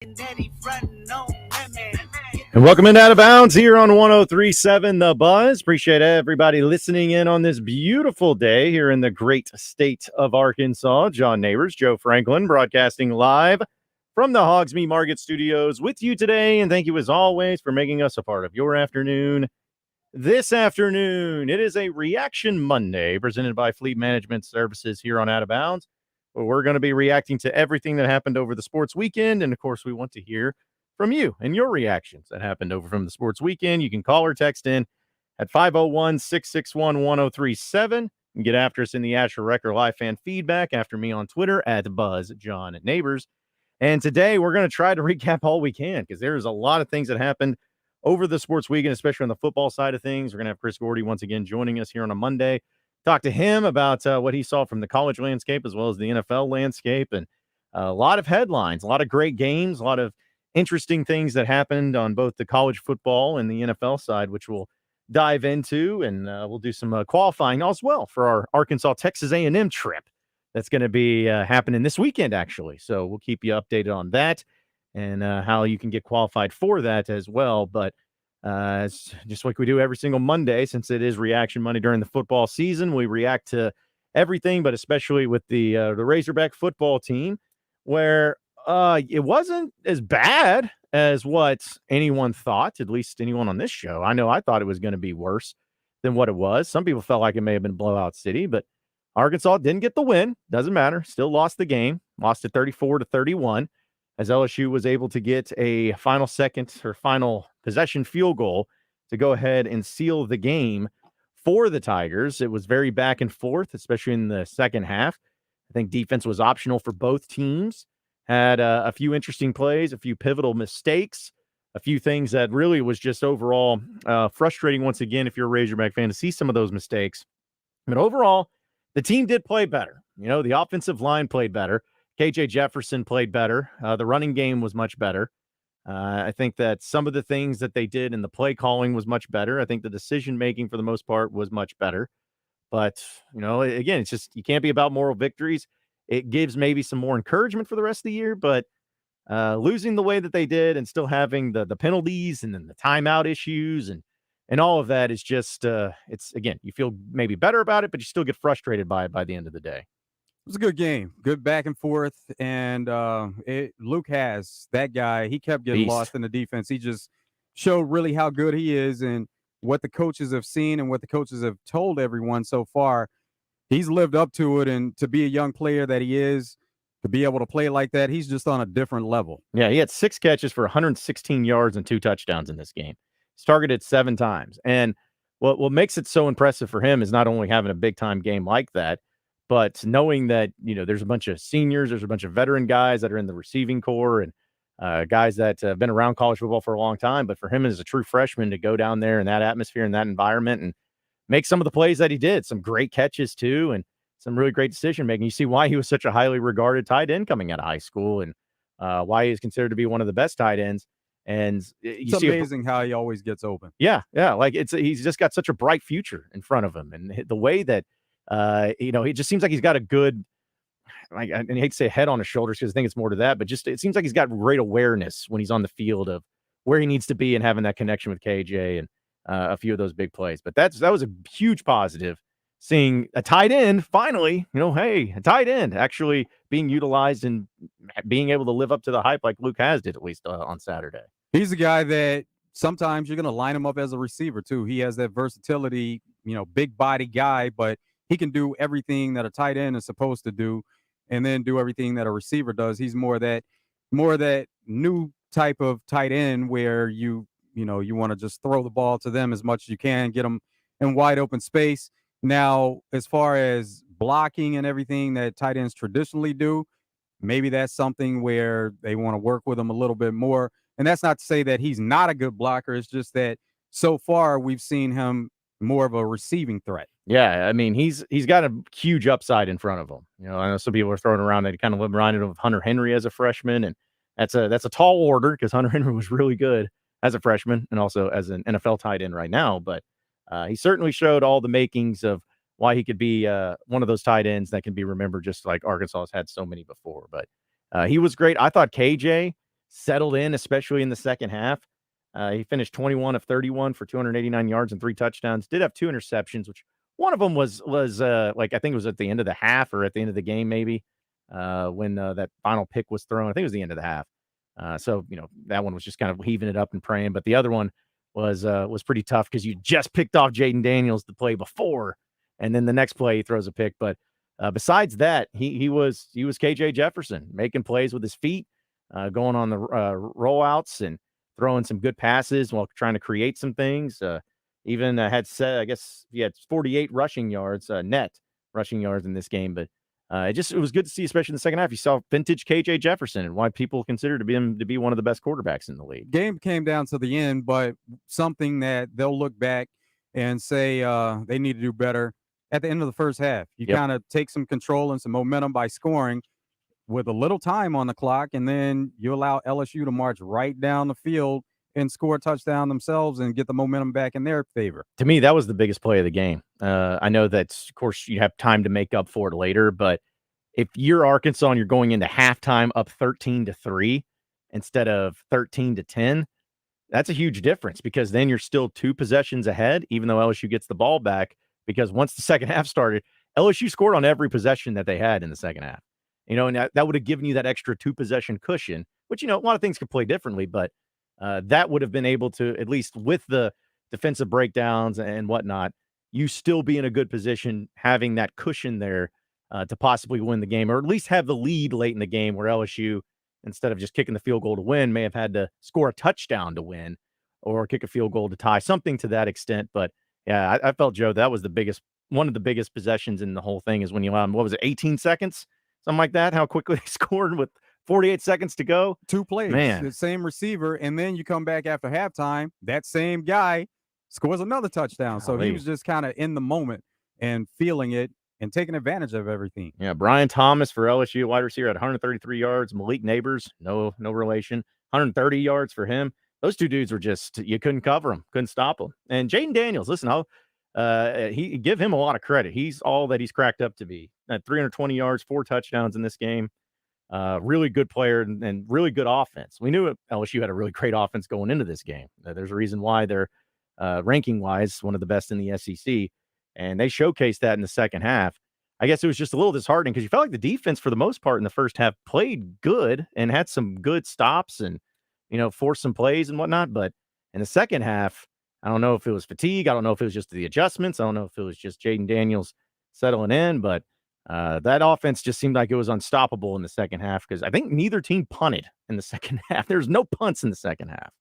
And welcome into Out of Bounds here on 103.7 The Buzz. Appreciate everybody listening in on this beautiful day here in the great state of Arkansas. John Nabors, Joe Franklin, broadcasting live from the Hoggs Meat Market Studios with you today. And thank you, as always, for making us a part of your afternoon. This afternoon, it is a Reaction Monday presented by Fleet Management Services here on Out of Bounds. Where we're going to be reacting to everything that happened over the sports weekend. And, of course, we want to hear from you and your reactions that happened over from the sports weekend. You can call or text in at 501-661-1037 and get after us in the Asher Record Live fan feedback after me on Twitter at BuzzJohnNabors. And today we're going to try to recap all we can because there's a lot of things that happened over the sports weekend, especially on the football side of things. We're going to have Chris Gordy once again joining us here on a Monday. Talk to him about what he saw from the college landscape as well as the NFL landscape, and a lot of headlines, a lot of great games, a lot of interesting things that happened on both the college football and the NFL side, which we'll dive into, and we'll do some qualifying as well for our Arkansas-Texas A&M trip that's going to be happening this weekend, actually. So we'll keep you updated on that and how you can get qualified for that as well. But it's just like we do every single Monday, since it is Reaction Monday during the football season. We react to everything, but especially with the Razorback football team, where it wasn't as bad as what anyone thought, at least anyone on this show. I know I thought it was going to be worse than what it was. Some people felt like it may have been blowout city, but Arkansas didn't get the win. Doesn't matter. Still lost the game. Lost it 34-31. As LSU was able to get a final possession field goal to go ahead and seal the game for the Tigers. It was very back and forth, especially in the second half. I think defense was optional for both teams. Had a few interesting plays, a few pivotal mistakes, a few things that really was just overall frustrating once again if you're a Razorback fan to see some of those mistakes. But overall, the team did play better. You know, the offensive line played better. KJ Jefferson played better. The running game was much better. I think that some of the things that they did in the play calling was much better. I think the decision-making for the most part was much better. But, you know, again, it's just you can't be about moral victories. It gives maybe some more encouragement for the rest of the year, but losing the way that they did and still having the penalties and then the timeout issues and all of that is just, it's, again, you feel maybe better about it, but you still get frustrated by it by the end of the day. It was a good game, good back and forth, and Luke has that guy. He kept getting lost in the defense. He just showed really how good he is and what the coaches have seen and what the coaches have told everyone so far. He's lived up to it, and to be a young player that he is, to be able to play like that, he's just on a different level. Yeah, he had 6 catches for 116 yards and 2 touchdowns in this game. He's targeted 7 times, and what makes it so impressive for him is not only having a big-time game like that, but knowing that, you know, there's a bunch of seniors, there's a bunch of veteran guys that are in the receiving corps and guys that have been around college football for a long time. But for him as a true freshman to go down there in that atmosphere, in that environment, and make some of the plays that he did, some great catches too, and some really great decision-making. You see why he was such a highly regarded tight end coming out of high school and why he is considered to be one of the best tight ends. And it's amazing how he always gets open. Yeah. Like he's just got such a bright future in front of him. And the way that, you know, it just seems like he's got a good, like, I hate to say head on his shoulders because I think it's more to that, but just it seems like he's got great awareness when he's on the field of where he needs to be and having that connection with KJ and a few of those big plays. But that was a huge positive, seeing a tight end finally, you know, hey, a tight end actually being utilized and being able to live up to the hype like Luke has did, at least on Saturday. He's a guy that sometimes you're going to line him up as a receiver too. He has that versatility, you know, big body guy, but he can do everything that a tight end is supposed to do and then do everything that a receiver does. He's more that new type of tight end where you want to just throw the ball to them as much as you can, get them in wide open space. Now, as far as blocking and everything that tight ends traditionally do, maybe that's something where they want to work with him a little bit more. And that's not to say that he's not a good blocker. It's just that so far we've seen him more of a receiving threat. Yeah, I mean, he's got a huge upside in front of him. You know, I know some people are throwing around that he kind of reminded of Hunter Henry as a freshman, and that's a tall order because Hunter Henry was really good as a freshman and also as an NFL tight end right now. But he certainly showed all the makings of why he could be one of those tight ends that can be remembered, just like Arkansas has had so many before. But he was great. I thought KJ settled in, especially in the second half. He finished 21 of 31 for 289 yards and 3 touchdowns. Did have 2 interceptions, which one of them was like, I think it was at the end of the half or at the end of the game maybe, when that final pick was thrown. I think it was the end of the half. So, that one was just kind of heaving it up and praying, but the other one was pretty tough because you just picked off Jaden Daniels the play before, and then the next play he throws a pick. But besides that, he was KJ Jefferson making plays with his feet, going on the rollouts and throwing some good passes while trying to create some things. Even had said, I guess he had 48 rushing yards, net rushing yards in this game. But it was good to see, especially in the second half. You saw vintage KJ Jefferson and why people consider him to be one of the best quarterbacks in the league. Game came down to the end, but something that they'll look back and say they need to do better at the end of the first half. You kind of take some control and some momentum by scoring with a little time on the clock, and then you allow LSU to march right down the field and score a touchdown themselves and get the momentum back in their favor. To me, that was the biggest play of the game. I know that, of course, you have time to make up for it later, but if you're Arkansas and you're going into halftime up 13-3 instead of 13-10, that's a huge difference because then you're still 2 possessions ahead, even though LSU gets the ball back, because once the second half started, LSU scored on every possession that they had in the second half. And that would have given you that extra 2 possession cushion, which, a lot of things could play differently, but that would have been able to, at least with the defensive breakdowns and whatnot, you still be in a good position having that cushion there to possibly win the game, or at least have the lead late in the game where LSU, instead of just kicking the field goal to win, may have had to score a touchdown to win or kick a field goal to tie, something to that extent. But yeah, I felt, Joe, that was one of the biggest possessions in the whole thing is when you allowed, what was it, 18 seconds? Something like that, how quickly they scored with 48 seconds to go. 2 plays, Man. the same receiver, and then you come back after halftime, that same guy scores another touchdown. So he was just kind of in the moment and feeling it and taking advantage of everything. Yeah, Brian Thomas for LSU, wide receiver, had 133 yards. Malik Nabors, no relation, 130 yards for him. Those 2 dudes were just, you couldn't cover them, couldn't stop them. And Jaden Daniels, listen, he give him a lot of credit. He's all that he's cracked up to be. At 320 yards, 4 touchdowns in this game. Really good player and really good offense. We knew LSU had a really great offense going into this game. There's a reason why they're ranking-wise one of the best in the SEC, and they showcased that in the second half. I guess it was just a little disheartening because you felt like the defense, for the most part, in the first half played good and had some good stops and, forced some plays and whatnot. But in the second half, I don't know if it was fatigue. I don't know if it was just the adjustments. I don't know if it was just Jaden Daniels settling in, but that offense just seemed like it was unstoppable in the second half because I think neither team punted in the second half. There's no punts in the second half.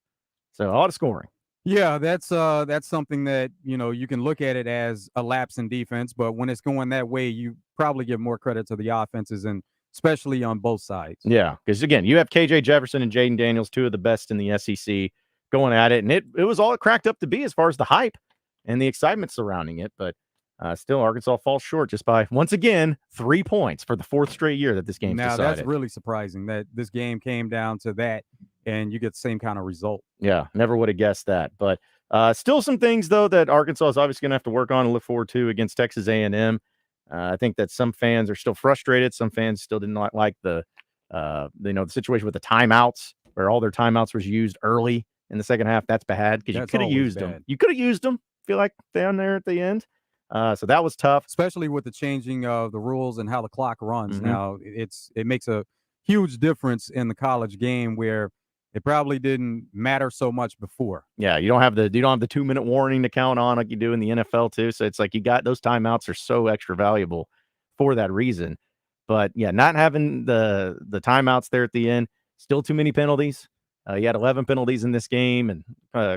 So a lot of scoring. Yeah, that's something that, you can look at it as a lapse in defense, but when it's going that way, you probably give more credit to the offenses, and especially on both sides. Yeah, because again, you have KJ Jefferson and Jaden Daniels, 2 of the best in the SEC, going at it, and it was all it cracked up to be as far as the hype and the excitement surrounding it. But still, Arkansas falls short just by, once again, 3 points for the 4th straight year that this game's decided. Now, that's really surprising that this game came down to that, and you get the same kind of result. Yeah, never would have guessed that. But still some things, though, that Arkansas is obviously going to have to work on and look forward to against Texas A&M. I think that some fans are still frustrated. Some fans still did not like the situation with the timeouts, where all their timeouts was used early in the second half. That's bad because you could have used them. You could have used them, feel like, down there at the end. So that was tough. Especially with the changing of the rules and how the clock runs. Now, it makes a huge difference in the college game where it probably didn't matter so much before. Yeah, you don't have the 2-minute warning to count on like you do in the NFL too. So it's like you got those timeouts are so extra valuable for that reason. But yeah, not having the timeouts there at the end, still too many penalties. You had 11 penalties in this game and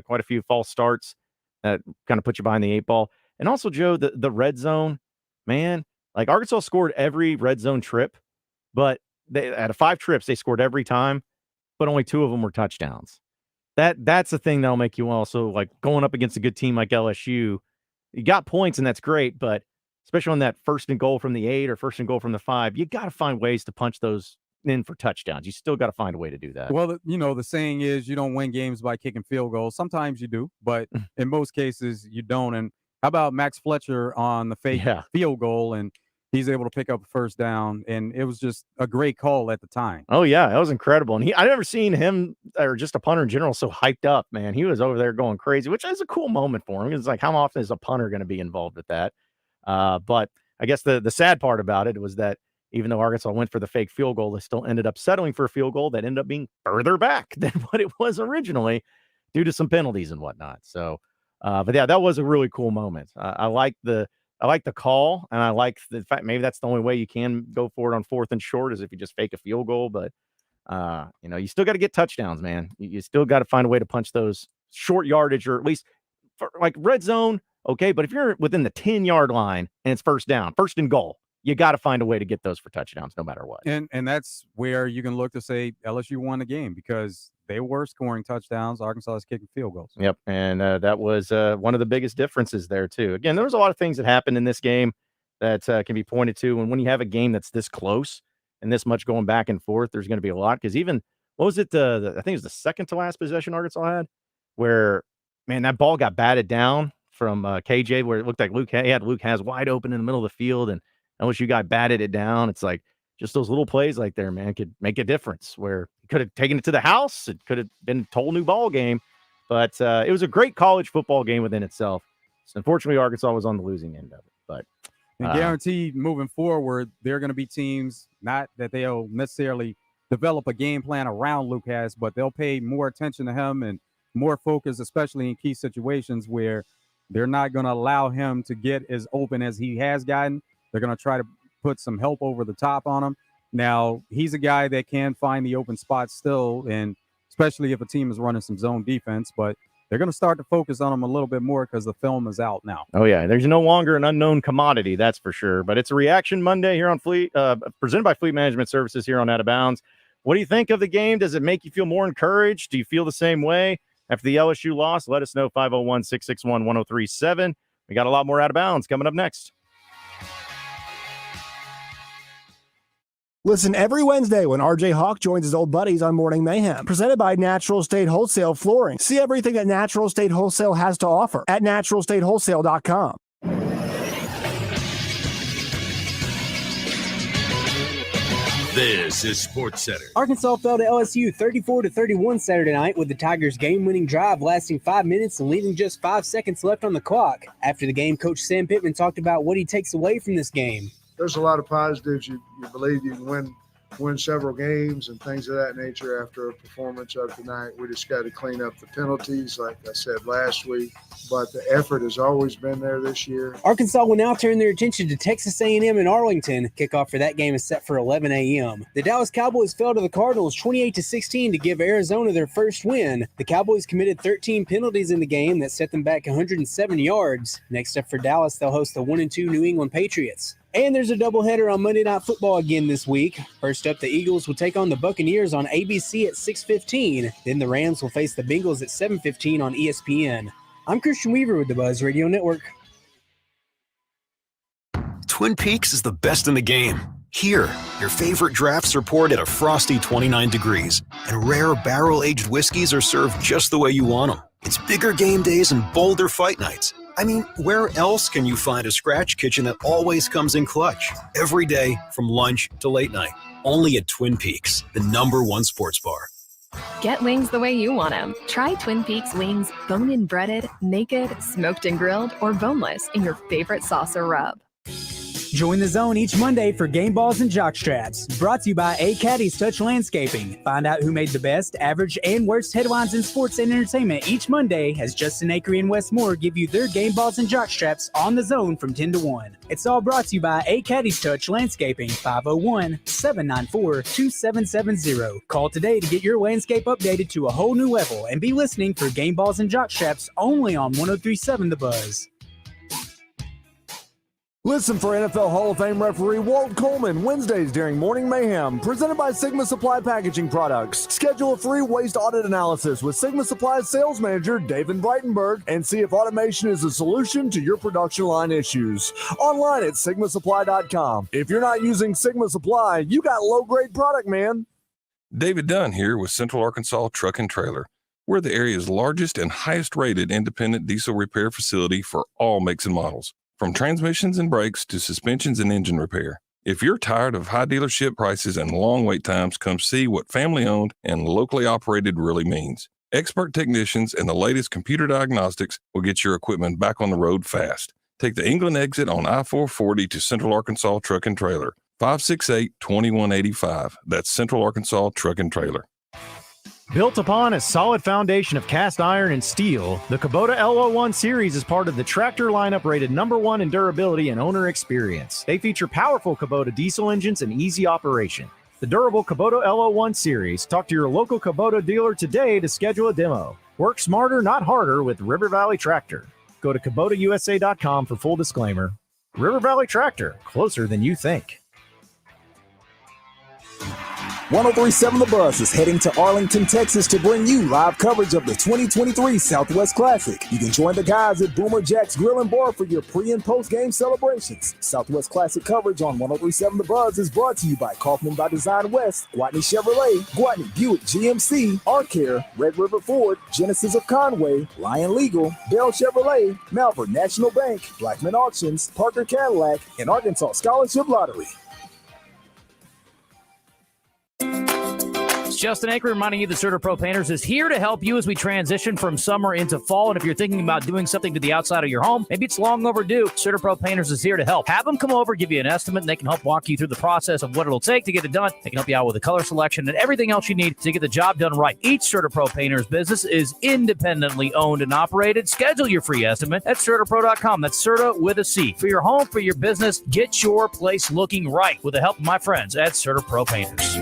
quite a few false starts that kind of put you behind the 8 ball. And also, Joe, the red zone, man, like Arkansas scored every red zone trip, but out of 5 trips, they scored every time, but only 2 of them were touchdowns. That's the thing that'll make you also, like, going up against a good team like LSU, you got points and that's great, but especially on that 1st and goal from the 8 or 1st and goal from the 5, you got to find ways to punch those in for touchdowns. You still got to find a way to do that. Well, the saying is you don't win games by kicking field goals. Sometimes you do, but in most cases you don't. And how about Max Fletcher on the fake field goal? And he's able to pick up a first down, and it was just a great call at the time. Oh, yeah, that was incredible, and I've never seen him or just a punter in general so hyped up, man. He was over there going crazy, which is a cool moment for him. It's like, how often is a punter gonna be involved with that? But I guess the sad part about it was that even though Arkansas went for the fake field goal, they still ended up settling for a field goal that ended up being further back than what it was originally due to some penalties and whatnot. So, but yeah, that was a really cool moment. I like the call, and I like the fact maybe that's the only way you can go for it on 4th and short is if you just fake a field goal. But you still got to get touchdowns, man. You still got to find a way to punch those short yardage, or at least for like red zone. Okay, but if you're within the 10-yard line and it's first down, first and goal, you got to find a way to get those for touchdowns no matter what. And that's where you can look to say LSU won the game because they were scoring touchdowns. Arkansas is kicking field goals. Yep, and that was one of the biggest differences there too. Again, there was a lot of things that happened in this game that can be pointed to, and when you have a game that's this close and this much going back and forth, there's going to be a lot. Because even what was it? I think it was the second to last possession Arkansas had, where man that ball got batted down from KJ, where it looked like Luke has wide open in the middle of the field, and LSU guy batted it down. It's like just those little plays like there, man, could make a difference where he could have taken it to the house. It could have been a whole new ball game, but it was a great college football game within itself. So unfortunately, Arkansas was on the losing end of it, but guaranteed moving forward, there are going to be teams, not that they'll necessarily develop a game plan around Lucas, but they'll pay more attention to him and more focus, especially in key situations where they're not going to allow him to get as open as he has gotten. They're going to try to put some help over the top on him. Now, he's a guy that can find the open spots still, and especially if a team is running some zone defense, but they're going to start to focus on him a little bit more because the film is out now. Oh, yeah. There's no longer an unknown commodity, that's for sure. But it's a Reaction Monday here on Fleet, presented by Fleet Management Services here on Out of Bounds. What do you think of the game? Does it make you feel more encouraged? Do you feel the same way after the LSU loss? Let us know, 501-661-1037. We got a lot more Out of Bounds coming up next. Listen every Wednesday when RJ Hawk joins his old buddies on Morning Mayhem. Presented by Natural State Wholesale Flooring. See everything that Natural State Wholesale has to offer at naturalstatewholesale.com. This is Sports Center. Arkansas fell to LSU 34-31 Saturday night with the Tigers' game-winning drive lasting 5 minutes and leaving just 5 seconds left on the clock. After the game, Coach Sam Pittman talked about what he takes away from this game. There's a lot of positives. You believe you can win several games and things of that nature after a performance of tonight. We just got to clean up the penalties, like I said last week. But the effort has always been there this year. Arkansas will now turn their attention to Texas A&M in Arlington. Kickoff for that game is set for 11 a.m. The Dallas Cowboys fell to the Cardinals 28-16 to give Arizona their first win. The Cowboys committed 13 penalties in the game that set them back 107 yards. Next up for Dallas, they'll host the 1-2 New England Patriots. And there's a doubleheader on Monday Night Football again this week. First up, the Eagles will take on the Buccaneers on ABC at 6:15. Then the Rams will face the Bengals at 7:15 on ESPN. I'm Christian Weaver with the Buzz Radio Network. Twin Peaks is the best in the game. Here, your favorite drafts are poured at a frosty 29 degrees, and rare barrel-aged whiskeys are served just the way you want them. It's bigger game days and bolder fight nights. I mean, where else can you find a scratch kitchen that always comes in clutch? Every day, from lunch to late night. Only at Twin Peaks, the #1 sports bar. Get wings the way you want them. Try Twin Peaks wings bone-in breaded, naked, smoked and grilled, or boneless in your favorite sauce or rub. Join the zone each Monday for Game Balls and Jock Straps. Brought to you by A Caddy's Touch Landscaping. Find out who made the best, average, and worst headlines in sports and entertainment each Monday as Justin Acree and Wes Moore give you their Game Balls and Jock Straps on the zone from 10 to 1. It's all brought to you by A Caddy's Touch Landscaping, 501-794-2770. Call today to get your landscape updated to a whole new level and be listening for Game Balls and Jock Straps only on 103.7 The Buzz. Listen for NFL Hall of Fame referee Walt Coleman Wednesdays during Morning Mayhem, presented by Sigma Supply Packaging Products. Schedule a free waste audit analysis with Sigma Supply's sales manager, David Breitenberg, and see if automation is a solution to your production line issues. Online at sigmasupply.com. If you're not using Sigma Supply, you got low-grade product, man. David Dunn here with Central Arkansas Truck and Trailer. We're the area's largest and highest-rated independent diesel repair facility for all makes and models. from transmissions and brakes to suspensions and engine repair. If you're tired of high dealership prices and long wait times, come see what family-owned and locally operated really means. Expert technicians and the latest computer diagnostics will get your equipment back on the road fast. Take the England exit on I-440 to Central Arkansas Truck and Trailer, 568-2185. That's Central Arkansas Truck and Trailer. Built upon a solid foundation of cast iron and steel, the Kubota LO1 series is part of the tractor lineup rated #1 in durability and owner experience. They feature powerful Kubota diesel engines and easy operation. The durable Kubota LO1 series. Talk to your local Kubota dealer today to schedule a demo. Work smarter, not harder with River Valley Tractor. Go to KubotaUSA.com for full disclaimer. River Valley Tractor, closer than you think. 1037 The Buzz is heading to Arlington, Texas to bring you live coverage of the 2023 Southwest Classic. You can join the guys at Boomer Jack's Grill and Bar for your pre- and post-game celebrations. Southwest Classic coverage on 1037 The Buzz is brought to you by Kaufman by Design West, Gwatney Chevrolet, Gwatney Buick GMC, R-Care, Red River Ford, Genesis of Conway, Lion Legal, Bell Chevrolet, Malvern National Bank, Blackman Auctions, Parker Cadillac, and Arkansas Scholarship Lottery. Justin Anker reminding you that CertaPro Painters is here to help you as we transition from summer into fall. And if you're thinking about doing something to the outside of your home, maybe it's long overdue, CertaPro Painters is here to help. Have them come over, give you an estimate, and they can help walk you through the process of what it'll take to get it done. They can help you out with the color selection and everything else you need to get the job done right. Each CertaPro Painters business is independently owned and operated. Schedule your free estimate at CertaPro.com. That's Certa with a C. For your home, for your business, get your place looking right with the help of my friends at CertaPro Painters.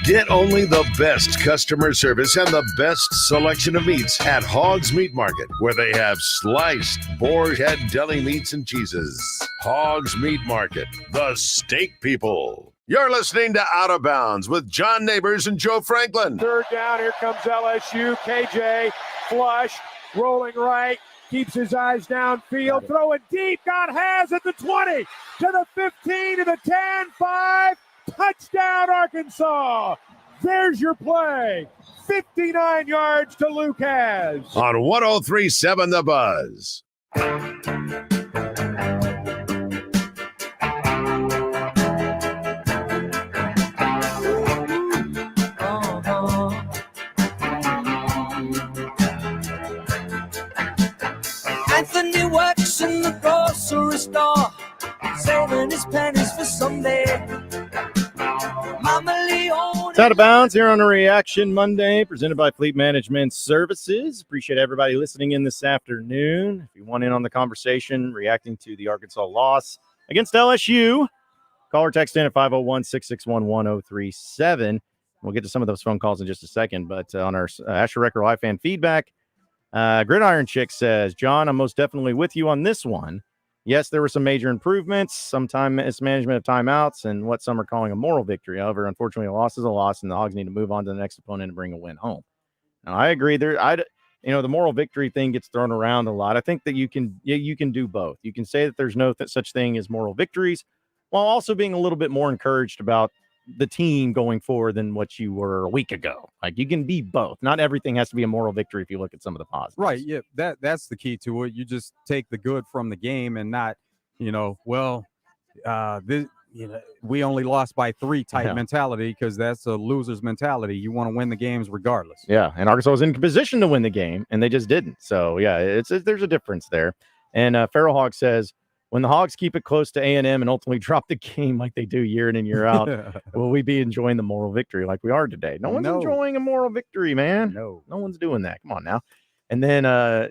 Get only the best customer service and the best selection of meats at Hoggs Meat Market, where they have sliced boar head deli meats and cheeses. Hoggs Meat Market, the steak people. You're listening to Out of Bounds with John Nabors and Joe Franklin. Third down, here comes LSU. KJ, flush, rolling right, keeps his eyes downfield, throwing deep, got Has at the 20, to the 15, to the 10, 5, touchdown Arkansas. There's your play. 59 yards to Lucas. On 103.7 The Buzz. Anthony works in the grocery store, saving his pennies for someday. It's Out of Bounds here on a Reaction Monday, presented by Fleet Management Services. Appreciate everybody listening in this afternoon. If you want in on the conversation, reacting to the Arkansas loss against LSU, call or text in at 501-661-1037. We'll get to some of those phone calls in just a second. But on our Asher Record Live fan feedback, Gridiron Chick says, John, I'm most definitely with you on this one. Yes, there were some major improvements, some time mismanagement of timeouts, and what some are calling a moral victory. However, unfortunately, a loss is a loss, and the Hogs need to move on to the next opponent and bring a win home. Now, I agree. The moral victory thing gets thrown around a lot. I think that you can do both. You can say that there's no such thing as moral victories, while also being a little bit more encouraged about the team going forward than what you were a week ago. Like, you can be both. Not everything has to be a moral victory if you look at some of the positives. Right. Yeah. That's the key to it. You just take the good from the game and not, we only lost by 3 type mentality, because that's a loser's mentality. You want to win the games regardless. Yeah. And Arkansas was in position to win the game, and they just didn't. So, yeah, there's a difference there. And Feral Hog says, when the Hogs keep it close to A&M and ultimately drop the game like they do year in and year out, will we be enjoying the moral victory like we are today? No one's enjoying a moral victory, man. No one's doing that. Come on now. And then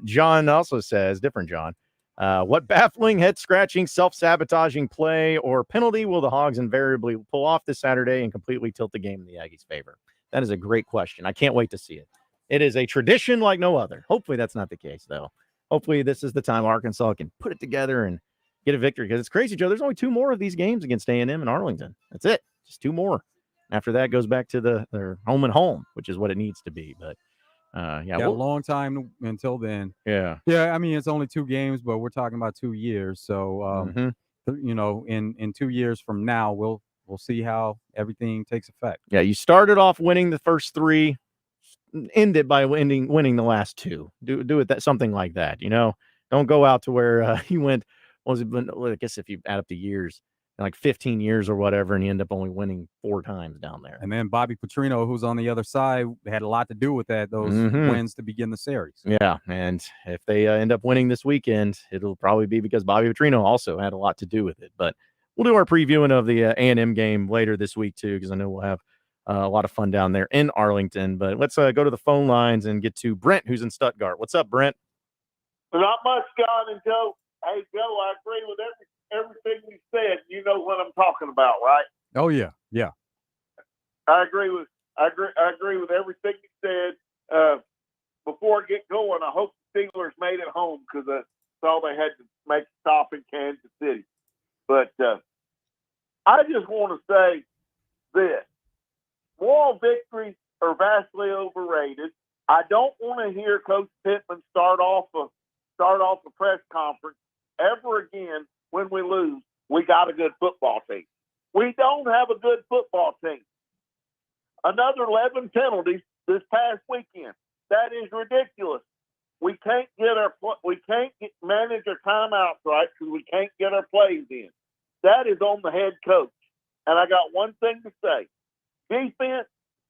John also says, different John, what baffling, head-scratching, self-sabotaging play or penalty will the Hogs invariably pull off this Saturday and completely tilt the game in the Aggies' favor? That is a great question. I can't wait to see it. It is a tradition like no other. Hopefully that's not the case, though. Hopefully this is the time Arkansas can put it together and get a victory, because it's crazy, Joe. There's only 2 more of these games against A&M and Arlington. That's it. Just 2 more. After that goes back to their home and home, which is what it needs to be. But a long time until then. Yeah. I mean, it's only 2 games, but we're talking about 2 years. So in 2 years from now, we'll see how everything takes effect. Yeah, you started off winning the first 3, end it by winning the last 2. Do it something like that. Don't go out to where you went was it? Well, I guess if you add up the years, like 15 years or whatever, and you end up only winning 4 times down there. And then Bobby Petrino, who's on the other side, had a lot to do with that, those wins to begin the series. Yeah, and if they end up winning this weekend, it'll probably be because Bobby Petrino also had a lot to do with it. But we'll do our previewing of the A&M game later this week, too, because I know we'll have a lot of fun down there in Arlington. But let's go to the phone lines and get to Brent, who's in Stuttgart. What's up, Brent? Not much, John and Joe. Hey, Joe, I agree with everything you said. You know what I'm talking about, right? Oh, yeah. Yeah. I agree with everything you said. Before I get going, I hope the Steelers made it home because that's all they had to make a stop in Kansas City. But I just want to say this. Moral victories are vastly overrated. I don't want to hear Coach Pittman start off a press conference ever again when we lose. We got a good football team. We don't have a good football team. Another 11 penalties this past weekend. That is ridiculous. We can't manage our timeouts right because we can't get our plays in. That is on the head coach. And I got one thing to say. Defense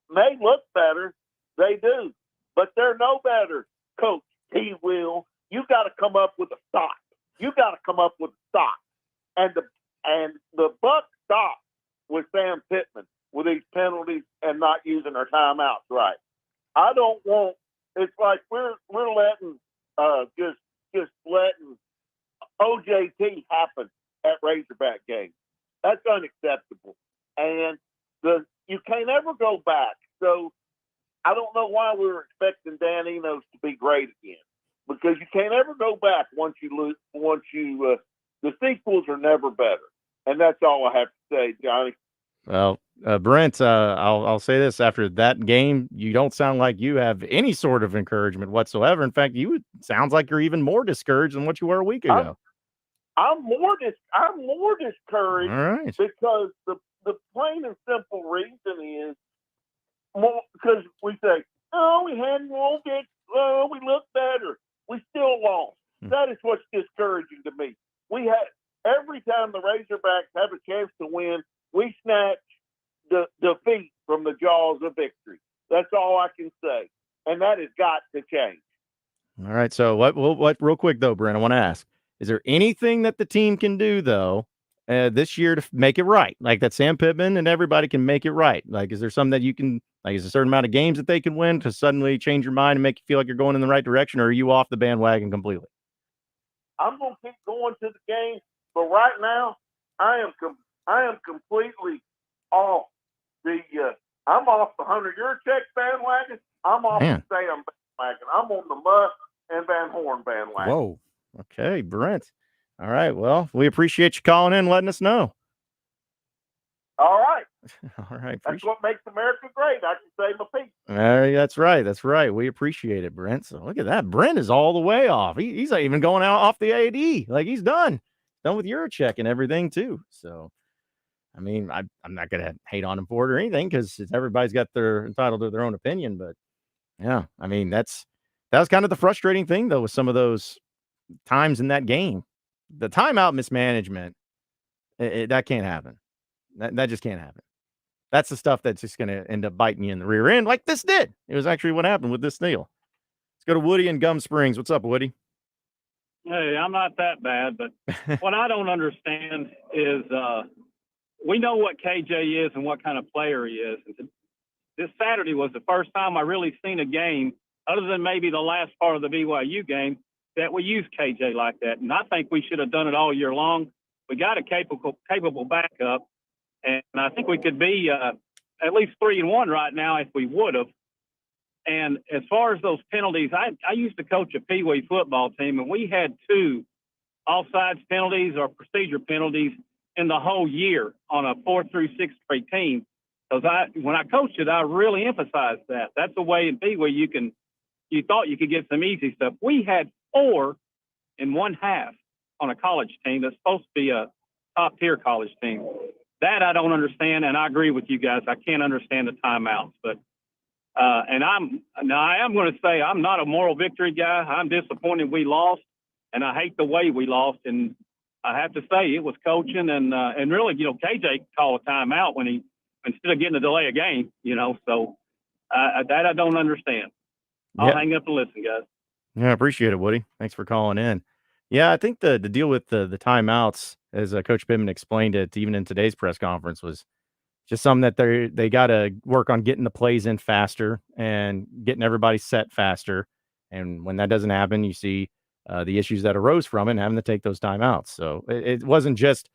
may look better. They do. But they're no better, Coach T. Will. You got to come up with a stop. You got to come up with a stop. And the buck stopped with Sam Pittman with these penalties and not using our timeouts right. I don't want. It's like we're letting just letting OJT happen at Razorback games. That's unacceptable. And you can't ever go back. So I don't know why we were expecting Dan Enos to be great again, because you can't ever go back once you lose. The sequels are never better, and that's all I have to say, Johnny. Well, Brent, I'll say this: after that game, you don't sound like you have any sort of encouragement whatsoever. In fact, sounds like you're even more discouraged than what you were a week ago. I'm more discouraged, all right, because the plain and simple reason is because we say, oh, we had more victory, oh, we look better. We still lost. That is what's discouraging to me. We had every time the Razorbacks have a chance to win, we snatch the defeat from the jaws of victory. That's all I can say, and that has got to change. All right. So what? Real quick though, Brent, I want to ask: is there anything that the team can do though this year to make it right? Like that Sam Pittman and everybody can make it right. Like, is there something that you can? Like, is there a certain amount of games that they can win to suddenly change your mind and make you feel like you're going in the right direction, or are you off the bandwagon completely? I'm going to keep going to the game, but right now I am completely off I'm off the Hunter Yurchek bandwagon. I'm off the Sam bandwagon. I'm on the Musk and Van Horn bandwagon. Whoa. Okay, Brent. All right. Well, we appreciate you calling in and letting us know. All right. All right. That's what makes America great. I can say my piece. That's right. That's right. We appreciate it, Brent. So look at that. Brent is all the way off. He's not even going out off the AD. Like, he's done with Yurchek and everything too. So, I mean, I'm not going to hate on him for it or anything, because everybody's got entitled to their own opinion. But yeah, I mean, that was kind of the frustrating thing though with some of those times in that game. The timeout mismanagement, that can't happen. That just can't happen. That's the stuff that's just going to end up biting you in the rear end, like this did. It was actually what happened with this deal. Let's go to Woody in Gum Springs. What's up, Woody? Hey, I'm not that bad, but what I don't understand is we know what KJ is and what kind of player he is. This Saturday was the first time I really seen a game, other than maybe the last part of the BYU game, that we used KJ like that. And I think we should have done it all year long. We got a capable backup, and I think we could be at least 3-1 right now if we would have. And as far as those penalties, I used to coach a Pee Wee football team, and we had 2 offsides penalties or procedure penalties in the whole year on a 4th through 6th grade team. Because when I coached it, I really emphasized that. That's the way in Pee Wee you thought you could get some easy stuff. We had 4 in one half on a college team that's supposed to be a top-tier college team. That I don't understand, and I agree with you guys. I can't understand the timeouts. But and I am going to say I'm not a moral victory guy. I'm disappointed we lost, and I hate the way we lost. And I have to say it was coaching and really, KJ called a timeout when he instead of getting a delay a game, So that I don't understand. I'll hang up and listen, guys. Yeah, I appreciate it, Woody. Thanks for calling in. Yeah, I think the deal with the timeouts, as Coach Pittman explained it, even in today's press conference, was just something that they got to work on getting the plays in faster and getting everybody set faster. And when that doesn't happen, you see the issues that arose from it and having to take those timeouts. So it wasn't just,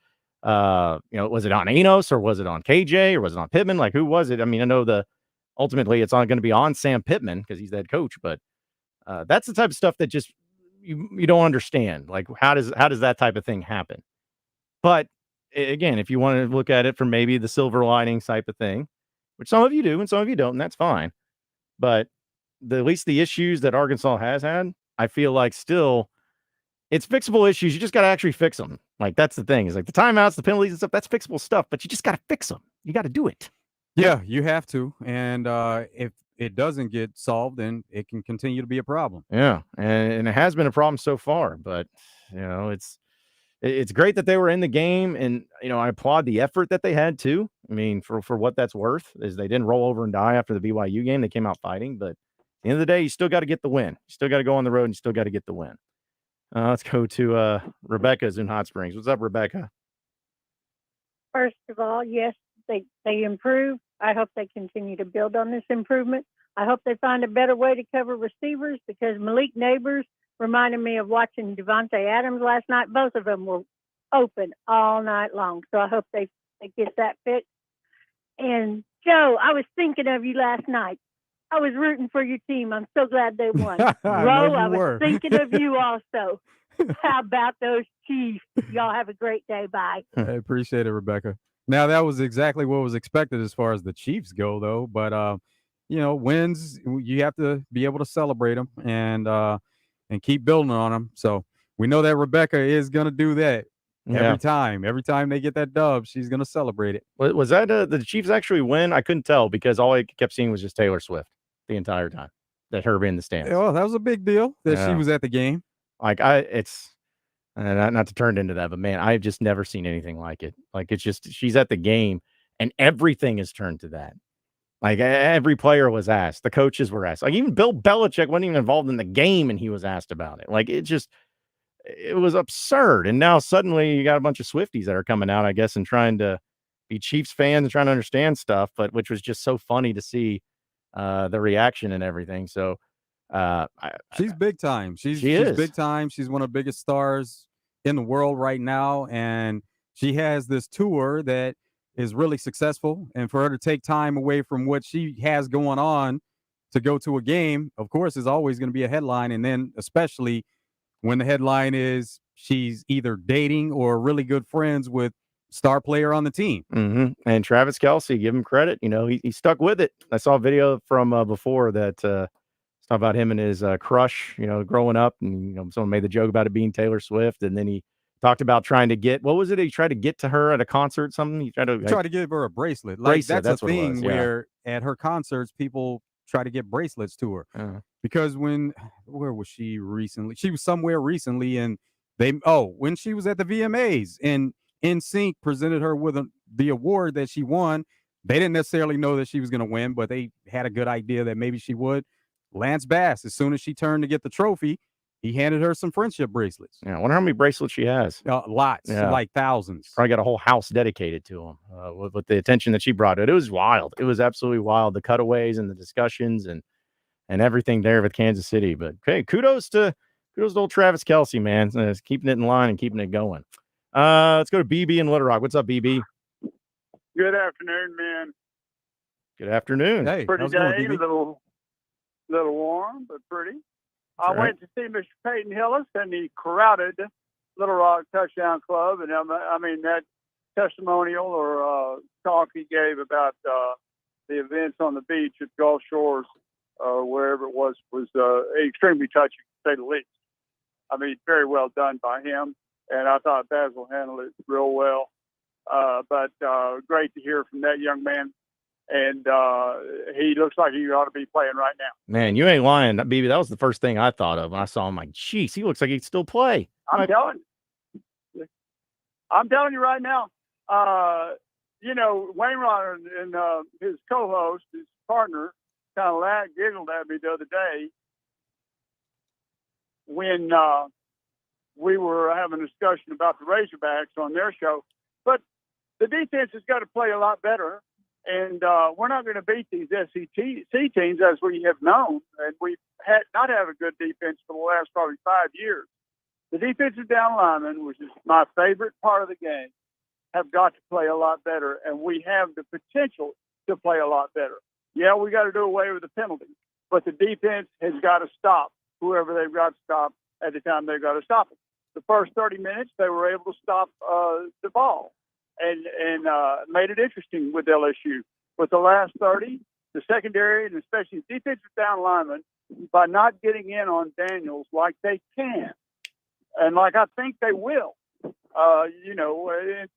was it on Enos or was it on KJ or was it on Pittman? Like, who was it? I mean, I know ultimately it's going to be on Sam Pittman because he's the head coach, but that's the type of stuff that just you don't understand. Like, how does that type of thing happen? But again, if you want to look at it from maybe the silver lining type of thing, which some of you do and some of you don't, and that's fine. But at least the issues that Arkansas has had, I feel like still it's fixable issues. You just got to actually fix them. Like, that's the thing. Is like the timeouts, the penalties and stuff, that's fixable stuff, but you just got to fix them. You got to do it. Yeah, you have to. And if it doesn't get solved, then it can continue to be a problem. Yeah. And it has been a problem so far, but it's great that they were in the game, and I applaud the effort that they had too. I mean, for what that's worth, is they didn't roll over and die after the BYU game. They came out fighting, but at the end of the day, you still got to get the win. You still got to go on the road, and you still got to get the win. Let's go to Rebecca's in Hot Springs. What's up, Rebecca? First of all, yes, they improve. I hope they continue to build on this improvement. I hope they find a better way to cover receivers, because Malik Nabors reminded me of watching Devontae Adams last night. Both of them were open all night long. So I hope they get that fixed. And Joe, I was thinking of you last night. I was rooting for your team. I'm so glad they won. Ro, I was thinking of you also. How about those Chiefs? Y'all have a great day. Bye. I appreciate it, Rebecca. Now, that was exactly what was expected as far as the Chiefs go, though. But, wins, you have to be able to celebrate them and keep building on them. So we know that Rebecca is going to do that every time. Every time they get that dub, she's going to celebrate it. Was that the Chiefs actually win? I couldn't tell because all I kept seeing was just Taylor Swift the entire time. That her in the stands. Oh, that was a big deal that she was at the game. Like it's not to turn into that, but man, I've just never seen anything like it. Like, it's just she's at the game and everything is turned to that. Like, every player was asked, the coaches were asked. Like, even Bill Belichick wasn't even involved in the game and he was asked about it. Like, it was absurd. And now suddenly you got a bunch of Swifties that are coming out, I guess, and trying to be Chiefs fans and trying to understand stuff, but which was just so funny to see the reaction and everything. So she's big time. She's big time. She's one of the biggest stars in the world right now. And she has this tour that is really successful. And for her to take time away from what she has going on to go to a game, of course, is always going to be a headline. And then especially when the headline is she's either dating or really good friends with star player on the team. Mm-hmm. And Travis Kelce, give him credit. He stuck with it. I saw a video from before that talk about him and his crush, growing up, and someone made the joke about it being Taylor Swift, and then he talked about trying to get, what was it? He tried to get to her at a concert, something. He tried to give her a bracelet. That's a thing where at her concerts, people try to get bracelets to her. Because where was she recently? She was somewhere recently, and when she was at the VMAs, and NSYNC presented her with the award that she won. They didn't necessarily know that she was going to win, but they had a good idea that maybe she would. Lance Bass, as soon as she turned to get the trophy, he handed her some friendship bracelets. Yeah, I wonder how many bracelets she has. Lots, like thousands. Probably got a whole house dedicated to him with the attention that she brought to it. It was wild. It was absolutely wild. The cutaways and the discussions and everything there with Kansas City. But okay, kudos to old Travis Kelce, man. Keeping it in line and keeping it going. Let's go to BB in Little Rock. What's up, BB? Good afternoon, man. Good afternoon. Hey, pretty day, a little warm, but pretty. I went to see Mr. Peyton Hillis and the crowded Little Rock Touchdown Club, and I mean that testimonial or talk he gave about the events on the beach at Gulf Shores, wherever it was extremely touching, to say the least. I mean, very well done by him, and I thought Basil handled it real well. But great to hear from that young man. And he looks like he ought to be playing right now. Man, you ain't lying, BB. That was the first thing I thought of when I saw him. Like, geez, he looks like he'd still play. I'm telling you. I'm telling you right now, Wainwright and his co-host, his partner, kind of giggled at me the other day when we were having a discussion about the Razorbacks on their show. But the defense has got to play a lot better, and we're not going to beat these SEC teams as we have known, and we've not have a good defense for the last probably 5 years. The defensive down linemen, which is my favorite part of the game, have got to play a lot better, and we have the potential to play a lot better. Yeah, we got to do away with the penalties, but the defense has got to stop whoever they've got to stop at the time they've got to stop it. The first 30 minutes, they were able to stop the ball and made it interesting with LSU. But the last 30, the secondary and especially defensive down linemen, by not getting in on Daniels like they can, and like I think they will, and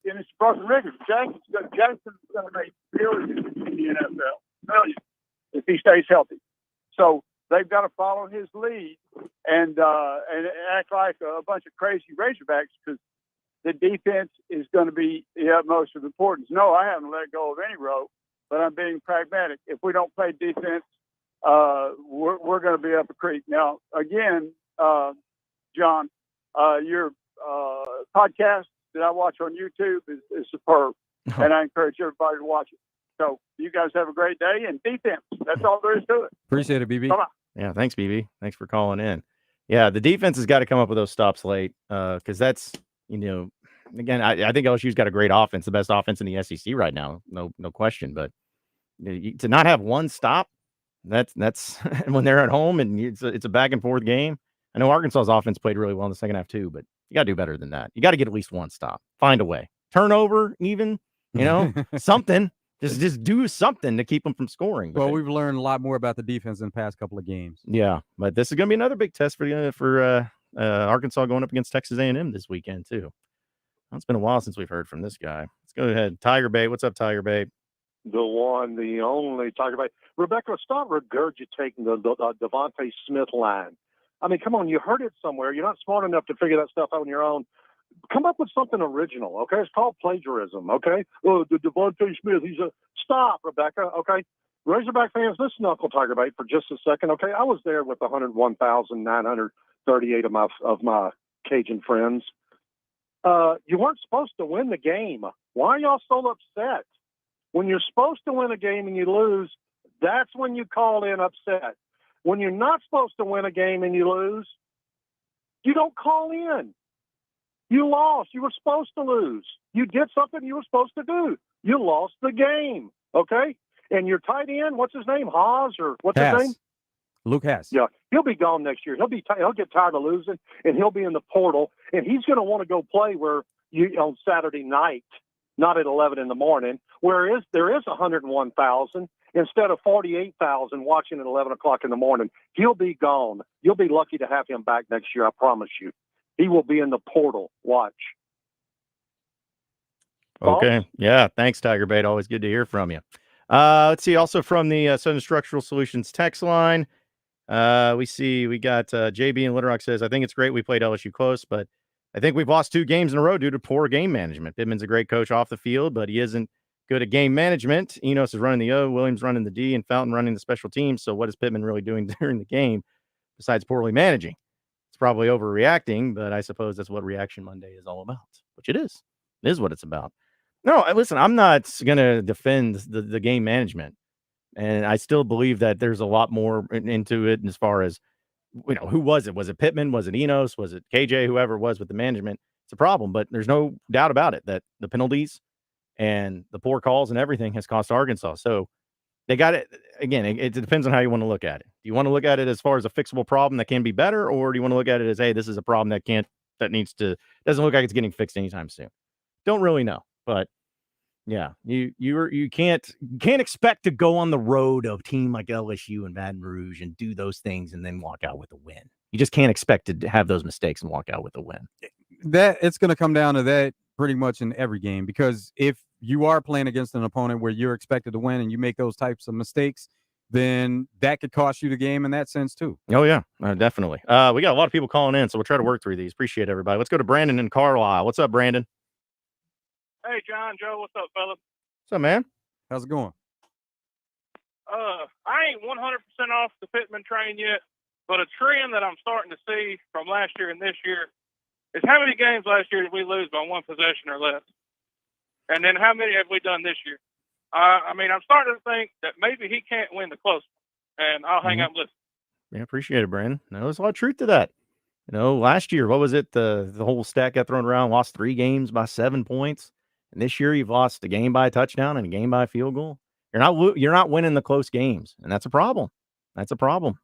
it's broken record. Jackson's going to make billions in the NFL, millions, if he stays healthy. So they've got to follow his lead and act like a bunch of crazy Razorbacks, because the defense is going to be the utmost of importance. No, I haven't let go of any rope, but I'm being pragmatic. If we don't play defense, we're going to be up a creek. Now, again, John, your podcast that I watch on YouTube is superb, and I encourage everybody to watch it. So you guys have a great day, and defense, that's all there is to it. Appreciate it, BB. Bye-bye. Yeah, thanks, BB. Thanks for calling in. Yeah, the defense has got to come up with those stops late, because that's, again, I think LSU's got a great offense, the best offense in the SEC right now, no question. But to not have one stop, that's when they're at home and it's a back and forth game. I know Arkansas's offense played really well in the second half too, but you got to do better than that. You got to get at least one stop. Find a way. Turnover, even, something. Just do something to keep them from scoring. Well, we've learned a lot more about the defense in the past couple of games. Yeah, but this is going to be another big test for Arkansas going up against Texas A&M this weekend too. It's been a while since we've heard from this guy. Let's go ahead. Tiger Bay. What's up, Tiger Bay? The one, the only Tiger Bay. Rebecca, stop regurgitating the Devontae Smith line. I mean, come on, you heard it somewhere. You're not smart enough to figure that stuff out on your own. Come up with something original, okay? It's called plagiarism, okay? Oh, the Devontae Smith, Stop, Rebecca, okay? Razorback fans, listen to Uncle Tiger Bait for just a second, okay? I was there with 101,938 of my Cajun friends. You weren't supposed to win the game. Why are y'all so upset? When you're supposed to win a game and you lose, that's when you call in upset. When you're not supposed to win a game and you lose, you don't call in. You lost. You were supposed to lose. You did something you were supposed to do. You lost the game, okay? And your tight end, what's his name? Hawes or what's his name? Luke Hess. Yeah, he'll be gone next year. He'll get tired of losing, and he'll be in the portal, and he's going to want to go play on Saturday night, not at 11 in the morning, whereas there is 101,000 instead of 48,000 watching at 11 o'clock in the morning. He'll be gone. You'll be lucky to have him back next year, I promise you. He will be in the portal. Watch. Okay. Yeah. Thanks, Tiger Bait. Always good to hear from you. Let's see. Also from the Southern Structural Solutions text line, we got JB in Little Rock says, I think it's great we played LSU close, but I think we've lost 2 games in a row due to poor game management. Pittman's a great coach off the field, but he isn't good at game management. Enos is running the O, Williams running the D, and Fountain running the special teams. So what is Pittman really doing during the game besides poorly managing? It's probably overreacting, but I suppose that's what Reaction Monday is all about, which it is. It is what it's about. No, listen, I'm not going to defend the game management. And I still believe that there's a lot more into it as far as, who was it? Was it Pittman? Was it Enos? Was it KJ? Whoever it was with the management. It's a problem, but there's no doubt about it that the penalties and the poor calls and everything has cost Arkansas. So they got it. Again, it depends on how you want to look at it. Do you want to look at it as far as a fixable problem that can be better, or do you want to look at it as, hey, this is a problem that doesn't look like it's getting fixed anytime soon? Don't really know, but yeah, you can't expect to go on the road of a team like LSU and Baton Rouge and do those things and then walk out with a win. You just can't expect to have those mistakes and walk out with a win. That it's going to come down to that pretty much in every game, because if you are playing against an opponent where you're expected to win and you make those types of mistakes, then that could cost you the game in that sense too. Oh yeah, definitely. We got a lot of people calling in, so we'll try to work through these. Appreciate everybody. Let's go to Brandon in Carlisle. What's up, Brandon? Hey, John, Joe, what's up, fellas? What's up, man? How's it going? I ain't 100% off the Pittman train yet, but a trend that I'm starting to see from last year and this year is how many games last year did we lose by one possession or less? And then how many have we done this year? I mean, I'm starting to think that maybe he can't win the close one, and I'll hang up and listen. Yeah, appreciate it, Brandon. No, there's a lot of truth to that. You know, last year, what was it? The whole stat got thrown around, lost 3 games by 7 points. And this year you've lost a game by a touchdown and a game by a field goal. You're not winning the close games, and that's a problem. That's a problem,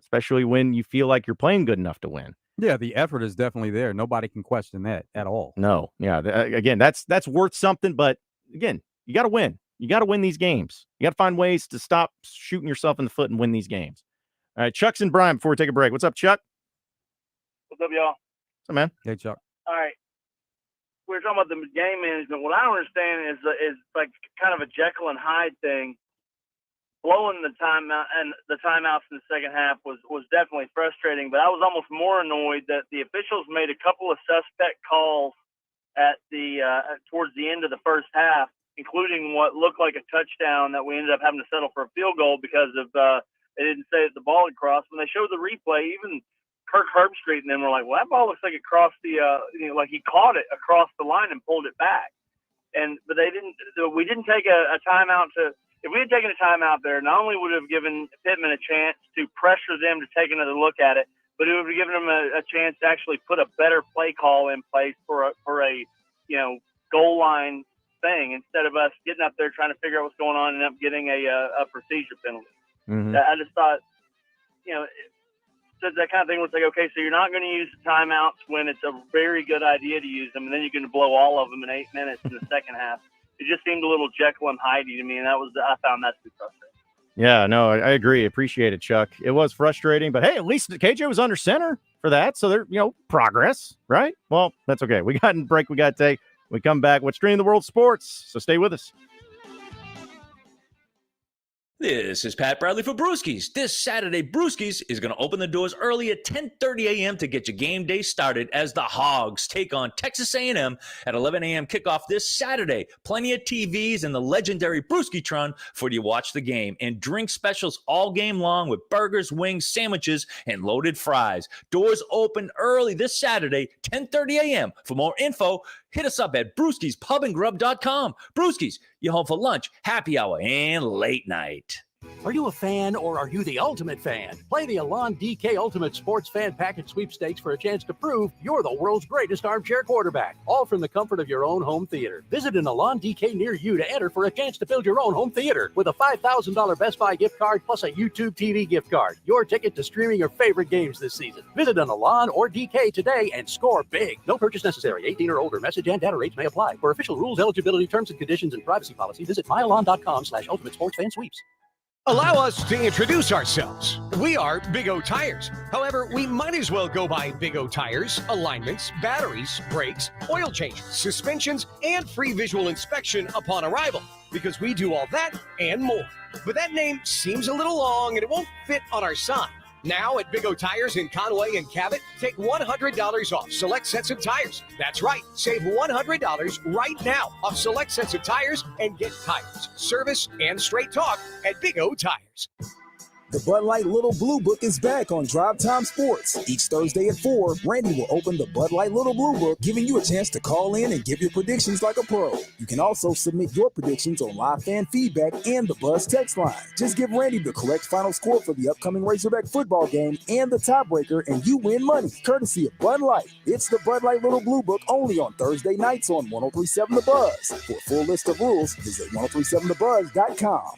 especially when you feel like you're playing good enough to win. Yeah, the effort is definitely there. Nobody can question that at all. No, yeah. Again, that's worth something, but again, you got to win. You got to win these games. You got to find ways to stop shooting yourself in the foot and win these games. All right, Chuck's and Brian before we take a break. What's up, Chuck? What's up, y'all? What's up, man? Hey, Chuck. All right. We were talking about the game management. What I don't understand is like kind of a Jekyll and Hyde thing. Blowing the timeout and the timeouts in the second half was definitely frustrating, but I was almost more annoyed that the officials made a couple of suspect calls at the towards the end of the first half, including what looked like a touchdown that we ended up having to settle for a field goal because of they didn't say that the ball had crossed. When they showed the replay, even Kirk Herbstreit and them were like, well, that ball looks like it crossed the like he caught it across the line and pulled it back. But they didn't. We didn't take a timeout to. If we had taken a timeout there, not only would it have given Pittman a chance to pressure them to take another look at it, but it would have given them a chance to actually put a better play call in place for a goal line thing instead of us getting up there trying to figure out what's going on and end up getting a procedure penalty. Mm-hmm. I just thought, that kind of thing was like, okay, so you're not going to use the timeouts when it's a very good idea to use them, and then you're going to blow all of them in 8 minutes in the second half. It just seemed a little Jekyll and Hyde to me, and I found that to be frustrating. Yeah, no, I agree. Appreciate it, Chuck. It was frustrating, but hey, at least KJ was under center for that, so there, progress, right? Well, that's okay. We got a break we got to take. We come back. What's streaming the world sports? So stay with us. This is Pat Bradley for Brewskis. This Saturday, Brewskis is going to open the doors early at 10:30 a.m. to get your game day started as the Hoggs take on Texas A&M at 11 a.m. kickoff this Saturday. Plenty of TVs and the legendary Brewskitron for you to watch the game, and drink specials all game long with burgers, wings, sandwiches, and loaded fries. Doors open early this Saturday, 10:30 a.m. For more info, hit us up at brewskispubandgrub.com. Brewskis, your home for lunch, happy hour, and late night. Are you a fan or are you the ultimate fan? Play the Alon DK Ultimate Sports Fan Package Sweepstakes for a chance to prove you're the world's greatest armchair quarterback, all from the comfort of your own home theater. Visit an Alon DK near you to enter for a chance to build your own home theater with a $5,000 Best Buy gift card plus a YouTube TV gift card. Your ticket to streaming your favorite games this season. Visit an Alon or DK today and score big. No purchase necessary. 18 or older. Message and data rates may apply. For official rules, eligibility, terms and conditions, and privacy policy, visit myalon.com/ultimate sports fan sweeps. Allow us to introduce ourselves. We are Big O Tires. However, we might as well go by Big O Tires, alignments, batteries, brakes, oil changes, suspensions, and free visual inspection upon arrival, because we do all that and more. But that name seems a little long and it won't fit on our sign. Now at Big O Tires in Conway and Cabot, take $100 off select sets of tires. That's right, save $100 right now off select sets of tires and get tires, service, and straight talk at Big O Tires. The Bud Light Little Blue Book is back on Drive Time Sports. Each Thursday at 4, Randy will open the Bud Light Little Blue Book, giving you a chance to call in and give your predictions like a pro. You can also submit your predictions on live fan feedback and the Buzz text line. Just give Randy the correct final score for the upcoming Razorback football game and the tiebreaker, and you win money, courtesy of Bud Light. It's the Bud Light Little Blue Book only on Thursday nights on 103.7 The Buzz. For a full list of rules, visit 1037thebuzz.com.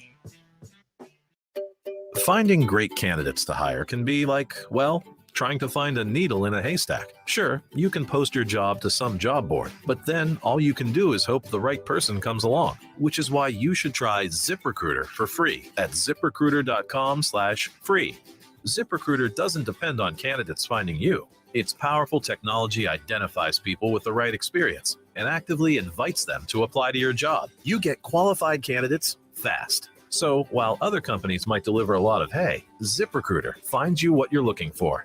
Finding great candidates to hire can be like, well, trying to find a needle in a haystack. Sure, you can post your job to some job board, but then all you can do is hope the right person comes along, which is why you should try ZipRecruiter for free at ZipRecruiter.com/free. ZipRecruiter doesn't depend on candidates finding you. Its powerful technology identifies people with the right experience and actively invites them to apply to your job. You get qualified candidates fast. So while other companies might deliver a lot of hay, ZipRecruiter finds you what you're looking for.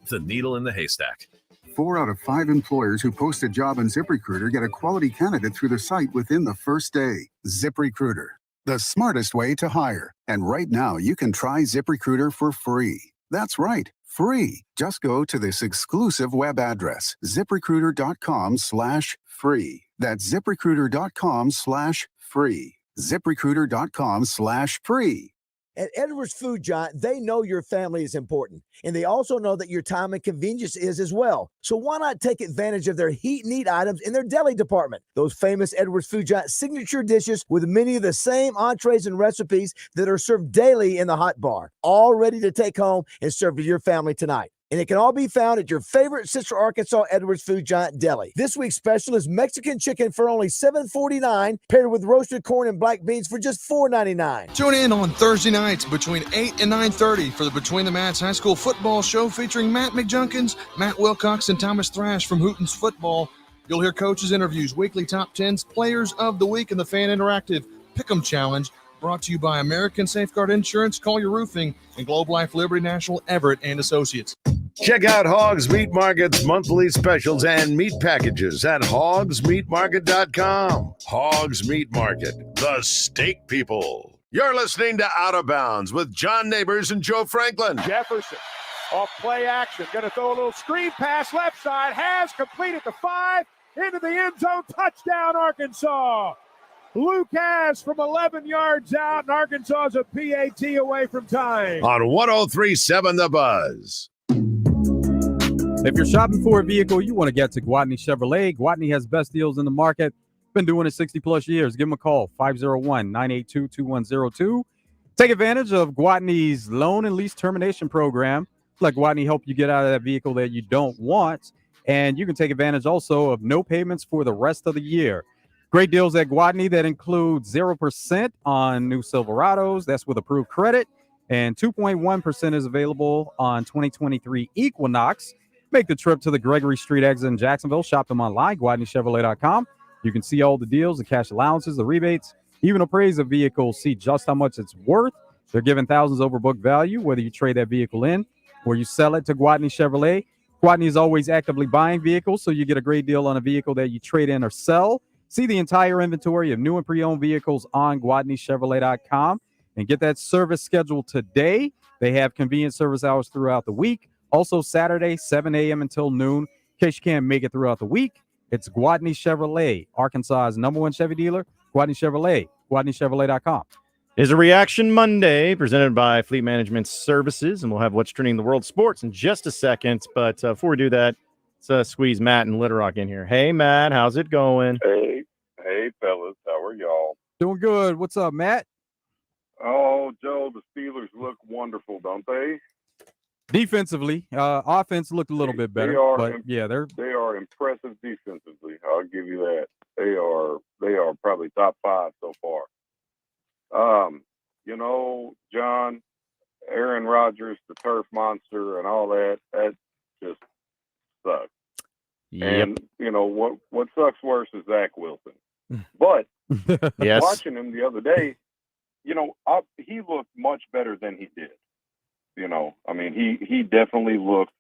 The needle in the haystack. 4 out of 5 employers who post a job on ZipRecruiter get a quality candidate through the site within the first day. ZipRecruiter, the smartest way to hire. And right now, you can try ZipRecruiter for free. That's right, free. Just go to this exclusive web address, ZipRecruiter.com/free. That's ZipRecruiter.com/free. ZipRecruiter.com/free. At Edwards Food Giant, they know your family is important, and they also know that your time and convenience is as well. So why not take advantage of their heat and eat items in their deli department? Those famous Edwards Food Giant signature dishes with many of the same entrees and recipes that are served daily in the hot bar, all ready to take home and serve to your family tonight. And it can all be found at your favorite Central Arkansas Edwards Food Giant deli. This week's special is Mexican chicken for only $7.49, paired with roasted corn and black beans for just $4.99. Tune in on Thursday nights between 8 and 9:30 for the Between the Mats High School football show featuring Matt McJunkins, Matt Wilcox, and Thomas Thrash from Hooten's Football. You'll hear coaches' interviews, weekly top 10s, players of the week, and the fan interactive Pick'em Challenge. Brought to you by American Safeguard Insurance, Collier Roofing, and Globe Life Liberty National, Everett and Associates. Check out Hoggs Meat Market's monthly specials and meat packages at hogsmeatmarket.com. Hoggs Meat Market, the steak people. You're listening to Out of Bounds with John Nabors and Joe Franklin. Jefferson off play action. Going to throw a little screen pass left side. Has completed the 5 into the end zone. Touchdown, Arkansas. Luke has from 11 yards out, and Arkansas is a PAT away from tying. On 103.7 The Buzz. If you're shopping for a vehicle, you want to get to Gwatney Chevrolet. Gwatney has best deals in the market. Been doing it 60-plus years. Give them a call, 501-982-2102. Take advantage of Gwatney's loan and lease termination program. Let Gwatney help you get out of that vehicle that you don't want. And you can take advantage also of no payments for the rest of the year. Great deals at Gwatney that include 0% on new Silverados. That's with approved credit. And 2.1% is available on 2023 Equinox. Make the trip to the Gregory Street exit in Jacksonville. Shop them online, GwatneyChevrolet.com. You can see all the deals, the cash allowances, the rebates, even appraise a vehicle, see just how much it's worth. They're giving thousands over book value, whether you trade that vehicle in or you sell it to Gwatney Chevrolet. Gwatney is always actively buying vehicles, so you get a great deal on a vehicle that you trade in or sell. See the entire inventory of new and pre-owned vehicles on GwatneyChevrolet.com and get that service scheduled today. They have convenient service hours throughout the week. Also Saturday, 7 a.m. until noon. In case you can't make it throughout the week, it's Gwatney Chevrolet, Arkansas's #1 Chevy dealer. Gwatney Chevrolet, GwatneyChevrolet.com. Is a Reaction Monday presented by Fleet Management Services, and we'll have what's trending in the world of sports in just a second. But before we do that, let's squeeze Matt and Little Rock in here. Hey, Matt, how's it going? Hey, fellas, how are y'all? Doing good. What's up, Matt? Oh, Joe, the Steelers look wonderful, don't they? Defensively, offense looked a little bit better, but yeah, they are impressive defensively. I'll give you that. They are probably top 5 so far. John, Aaron Rodgers, the turf monster, and all that just sucks. Yep. And what sucks worse is Zach Wilson. But yes. Watching him the other day, he looked much better than he did. He definitely looked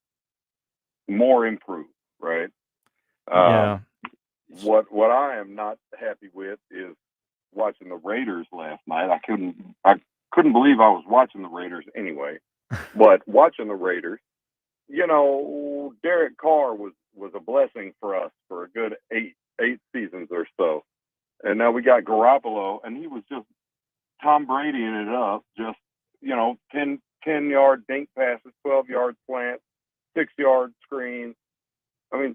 more improved, right? Yeah. What I am not happy with is watching the Raiders last night. I couldn't believe I was watching the Raiders anyway. But watching the Raiders, Derek Carr was a blessing for us for a good eight seasons or so. And now we got Garoppolo, and he was just Tom Bradying it up, just 10-yard dink passes, 12-yard slant, 6-yard screens.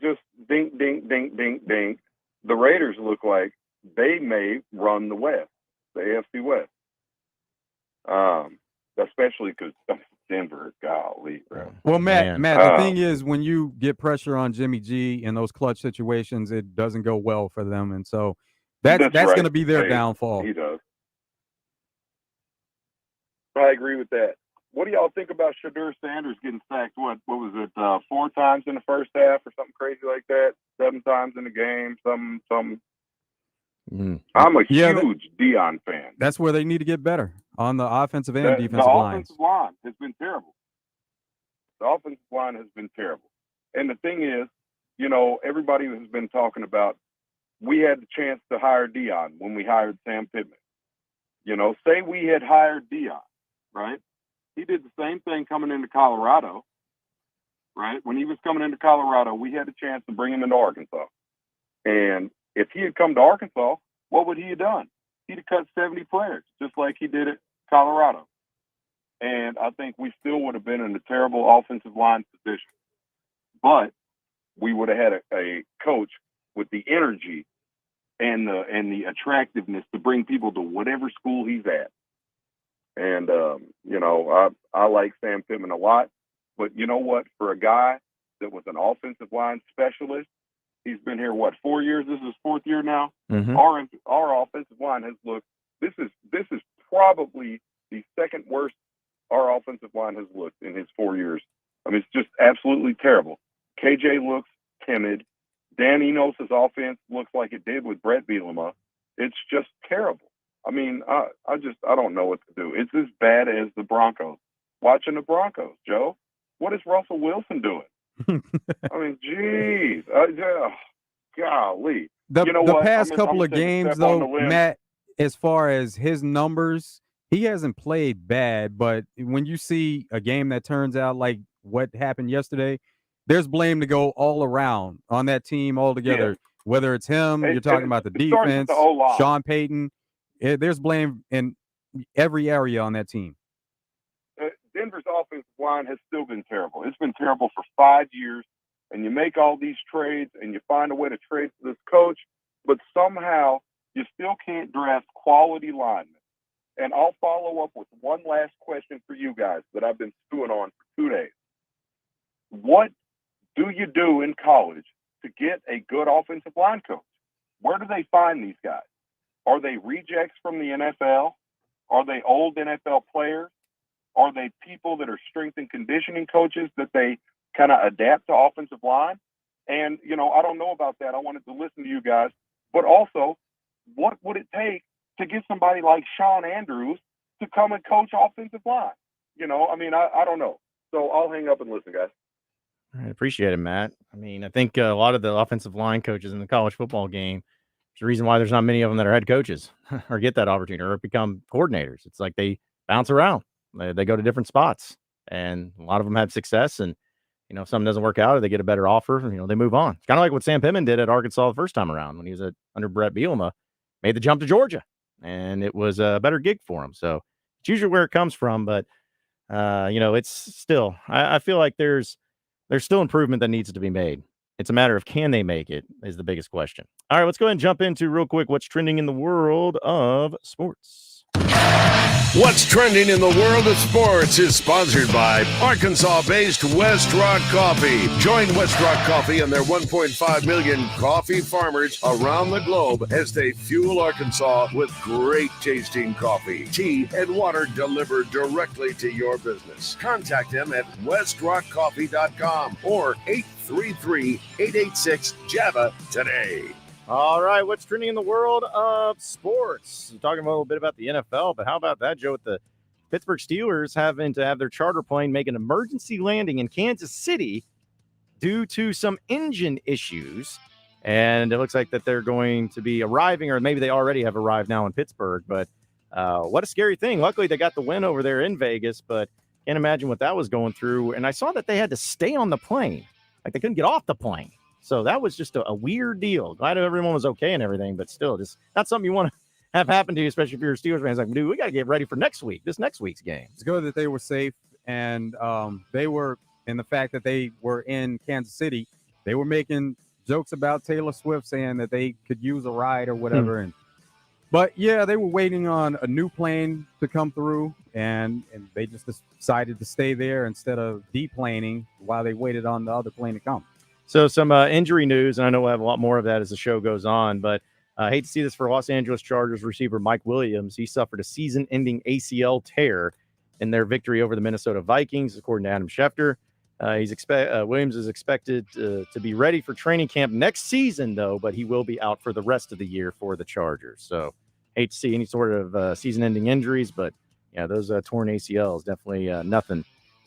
Just dink, dink, dink, dink, dink. The Raiders look like they may run the West, the AFC West. Especially because Denver, golly, bro. Well, Matt, the thing is, when you get pressure on Jimmy G in those clutch situations, it doesn't go well for them, and so that's right. going to be their downfall. He does. I agree with that. What do y'all think about Shadur Sanders getting sacked? What was it? 4 times in the first half or something crazy like that? 7 times in the game? Some. I'm a huge Deion fan. That's where they need to get better on the offensive and defensive the lines. Offensive line has been terrible. The offensive line has been terrible. And the thing is, you know, everybody has been talking about, we had the chance to hire Dion when we hired Sam Pittman. You know, say we had hired Dion, right? He did the same thing coming into Colorado, right? When he was coming into Colorado, we had a chance to bring him into Arkansas. And if he had come to Arkansas, what would he have done? He'd have cut 70 players, just like he did at Colorado. And I think we still would have been in a terrible offensive line position. But we would have had a coach with the energy and the attractiveness to bring people to whatever school he's at. And, you know, I like Sam Pittman a lot. But you know what? For a guy that was an offensive line specialist, he's been here, 4 years? This is his fourth year now. Mm-hmm. Our offensive line has looked. This is probably the second worst our offensive line has looked in his 4 years. I mean, it's just absolutely terrible. KJ looks timid. Dan Enos' offense looks like it did with Brett Bielema. It's just terrible. I mean, I don't know what to do. It's as bad as the Broncos. Watching the Broncos, Joe. What is Russell Wilson doing? I mean, geez. Golly. You know the what? past I'm couple gonna of take a games, step on the though, limb. Matt, as far as his numbers, he hasn't played bad. But when you see a game that turns out like what happened yesterday, there's blame to go all around on that team altogether. Yeah. Whether it's him, you're talking about the it starts with defense, the O-line. Sean Payton. There's blame in every area on that team. Denver's offensive line has still been terrible. It's been terrible for 5 years, and you make all these trades, and you find a way to trade for this coach, but somehow you still can't draft quality linemen. And I'll follow up with one last question for you guys that I've been stewing on for 2 days. What do you do in college to get a good offensive line coach? Where do they find these guys? Are they rejects from the NFL? Are they old NFL players? Are they people that are strength and conditioning coaches that they kind of adapt to offensive line? And, you know, I don't know about that. I wanted to listen to you guys. But also, what would it take to get somebody like Sean Andrews to come and coach offensive line? You know, I mean, I don't know. So I'll hang up and listen, guys. I appreciate it, Matt. I mean, I think a lot of the offensive line coaches in the college football game, there's a reason why there's not many of them that are head coaches or get that opportunity or become coordinators. It's like they bounce around. They go to different spots, and a lot of them have success. And, you know, if something doesn't work out or they get a better offer, you know, they move on. It's kind of like what Sam Pittman did at Arkansas the first time around when he was under Brett Bielema, made the jump to Georgia, and it was a better gig for him. So it's usually where it comes from. But, you know, it's still, I feel like there's still improvement that needs to be made. It's a matter of can they make it is the biggest question. All right, let's go ahead and jump into real quick what's trending in the world of sports. What's trending in the world of sports is sponsored by Arkansas-based West Rock Coffee. Join West Rock Coffee and their 1.5 million coffee farmers around the globe as they fuel Arkansas with great tasting coffee, tea, and water delivered directly to your business. Contact them at westrockcoffee.com or 833-886-JAVA today. All right, what's trending in the world of sports? We're talking a little bit about the NFL, but how about that, Joe, with the Pittsburgh Steelers having to have their charter plane make an emergency landing in Kansas City due to some engine issues. And it looks like that they're going to be arriving, or maybe they already have arrived now in Pittsburgh. But what a scary thing. Luckily, they got the win over there in Vegas, but can't imagine what that was going through. And I saw that they had to stay on the plane. Like they couldn't get off the plane. So that was just a weird deal. Glad everyone was okay and everything, but still, just not something you want to have happen to you, especially if you're a Steelers fan. It's like, dude, we got to get ready for next week's game. It's good that they were safe, and they were, in the fact that they were in Kansas City, they were making jokes about Taylor Swift saying that they could use a ride or whatever. But yeah, they were waiting on a new plane to come through, and they just decided to stay there instead of deplaning while they waited on the other plane to come. So some injury news, and I know we'll have a lot more of that as the show goes on, but I hate to see this for Los Angeles Chargers receiver Mike Williams. He suffered a season-ending ACL tear in their victory over the Minnesota Vikings, according to Adam Schefter. Williams is expected to be ready for training camp next season, though, but he will be out for the rest of the year for the Chargers. So hate to see any sort of season-ending injuries, but yeah, those torn ACLs, definitely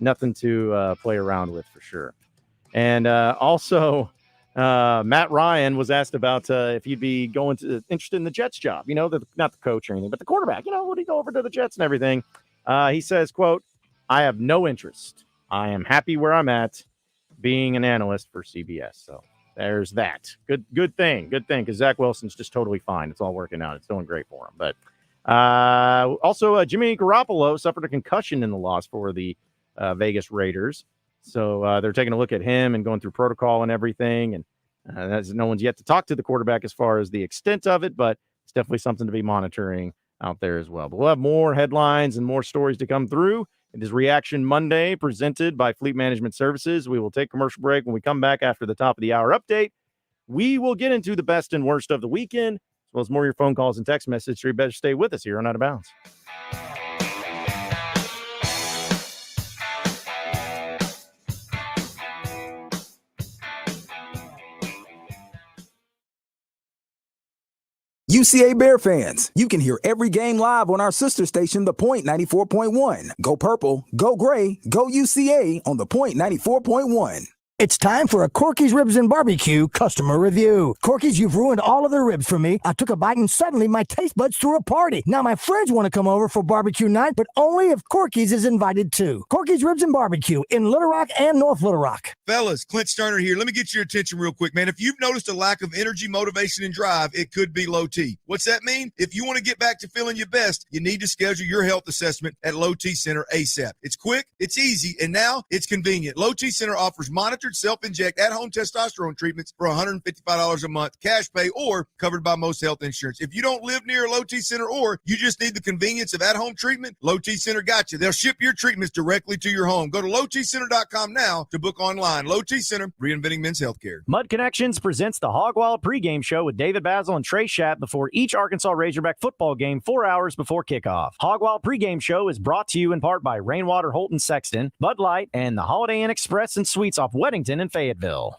nothing to play around with for sure. And also, Matt Ryan was asked about if he'd be interested in the Jets job, not the coach or anything, but the quarterback, would he go over to the Jets and everything? He says, quote, "I have no interest. I am happy where I'm at being an analyst for CBS." So there's that. Good thing, because Zach Wilson's just totally fine. It's all working out. It's doing great for him. But also Jimmy Garoppolo suffered a concussion in the loss for the Vegas Raiders. So they're taking a look at him and going through protocol and everything. And no one's yet to talk to the quarterback as far as the extent of it, but it's definitely something to be monitoring out there as well. But we'll have more headlines and more stories to come through. It is Reaction Monday, presented by Fleet Management Services. We will take commercial break. When we come back after the top of the hour update, we will get into the best and worst of the weekend, as well as more of your phone calls and text messages. So you better stay with us here on Out of Bounds. UCA Bear fans, you can hear every game live on our sister station, The Point 94.1. Go Purple, go Gray, go UCA on The Point 94.1. It's time for a Corky's Ribs and Barbecue customer review. Corky's, you've ruined all of their ribs for me. I took a bite and suddenly my taste buds threw a party. Now my friends want to come over for barbecue night, but only if Corky's is invited too. Corky's Ribs and Barbecue in Little Rock and North Little Rock. Fellas, Clint Sterner here. Let me get your attention real quick, man. If you've noticed a lack of energy, motivation, and drive, it could be low T. What's that mean? If you want to get back to feeling your best, you need to schedule your health assessment at Low T Center ASAP. It's quick, it's easy, and now it's convenient. Low T Center offers monitored self-inject at-home testosterone treatments for $155 a month, cash pay, or covered by most health insurance. If you don't live near a Low T Center or you just need the convenience of at-home treatment, Low T Center got you. They'll ship your treatments directly to your home. Go to lowtcenter.com now to book online. Low T Center, reinventing men's healthcare. Mud Connections presents the Hog Wild pregame show with David Basil and Trey Schapp before each Arkansas Razorback football game 4 hours before kickoff. Hog Wild pregame show is brought to you in part by Rainwater Holton Sexton, Bud Light, and the Holiday Inn Express and Suites off Weddington and Fayetteville.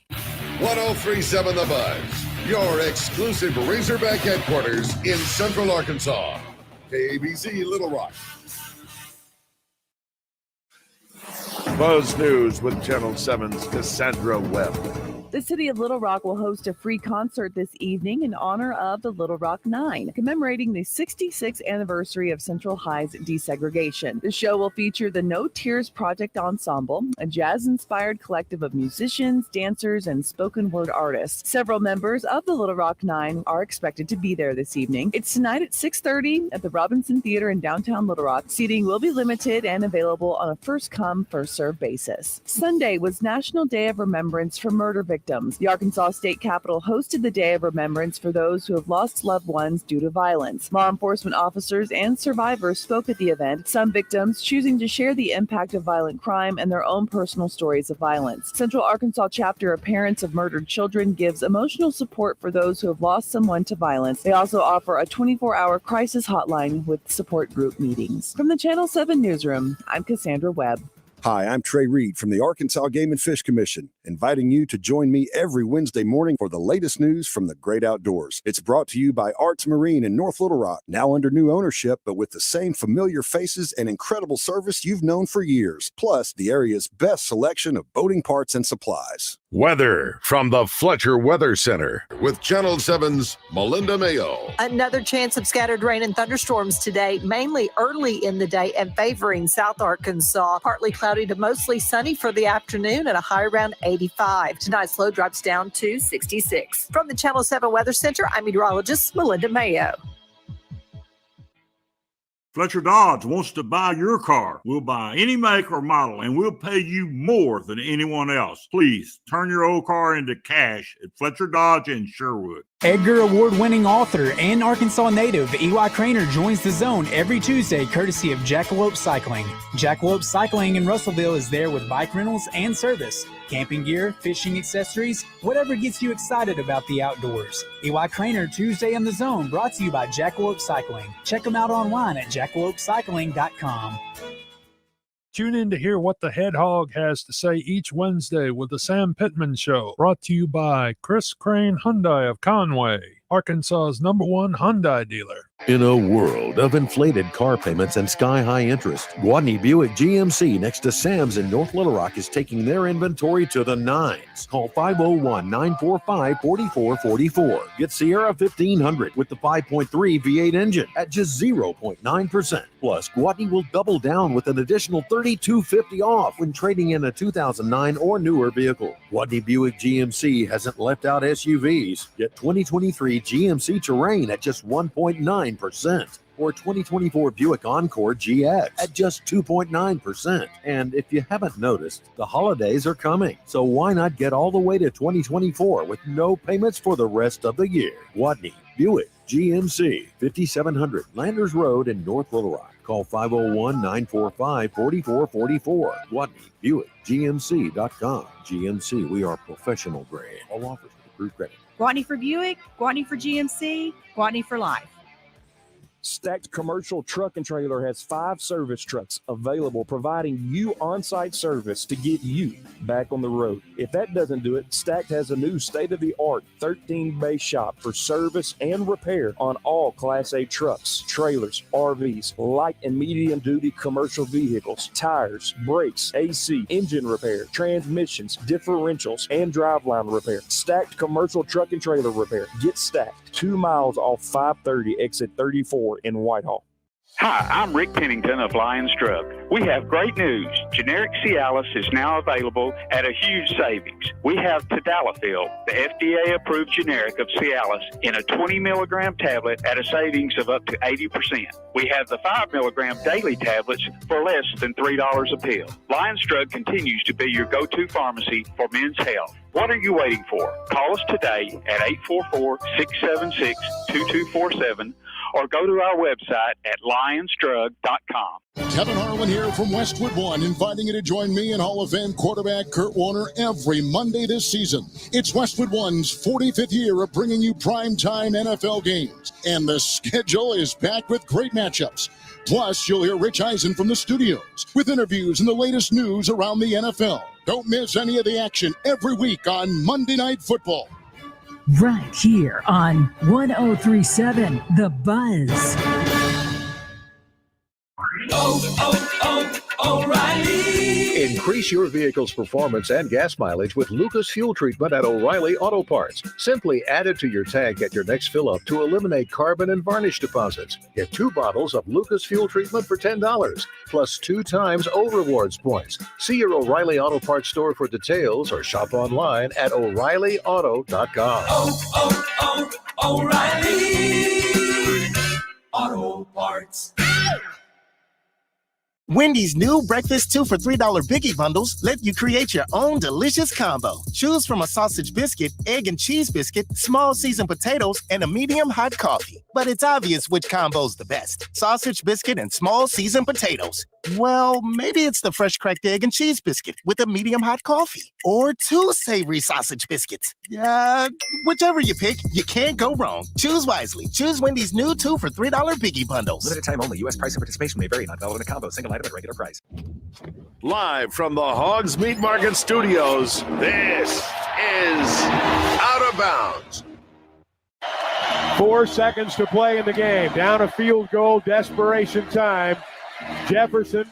1037 The Buzz, your exclusive Razorback headquarters in Central Arkansas. KBZ Little Rock. Buzz News with Channel 7's Cassandra Webb. The city of Little Rock will host a free concert this evening in honor of the Little Rock Nine, commemorating the 66th anniversary of Central High's desegregation. The show will feature the No Tears Project Ensemble, a jazz-inspired collective of musicians, dancers, and spoken word artists. Several members of the Little Rock Nine are expected to be there this evening. It's tonight at 6:30 at the Robinson Theater in downtown Little Rock. Seating will be limited and available on a first-come, first-served basis. Sunday was National Day of Remembrance for Murder Victims. The Arkansas State Capitol hosted the Day of Remembrance for those who have lost loved ones due to violence. Law enforcement officers and survivors spoke at the event, some victims choosing to share the impact of violent crime and their own personal stories of violence. Central Arkansas Chapter of Parents of Murdered Children gives emotional support for those who have lost someone to violence. They also offer a 24-hour crisis hotline with support group meetings. From the Channel 7 Newsroom, I'm Cassandra Webb. Hi, I'm Trey Reed from the Arkansas Game and Fish Commission, inviting you to join me every Wednesday morning for the latest news from the great outdoors. It's brought to you by Arts Marine in North Little Rock, now under new ownership, but with the same familiar faces and incredible service you've known for years, plus the area's best selection of boating parts and supplies. Weather from the Fletcher Weather Center with Channel 7's Melinda Mayo. Another chance of scattered rain and thunderstorms today, mainly early in the day and favoring South Arkansas. Partly cloudy to mostly sunny for the afternoon at a high around 85. Tonight's low drops down to 66. From the Channel 7 Weather Center, I'm meteorologist Melinda Mayo. Fletcher Dodge wants to buy your car. We'll buy any make or model, and we'll pay you more than anyone else. Please turn your old car into cash at Fletcher Dodge in Sherwood. Edgar Award-winning author and Arkansas native E.Y. Craner joins the zone every Tuesday courtesy of Jackalope Cycling. Jackalope Cycling in Russellville is there with bike rentals and service, camping gear, fishing accessories, whatever gets you excited about the outdoors. E.Y. Craner Tuesday in the Zone, brought to you by Jackalope Cycling. Check them out online at jackalopecycling.com. Tune in to hear what the Head Hog has to say each Wednesday with the Sam Pittman Show, brought to you by Chris Crane Hyundai of Conway, Arkansas's #1 Hyundai dealer. In a world of inflated car payments and sky-high interest, Guadney Buick GMC next to Sam's in North Little Rock is taking their inventory to the nines. Call 501-945-4444. Get Sierra 1500 with the 5.3 V8 engine at just 0.9%. Plus, Guadney will double down with an additional $3,250 off when trading in a 2009 or newer vehicle. Guadney Buick GMC hasn't left out SUVs. Get 2023 GMC Terrain at just 1.9%, or 2024 Buick Encore GX at just 2.9%. And if you haven't noticed, the holidays are coming, so why not get all the way to 2024 with no payments for the rest of the year? Guadney Buick GMC, 5700 Landers Road in North Little Rock. Call 501-945-4444. Guadney Buick GMC.com. GMC, we are professional grade. All offers with approved credit. Guadney for Buick, Guadney for GMC, Guadney for life. Stacked Commercial Truck and Trailer has 5 service trucks available, providing you on-site service to get you back on the road. If that doesn't do it, Stacked has a new state-of-the-art 13-bay shop for service and repair on all Class A trucks, trailers, RVs, light and medium-duty commercial vehicles, tires, brakes, AC, engine repair, transmissions, differentials, and driveline repair. Stacked Commercial Truck and Trailer Repair. Get Stacked. 2 miles off 530 exit 34 in Whitehall. Hi, I'm Rick Pennington of Lions Drug. We have great news. Generic Cialis is now available at a huge savings. We have Tadalafil, the FDA-approved generic of Cialis, in a 20-milligram tablet at a savings of up to 80%. We have the 5-milligram daily tablets for less than $3 a pill. Lions Drug continues to be your go-to pharmacy for men's health. What are you waiting for? Call us today at 844-676-2247 or go to our website at lionsdrug.com. Kevin Harlan here from Westwood One, inviting you to join me and Hall of Fame quarterback Kurt Warner every Monday this season. It's Westwood One's 45th year of bringing you primetime NFL games, and the schedule is packed with great matchups. Plus, you'll hear Rich Eisen from the studios with interviews and the latest news around the NFL. Don't miss any of the action every week on Monday Night Football. Right here on 1037 The Buzz. O'Reilly. Increase your vehicle's performance and gas mileage with Lucas Fuel Treatment at O'Reilly Auto Parts. Simply add it to your tank at your next fill-up to eliminate carbon and varnish deposits. Get 2 bottles of Lucas Fuel Treatment for $10, plus 2 times O-Rewards points. See your O'Reilly Auto Parts store for details or shop online at O'ReillyAuto.com. O'Reilly Auto Parts. Wendy's new breakfast 2 for $3 Biggie bundles let you create your own delicious combo. Choose from a sausage biscuit, egg and cheese biscuit, small seasoned potatoes, and a medium hot coffee. But it's obvious which combo's the best. Sausage biscuit and small seasoned potatoes. Well, maybe it's the fresh cracked egg and cheese biscuit with a medium hot coffee. Or 2 savory sausage biscuits. Whichever you pick, you can't go wrong. Choose wisely. Choose Wendy's new 2 for $3 Biggie bundles. Limited time only. U.S. price and participation may vary. Not valid in a combo. Single item at regular price. Live from the Hoggs Meat Market Studios, this is Out of Bounds. 4 seconds to play in the game. Down a field goal, desperation time. Jefferson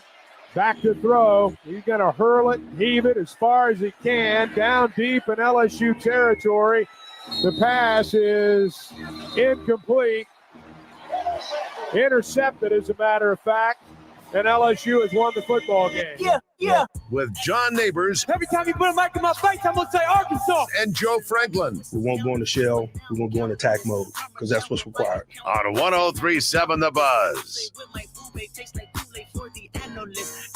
back to throw. He's going to hurl it, heave it as far as he can, down deep in LSU territory. The pass is incomplete. Intercepted, as a matter of fact. And LSU has won the football game. Yeah. With John Nabors. Every time you put a mic in my face, I'm going to say Arkansas. And Joe Franklin. We won't go into shell. We won't go into attack mode because that's what's required. On 1037 The Buzz.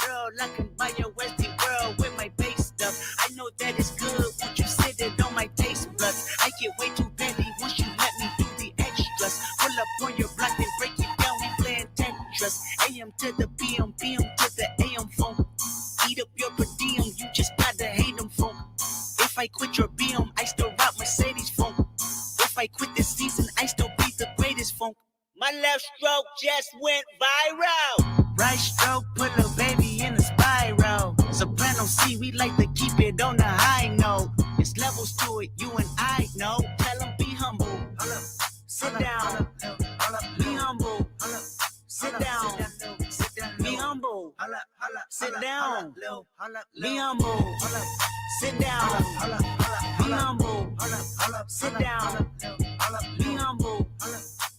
Girl, I can buy your Westie world with my base stuff. I know that it's good. Won't you sit it on my taste buds? I get way too petty once you let me do the extras. Pull up on your block and break it down. We playing Tetris. AM to the PM, PM to the AM phone. Eat up your per diem. You just gotta hate them phone. If I quit your BM, I still rock Mercedes phone. If I quit this season, I still be the greatest phone. My left stroke just went viral. Right stroke put a baby in a spiral. Soprano C, we like to keep it on the high note. It's levels to it, you and I know. Tell them be humble. Sit down. Be humble. Sit down. Be humble. Sit down. Be humble. Sit down. Be humble. Sit down. Be humble.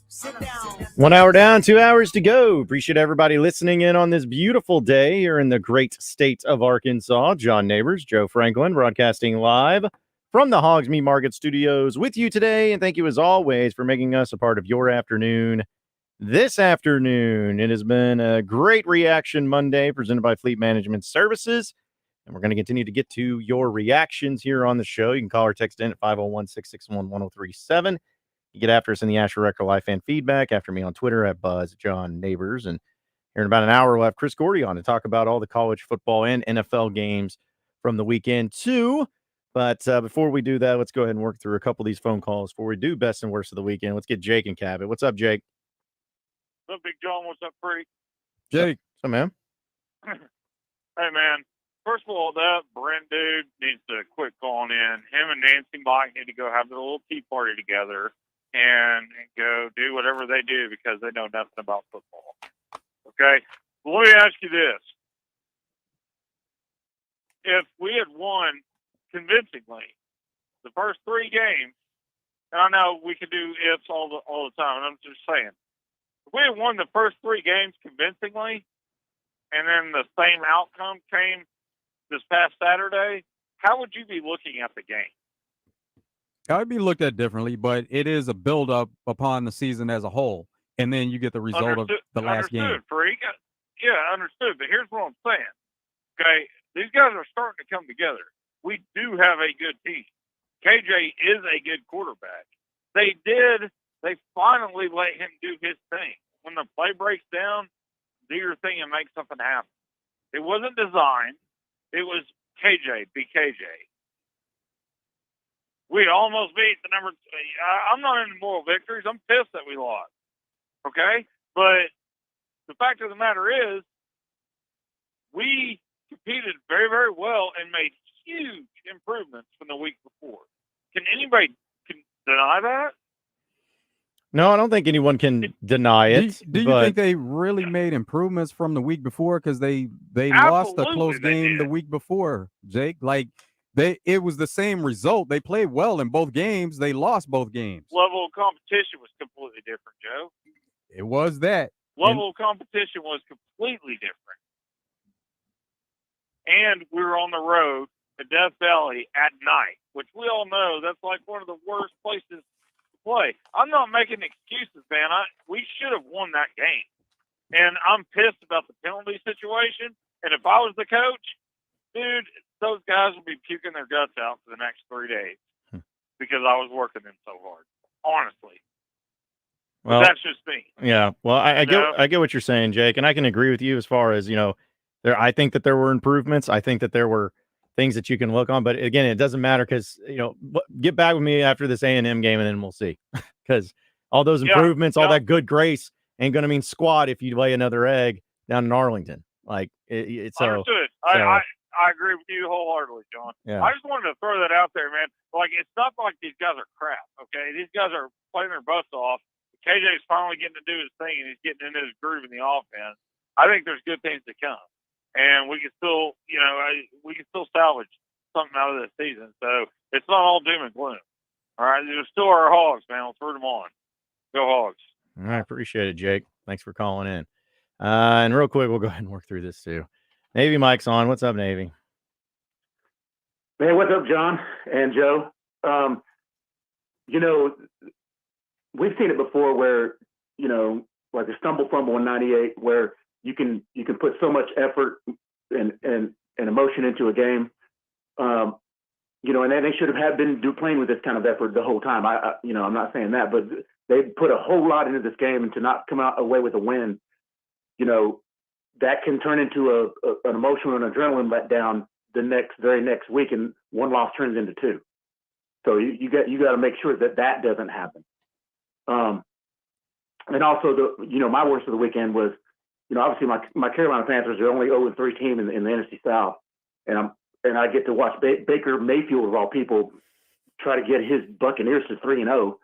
Sit down. 1 hour down, 2 hours to go. Appreciate everybody listening in on this beautiful day here in the great state of Arkansas. John Nabors, Joe Franklin, broadcasting live from the Hoggs Meat Market Studios with you today. And thank you, as always, for making us a part of your afternoon this afternoon. It has been a great Reaction Monday presented by Fleet Management Services. And we're going to continue to get to your reactions here on the show. You can call or text in at 501-661-1037. You get after us in the Asher Record Life fan feedback. After me on Twitter at BuzzJohnNabors. And here in about an hour, we'll have Chris Gordy on to talk about all the college football and NFL games from the weekend, too. But before we do that, let's go ahead and work through a couple of these phone calls before we do best and worst of the weekend. Let's get Jake and Cabot. What's up, Jake? What's up, Big John? What's up, Freak? Jake. What's up, man? Hey, man. First of all, that Brent dude needs to quit calling in. Him and Nancy Mike need to go have their little tea party together and go do whatever they do because they know nothing about football. Okay? Well, let me ask you this. If we had won convincingly the first three games, and I know we could do ifs all the time, and I'm just saying, if we had won the first three games convincingly, and then the same outcome came this past Saturday, how would you be looking at the game? I'd be looked at differently, but it is a build-up upon the season as a whole, and then you get the result of the last game. Freak. Yeah, understood. But here's what I'm saying. Okay, these guys are starting to come together. We do have a good team. KJ is a good quarterback. They finally let him do his thing. When the play breaks down, do your thing and make something happen. It wasn't designed. It was KJ, be KJ. We almost beat the number. I'm not into moral victories. I'm pissed that we lost. Okay? But the fact of the matter is, we competed very, very well and made huge improvements from the week before. Can anybody deny that? No, I don't think anyone can deny it. Do you think they really made improvements from the week before? Because they lost a close game the week before, Jake. Like, it was the same result. They played well in both games. They lost both games. Level of competition was completely different, Joe. It was that. Level of competition was completely different. And we were on the road to Death Valley at night, which we all know that's like one of the worst places to play. I'm not making excuses, man. We should have won that game. And I'm pissed about the penalty situation. And if I was the coach, dude, those guys will be puking their guts out for the next 3 days because I was working them so hard. Honestly. Well, but that's just me. Yeah. Well, I get what you're saying, Jake, and I can agree with you as far as, I think that there were improvements. I think that there were things that you can look on, but again, it doesn't matter because, get back with me after this A&M game and then we'll see. Because all those improvements, all that good grace ain't going to mean squat if you lay another egg down in Arlington. Like, it's so. Understood. I agree with you wholeheartedly, John. Yeah. I just wanted to throw that out there, man. Like, it's not like these guys are crap, okay? These guys are playing their butts off. KJ's finally getting to do his thing, and he's getting into his groove in the offense. I think there's good things to come. And we can still, we can still salvage something out of this season. So it's not all doom and gloom. All right, there's still our Hogs, man. Let's root them on. Go Hogs. I appreciate it, Jake. Thanks for calling in. And real quick, we'll go ahead and work through this too. Navy Mike's on. What's up, Navy? Man, what's up, John and Joe? We've seen it before where, like the stumble fumble in 98, where you can put so much effort and emotion into a game, and then they should have been playing with this kind of effort the whole time. I'm not saying that, but they put a whole lot into this game, and to not come out away with a win, that can turn into an emotional and adrenaline letdown the very next week, and one loss turns into two. So you got to make sure that doesn't happen. And also my worst of the weekend was, obviously my Carolina Panthers are only 0-3 team in the NFC South, and I get to watch Baker Mayfield of all people try to get his Buccaneers to 3-0.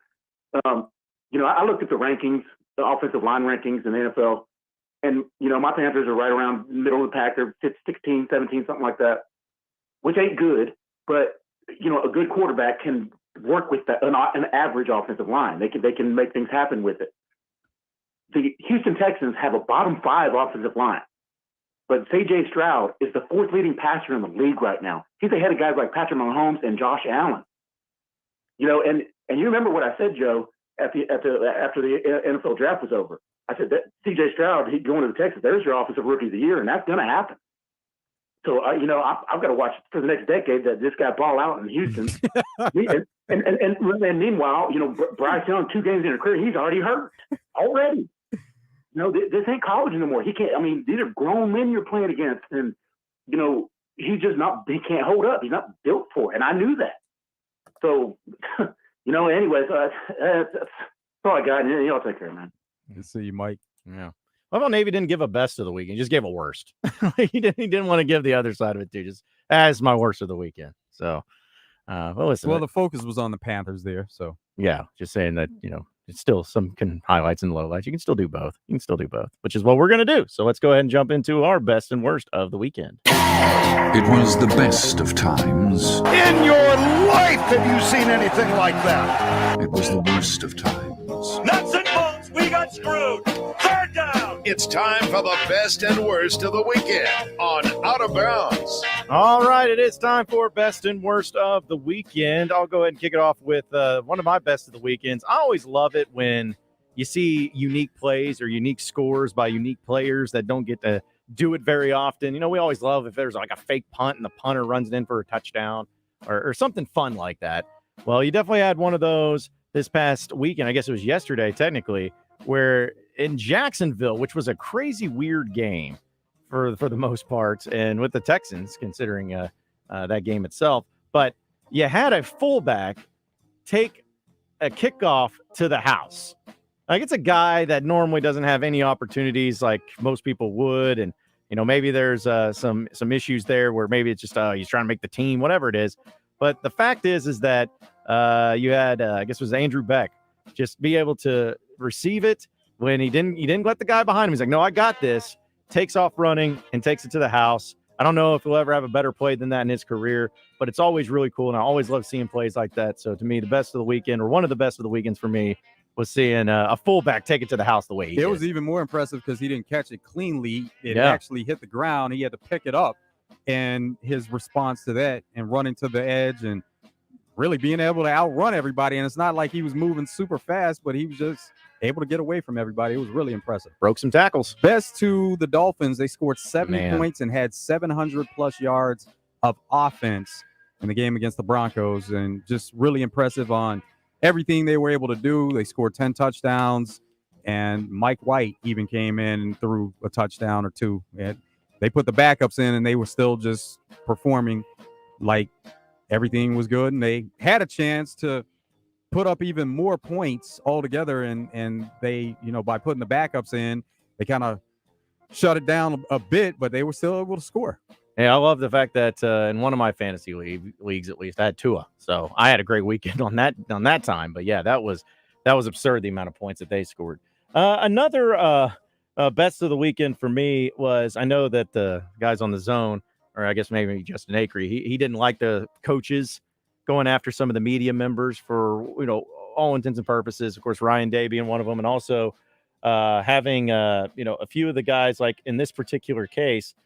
I looked at the rankings, the offensive line rankings in the NFL, And, my Panthers are right around the middle of the pack. They're 16, 17, something like that, which ain't good. But, a good quarterback can work with an average offensive line. They can make things happen with it. The Houston Texans have a bottom 5 offensive line. But C.J. Stroud is the 4th leading passer in the league right now. He's ahead of guys like Patrick Mahomes and Josh Allen. And you remember what I said, Joe, after the NFL draft was over. I said that C.J. Stroud, he's going to the Texans. There's your offensive rookie of the year, and that's going to happen. So I've got to watch for the next decade that this guy ball out in Houston. and meanwhile, Bryce Young, 2 games in a career, he's already hurt already. This ain't college anymore. He can't. I mean, these are grown men you're playing against, and he's just not. He can't hold up. He's not built for it, and I knew that. So, anyways, that's all I got. Y'all take care, man. Good to see you, Mike. Yeah. Well, about Navy didn't give a best of the weekend. He just gave a worst. he didn't want to give the other side of it too. Just as my worst of the weekend. So, listen. Well, the focus was on the Panthers there. So yeah, just saying that it's still some highlights and lowlights. You can still do both. Which is what we're going to do. So let's go ahead and jump into our best and worst of the weekend. It was the best of times. In your life, have you seen anything like that? It was the worst of times. Nuts and bolts, we got screwed. Third down. It's time for the best and worst of the weekend on Out of Bounds. All right, it is time for best and worst of the weekend. I'll go ahead and kick it off with one of my best of the weekends. I always love it when you see unique plays or unique scores by unique players that don't get to do it very often. We always love if there's like a fake punt and the punter runs it in for a touchdown or something fun like that. Well, you definitely had one of those this past weekend. I guess it was yesterday, technically, where in Jacksonville, which was a crazy weird game for the most part, and with the Texans considering that game itself, but you had a fullback take a kickoff to the house. Like, it's a guy that normally doesn't have any opportunities like most people would, and maybe there's some issues there where maybe it's just he's trying to make the team, whatever it is. But the fact is that you had I guess it was Andrew Beck just be able to receive it when he didn't let the guy behind him. He's like, no, I got this. Takes off running and takes it to the house. I don't know if he'll ever have a better play than that in his career, but it's always really cool, and I always love seeing plays like that. So to me, the best of the weekend, or one of the best of the weekends for me, was seeing a fullback take it to the house the way he did. It was even more impressive because he didn't catch it cleanly. It actually hit the ground. He had to pick it up, and his response to that and running to the edge and really being able to outrun everybody. And it's not like he was moving super fast, but he was just able to get away from everybody. It was really impressive. Broke some tackles. Best to the Dolphins. They scored 70 points and had 700+ yards of offense in the game against the Broncos, and just really impressive on everything they were able to do. They scored 10 touchdowns, and Mike White even came in and threw a touchdown or two. And they put the backups in, and they were still just performing like everything was good, and they had a chance to put up even more points altogether, and they, by putting the backups in, they kind of shut it down a bit, but they were still able to score. Yeah, I love the fact that in one of my fantasy leagues, at least, I had Tua, so I had a great weekend on that time. But yeah, that was absurd, the amount of points that they scored. Another best of the weekend for me was, I know that the guys on the Zone, or I guess maybe Justin Acree, he didn't like the coaches going after some of the media members for all intents and purposes. Of course, Ryan Day being one of them, and also having a few of the guys, like in this particular case,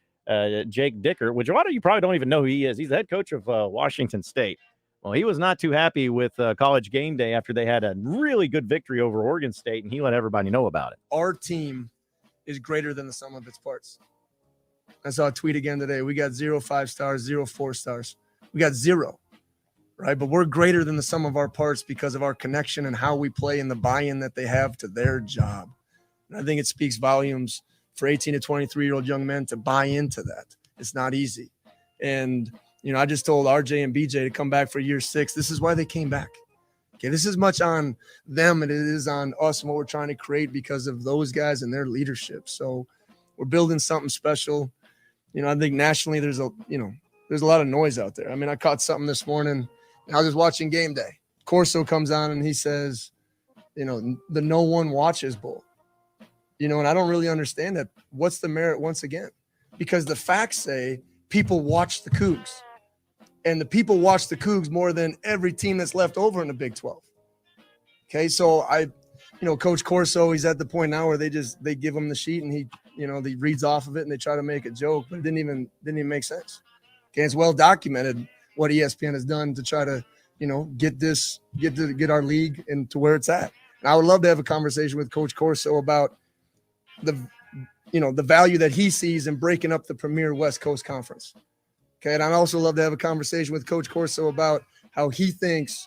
Jake Dicker, which a lot of you probably don't even know who he is. He's the head coach of Washington State. Well, he was not too happy with College Game Day after they had a really good victory over Oregon State, and he let everybody know about it. Our team is greater than the sum of its parts. I saw a tweet again today. We got 0 5 stars, 0 4 stars. We got 0, right? But we're greater than the sum of our parts because of our connection and how we play and the buy-in that they have to their job. And I think it speaks volumes for 18 to 23-year-old young men to buy into that. It's not easy. And, I just told RJ and BJ to come back for year 6. This is why they came back. Okay, this is much on them and it is on us and what we're trying to create because of those guys and their leadership. So we're building something special. I think nationally there's a lot of noise out there. I mean, I caught something this morning. I was just watching Game Day. Corso comes on and he says, the No One Watches Bowl. and I don't really understand that. What's the merit once again? Because the facts say people watch the Cougs, and the people watch the Cougs more than every team that's left over in the Big 12. Okay, so Coach Corso, he's at the point now where they give him the sheet and he reads off of it and they try to make a joke, but it didn't even make sense. Okay, it's well documented what ESPN has done to try to, get our league into where it's at. And I would love to have a conversation with Coach Corso about the value that he sees in breaking up the premier West Coast Conference. Okay, and I'd also love to have a conversation with Coach Corso about how he thinks,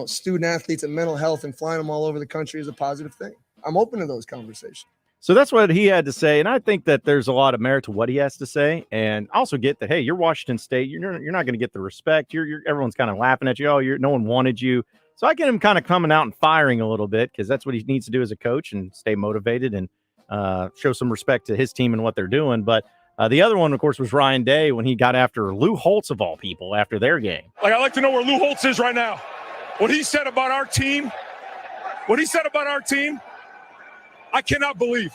student athletes and mental health and flying them all over the country is a positive thing. I'm open to those conversations. So that's what he had to say, and I think that there's a lot of merit to what he has to say, and also get that, hey, you're Washington State, you're not going to get the respect. Everyone's kind of laughing at you. Oh, no one wanted you. So I get him kind of coming out and firing a little bit because that's what he needs to do as a coach and stay motivated and show some respect to his team and what they're doing. But the other one, of course, was Ryan Day when he got after Lou Holtz of all people after their game. I'd like to know where Lou Holtz is right now. What he said about our team, I cannot believe.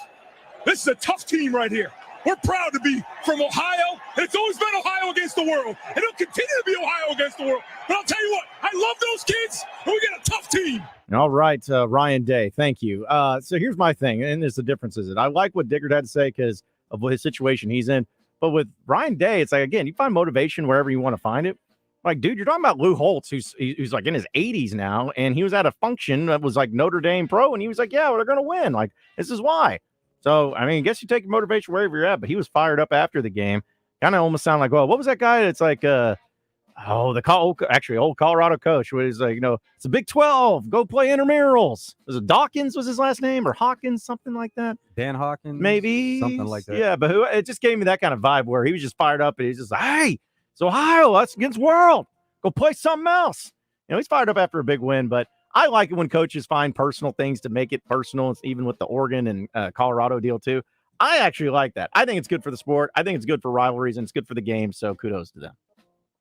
This is a tough team right here. We're proud to be from Ohio. It's always been Ohio against the world. And it'll continue to be Ohio against the world. But I'll tell you what, I love those kids, and we got a tough team. All right, Ryan Day, thank you. So here's my thing, and there's the difference is it. I like what Dickert had to say because of his situation he's in. But with Ryan Day, it's like, again, you find motivation wherever you want to find it. Like, dude, you're talking about Lou Holtz, who's like in his 80s now, and he was at a function that was like Notre Dame Pro, and he was like, yeah, we're going to win. Like, this is why. So, I mean, I guess you take your motivation wherever you're at, but he was fired up after the game. Kind of almost sound like, well, what was that guy? It's like, old Colorado coach was like, it's a Big 12. Go play intramurals. Was it Dawkins was his last name or Hawkins, something like that? Dan Hawkins? Maybe. Something like that. Yeah, but it just gave me that kind of vibe where he was just fired up and he's just like, hey, it's Ohio. That's against world. Go play something else. He's fired up after a big win, but I like it when coaches find personal things to make it personal. It's even with the Oregon and Colorado deal too. I actually like that. I think it's good for the sport. I think it's good for rivalries and it's good for the game. So kudos to them.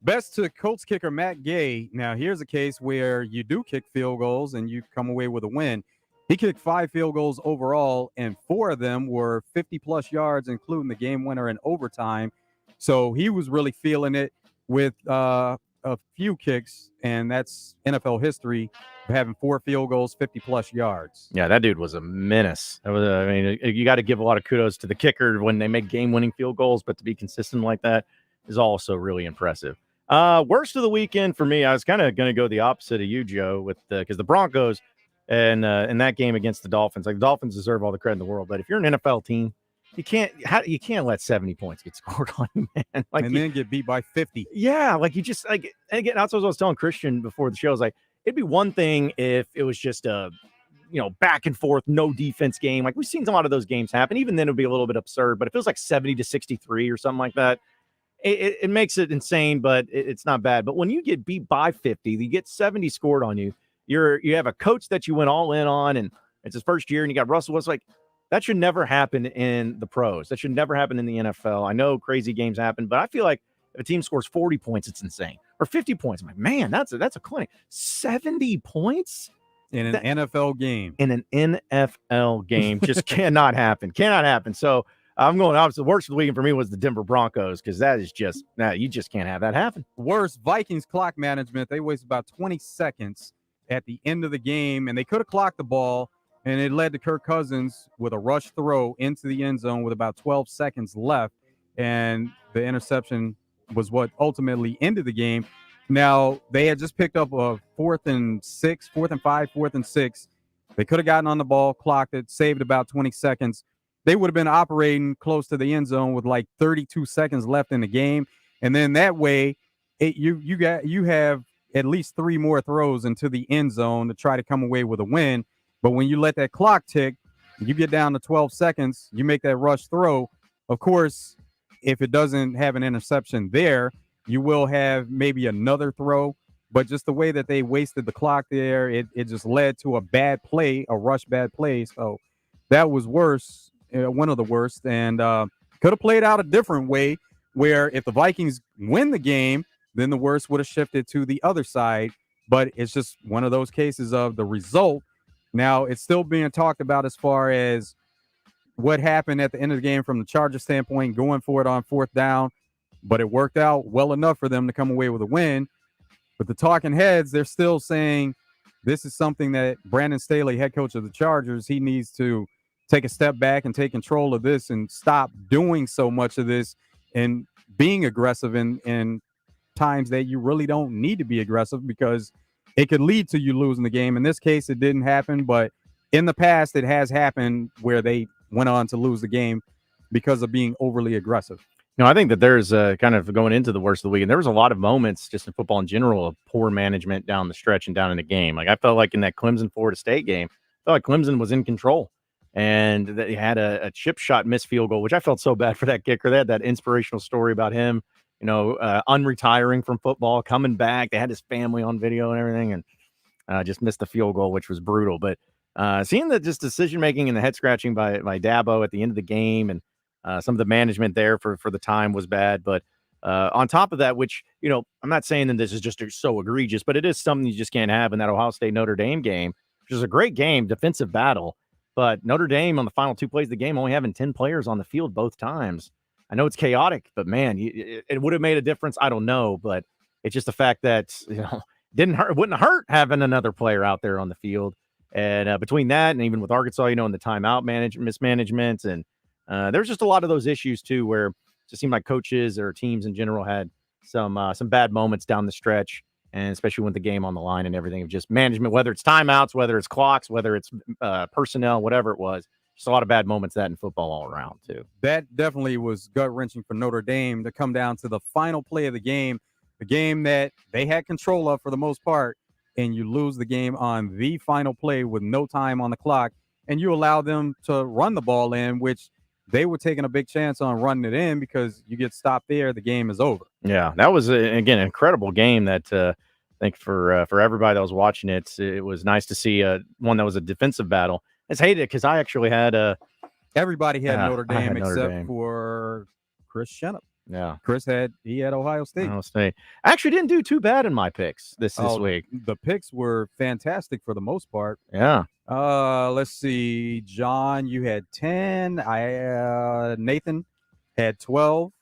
Best to Colts kicker Matt Gay. Now, here's a case where you do kick field goals and you come away with a win. He kicked 5 field goals overall, and 4 of them were 50-plus yards, including the game winner in overtime. So he was really feeling it with a few kicks, and that's NFL history, having 4 field goals, 50-plus yards. Yeah, that dude was a menace. You got to give a lot of kudos to the kicker when they make game-winning field goals, but to be consistent like that is also really impressive. Worst of the weekend for me, I was kind of going to go the opposite of you, Joe, with because the Broncos and in that game against the Dolphins, like the Dolphins deserve all the credit in the world, but if you're an NFL team, you can't let 70 points get scored on you, man. Then get beat by 50. Yeah, like you just and again, that's what I was telling Christian before the show. I was like, it'd be one thing if it was just a back and forth, no defense game. Like we've seen a lot of those games happen. Even then, it'd be a little bit absurd. But if it was like 70-63 or something like that, it makes it insane, but it's not bad. But when you get beat by 50, you get 70 scored on you. You have a coach that you went all in on, and it's his first year, and you got Russell Wilson. Like that should never happen in the pros. That should never happen in the NFL. I know crazy games happen, but I feel like if a team scores 40 points, it's insane. Or 50 points. I'm like, man, that's a clinic. 70 points in an NFL game. In an NFL game just cannot happen. Cannot happen. So I'm going opposite. The worst of the weekend for me was the Denver Broncos because that is just you just can't have that happen. Worst, Vikings clock management. They wasted about 20 seconds at the end of the game, and they could have clocked the ball, and it led to Kirk Cousins with a rush throw into the end zone with about 12 seconds left, and the interception was what ultimately ended the game. Now, they had just picked up a 4th and 5, 4th and 6. They could have gotten on the ball, clocked it, saved about 20 seconds. They would have been operating close to the end zone with like 32 seconds left in the game. And then that way, you have at least 3 more throws into the end zone to try to come away with a win. But when you let that clock tick, you get down to 12 seconds, you make that rush throw. Of course, if it doesn't have an interception there, you will have maybe another throw. But just the way that they wasted the clock there, it just led to a bad play, a rush bad play. So that was worse, one of the worst. And could have played out a different way where if the Vikings win the game, then the worst would have shifted to the other side. But it's just one of those cases of the result. Now, it's still being talked about as far as what happened at the end of the game from the Chargers standpoint, going for it on 4th down, but it worked out well enough for them to come away with a win. But the talking heads, they're still saying this is something that Brandon Staley, head coach of the Chargers, he needs to take a step back and take control of this and stop doing so much of this and being aggressive in times that you really don't need to be aggressive, because it could lead to you losing the game. In this case, it didn't happen, but in the past, it has happened where they went on to lose the game because of being overly aggressive. I think that there's kind of going into the worst of the week, and there was a lot of moments just in football in general of poor management down the stretch and down in the game. Like I felt like in that Clemson-Florida State game, I felt like Clemson was in control, and they had a chip shot missed field goal, which I felt so bad for that kicker. They had that inspirational story about him, unretiring from football, coming back. They had his family on video and everything, and just missed the field goal, which was brutal. But seeing the just decision making and the head scratching by Dabo at the end of the game, and some of the management there for the time was bad. But on top of that, which, I'm not saying that this is just so egregious, but it is something you just can't have in that Ohio State-Notre Dame game, which was a great game, defensive battle. But Notre Dame on the final 2 plays of the game only having 10 players on the field both times. I know it's chaotic, but man, it would have made a difference. I don't know, but it's just the fact that, it wouldn't hurt having another player out there on the field. And between that and even with Arkansas, in the timeout mismanagement, and there's just a lot of those issues too, where it just seemed like coaches or teams in general had some bad moments down the stretch, and especially with the game on the line and everything of just management, whether it's timeouts, whether it's clocks, whether it's personnel, whatever it was. Just a lot of bad moments that in football all around too. That definitely was gut-wrenching for Notre Dame to come down to the final play of the game that they had control of for the most part, and you lose the game on the final play with no time on the clock, and you allow them to run the ball in, which they were taking a big chance on running it in, because you get stopped there, the game is over. Yeah, that was, again, an incredible game that I think for everybody that was watching it, it was nice to see one that was a defensive battle. It's hated because I actually had everybody had Notre Dame Notre Dame. For Chris Shenop. Yeah, Chris had Ohio State. I actually didn't do too bad in my picks this week. The picks were fantastic for the most part. Yeah. Let's see, John, you had 10. Nathan had 12,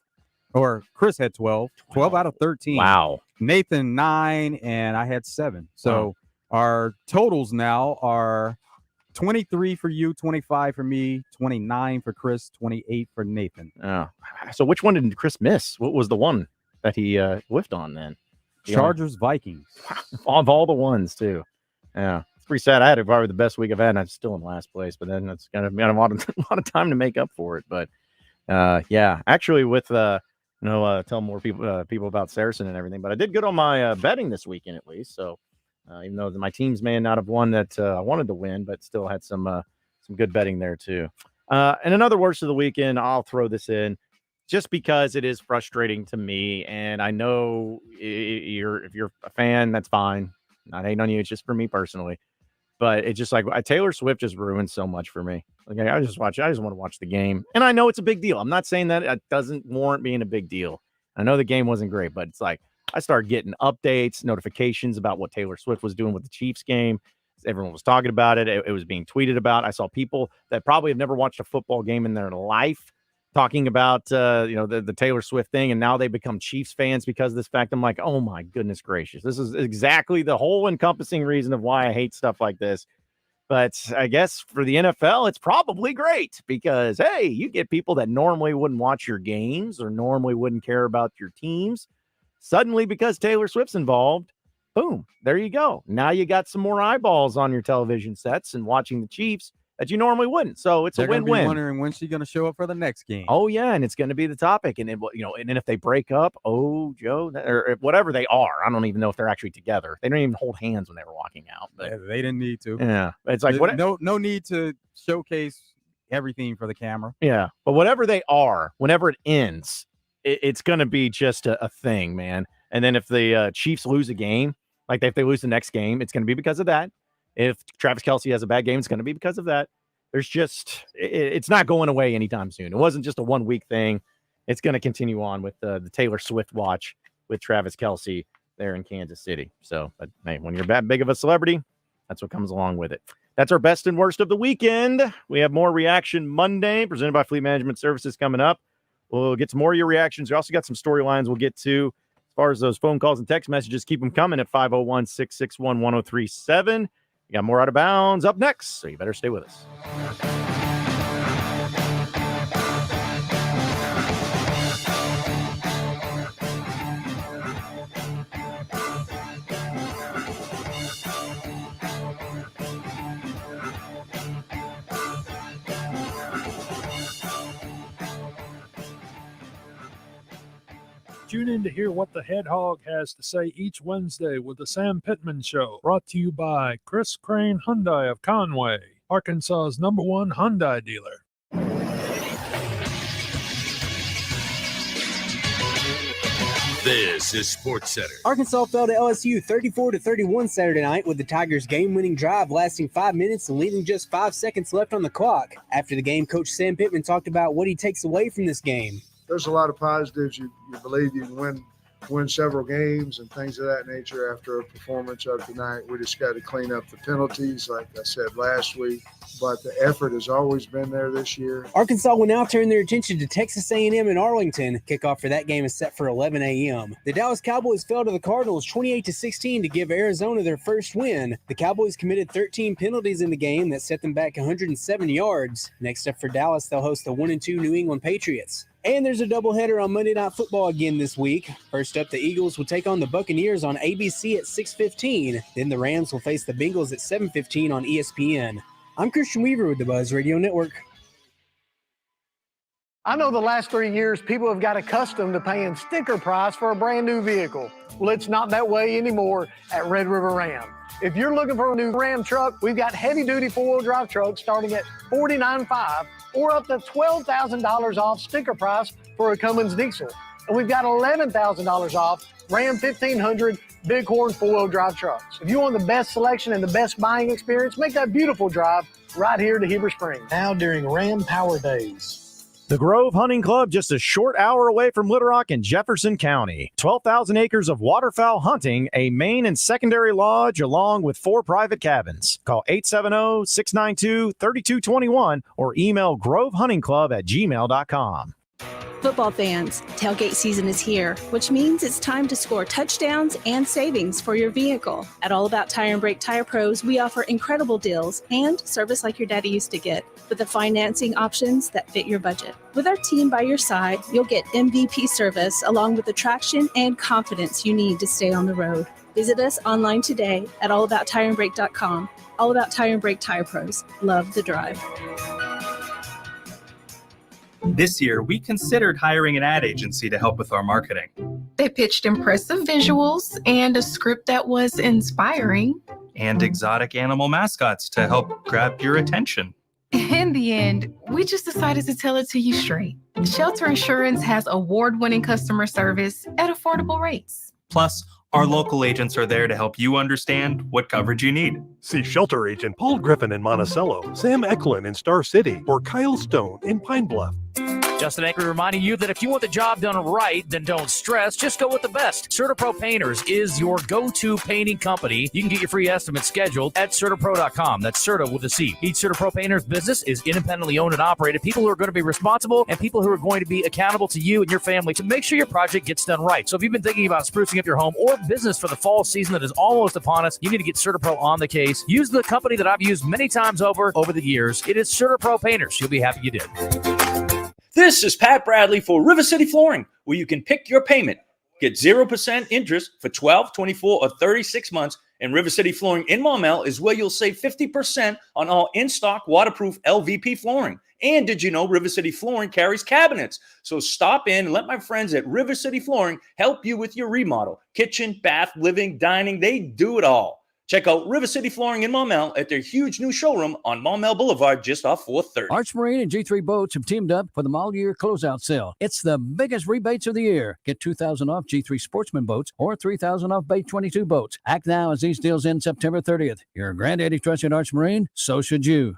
or Chris had 12 out of 13. Wow. Nathan 9, and I had 7. So our totals now are 23 for you, 25 for me, 29 for Chris, 28 for Nathan. So which one did Chris miss? What was the one that he whiffed on then? Chargers, Vikings. Of all the ones too. Yeah. It's pretty sad. I had probably the best week I've had, and I'm still in last place, but then it's going to be a lot of time to make up for it. But actually with tell more people about Saracen and everything, but I did good on my betting this weekend at least. So even though my teams may not have won that I wanted to win, but still had some good betting there too. And another worst of the weekend, I'll throw this in just because it is frustrating to me. And I know if you're a fan, that's fine. Not hating on you. It's just for me personally. But it's just like Taylor Swift just ruined so much for me. Okay, I just want to watch the game. And I know it's a big deal. I'm not saying that it doesn't warrant being a big deal. I know the game wasn't great, but it's like I started getting updates, notifications about what Taylor Swift was doing with the Chiefs game. Everyone was talking about it. It was being tweeted about. I saw people that probably have never watched a football game in their life talking about the Taylor Swift thing, and now they become Chiefs fans because of this fact. I'm like, oh my goodness gracious, this is exactly the whole encompassing reason of why I hate stuff like this. But I guess for the NFL, it's probably great because, hey, you get people that normally wouldn't watch your games or normally wouldn't care about your teams. Suddenly, because Taylor Swift's involved, boom, there you go. Now you got some more eyeballs on your television sets and watching the Chiefs that you normally wouldn't. So it's a win-win. Be wondering when she's going to show up for the next game. Oh yeah, and it's going to be the topic. And then, and then if they break up, Joe, or whatever they are, I don't even know if they're actually together. They didn't even hold hands when they were walking out. But yeah, they didn't need to. Yeah, it's like no need to showcase everything for the camera. Yeah, but whatever they are, whenever it ends, it's going to be just a thing, man. And then if the Chiefs lose a game, like if they lose the next game, it's going to be because of that. If Travis Kelce has a bad game, it's going to be because of that. There's just, it's not going away anytime soon. It wasn't just a 1 week thing. It's going to continue on with the Taylor Swift watch with Travis Kelce there in Kansas City. So, but hey, when you're that big of a celebrity, that's what comes along with it. That's our best and worst of the weekend. We have more Reaction Monday presented by Fleet Management Services coming up. We'll get to more of your reactions. We also got some storylines we'll get to. As far as those phone calls and text messages, keep them coming at 501-661-1037. We got more Out of Bounds up next, so you better stay with us. Tune in to hear what the head hog has to say each Wednesday with the Sam Pittman Show, brought to you by Chris Crane Hyundai of Conway, Arkansas's #1 Hyundai dealer. This is Sports Center. Arkansas fell to LSU 34-31 Saturday night with the Tigers' game-winning drive lasting 5 minutes and leaving just 5 seconds left on the clock. After the game, Coach Sam Pittman talked about what he takes away from this game. There's a lot of positives. You believe you can win several games and things of that nature after a performance of tonight. We just got to clean up the penalties, like I said last week. But the effort has always been there this year. Arkansas will now turn their attention to Texas A&M in Arlington. Kickoff for that game is set for 11 a.m. The Dallas Cowboys fell to the Cardinals 28-16 to give Arizona their first win. The Cowboys committed 13 penalties in the game that set them back 107 yards. Next up for Dallas, they'll host the 1-2 New England Patriots. And there's a doubleheader on Monday Night Football again this week. First up, the Eagles will take on the Buccaneers on ABC at 6:15. Then the Rams will face the Bengals at 7:15 on ESPN. I'm Christian Weaver with the Buzz Radio Network. I know the last 3 years, people have got accustomed to paying sticker price for a brand new vehicle. Well, it's not that way anymore at Red River Ram. If you're looking for a new Ram truck, we've got heavy-duty four-wheel drive trucks starting at $49,500 or up to $12,000 off sticker price for a Cummins diesel. And we've got $11,000 off Ram 1500 Bighorn four-wheel drive trucks. If you want the best selection and the best buying experience, make that beautiful drive right here to Heber Springs. Now during Ram Power Days. The Grove Hunting Club, just a short hour away from Little Rock in Jefferson County. 12,000 acres of waterfowl hunting, a main and secondary lodge, along with 4 private cabins. Call 870-692-3221 or email grovehuntingclub@gmail.com. Football fans, tailgate season is here, which means it's time to score touchdowns and savings for your vehicle. At All About Tire and Brake Tire Pros, we offer incredible deals and service like your daddy used to get, with the financing options that fit your budget. With our team by your side, you'll get MVP service along with the traction and confidence you need to stay on the road. Visit us online today at allabouttireandbrake.com. All About Tire and Brake Tire Pros. Love the drive. This year, we considered hiring an ad agency to help with our marketing. They pitched impressive visuals and a script that was inspiring. And exotic animal mascots to help grab your attention. In the end, we just decided to tell it to you straight. Shelter Insurance has award-winning customer service at affordable rates. Plus, our local agents are there to help you understand what coverage you need. See Shelter Agent Paul Griffin in Monticello, Sam Eklund in Star City, or Kyle Stone in Pine Bluff. Justin Anker reminding you that if you want the job done right, then don't stress. Just go with the best. CertaPro Painters is your go-to painting company. You can get your free estimate scheduled at CertaPro.com. That's Certa with a C. Each CertaPro Painters business is independently owned and operated. People who are going to be responsible and people who are going to be accountable to you and your family to make sure your project gets done right. So if you've been thinking about sprucing up your home or business for the fall season that is almost upon us, you need to get CertaPro on the case. Use the company that I've used many times over the years. It is CertaPro Painters. You'll be happy you did. This is Pat Bradley for River City Flooring, where you can pick your payment. Get 0% interest for 12, 24, or 36 months. And River City Flooring in Maumelle is where you'll save 50% on all in-stock waterproof LVP flooring. And did you know River City Flooring carries cabinets? So stop in and let my friends at River City Flooring help you with your remodel. Kitchen, bath, living, dining, they do it all. Check out River City Flooring in Maumelle at their huge new showroom on Maumelle Boulevard just off 430. Arch Marine and G3 Boats have teamed up for the model year closeout sale. It's the biggest rebates of the year. Get $2,000 off G3 Sportsman boats or $3,000 off Bay 22 boats. Act now as these deals end September 30th. Your granddaddy trusted Arch Marine, so should you.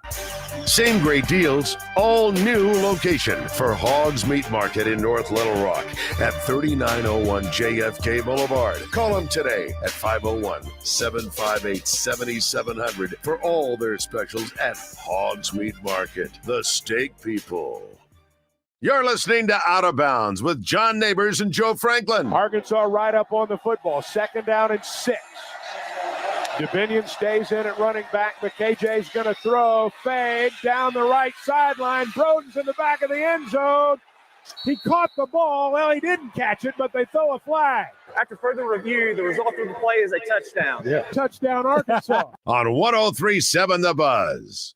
Same great deals, all new location for Hoggs Meat Market in North Little Rock at 3901 JFK Boulevard. Call them today at 501-758 858-7700 for all their specials at Hoggs Meat Market, the steak people. You're listening to Out of Bounds with John Nabors and Joe Franklin. Arkansas right up on the football. 2nd down and 6. Dominion stays in at running back, but KJ's going to throw. Fade down the right sideline. Broden's in the back of the end zone. He caught the ball. Well, he didn't catch it, but they throw a flag. After further review, the result of the play is a touchdown. Yeah. Touchdown, Arkansas. On 103.7 The Buzz.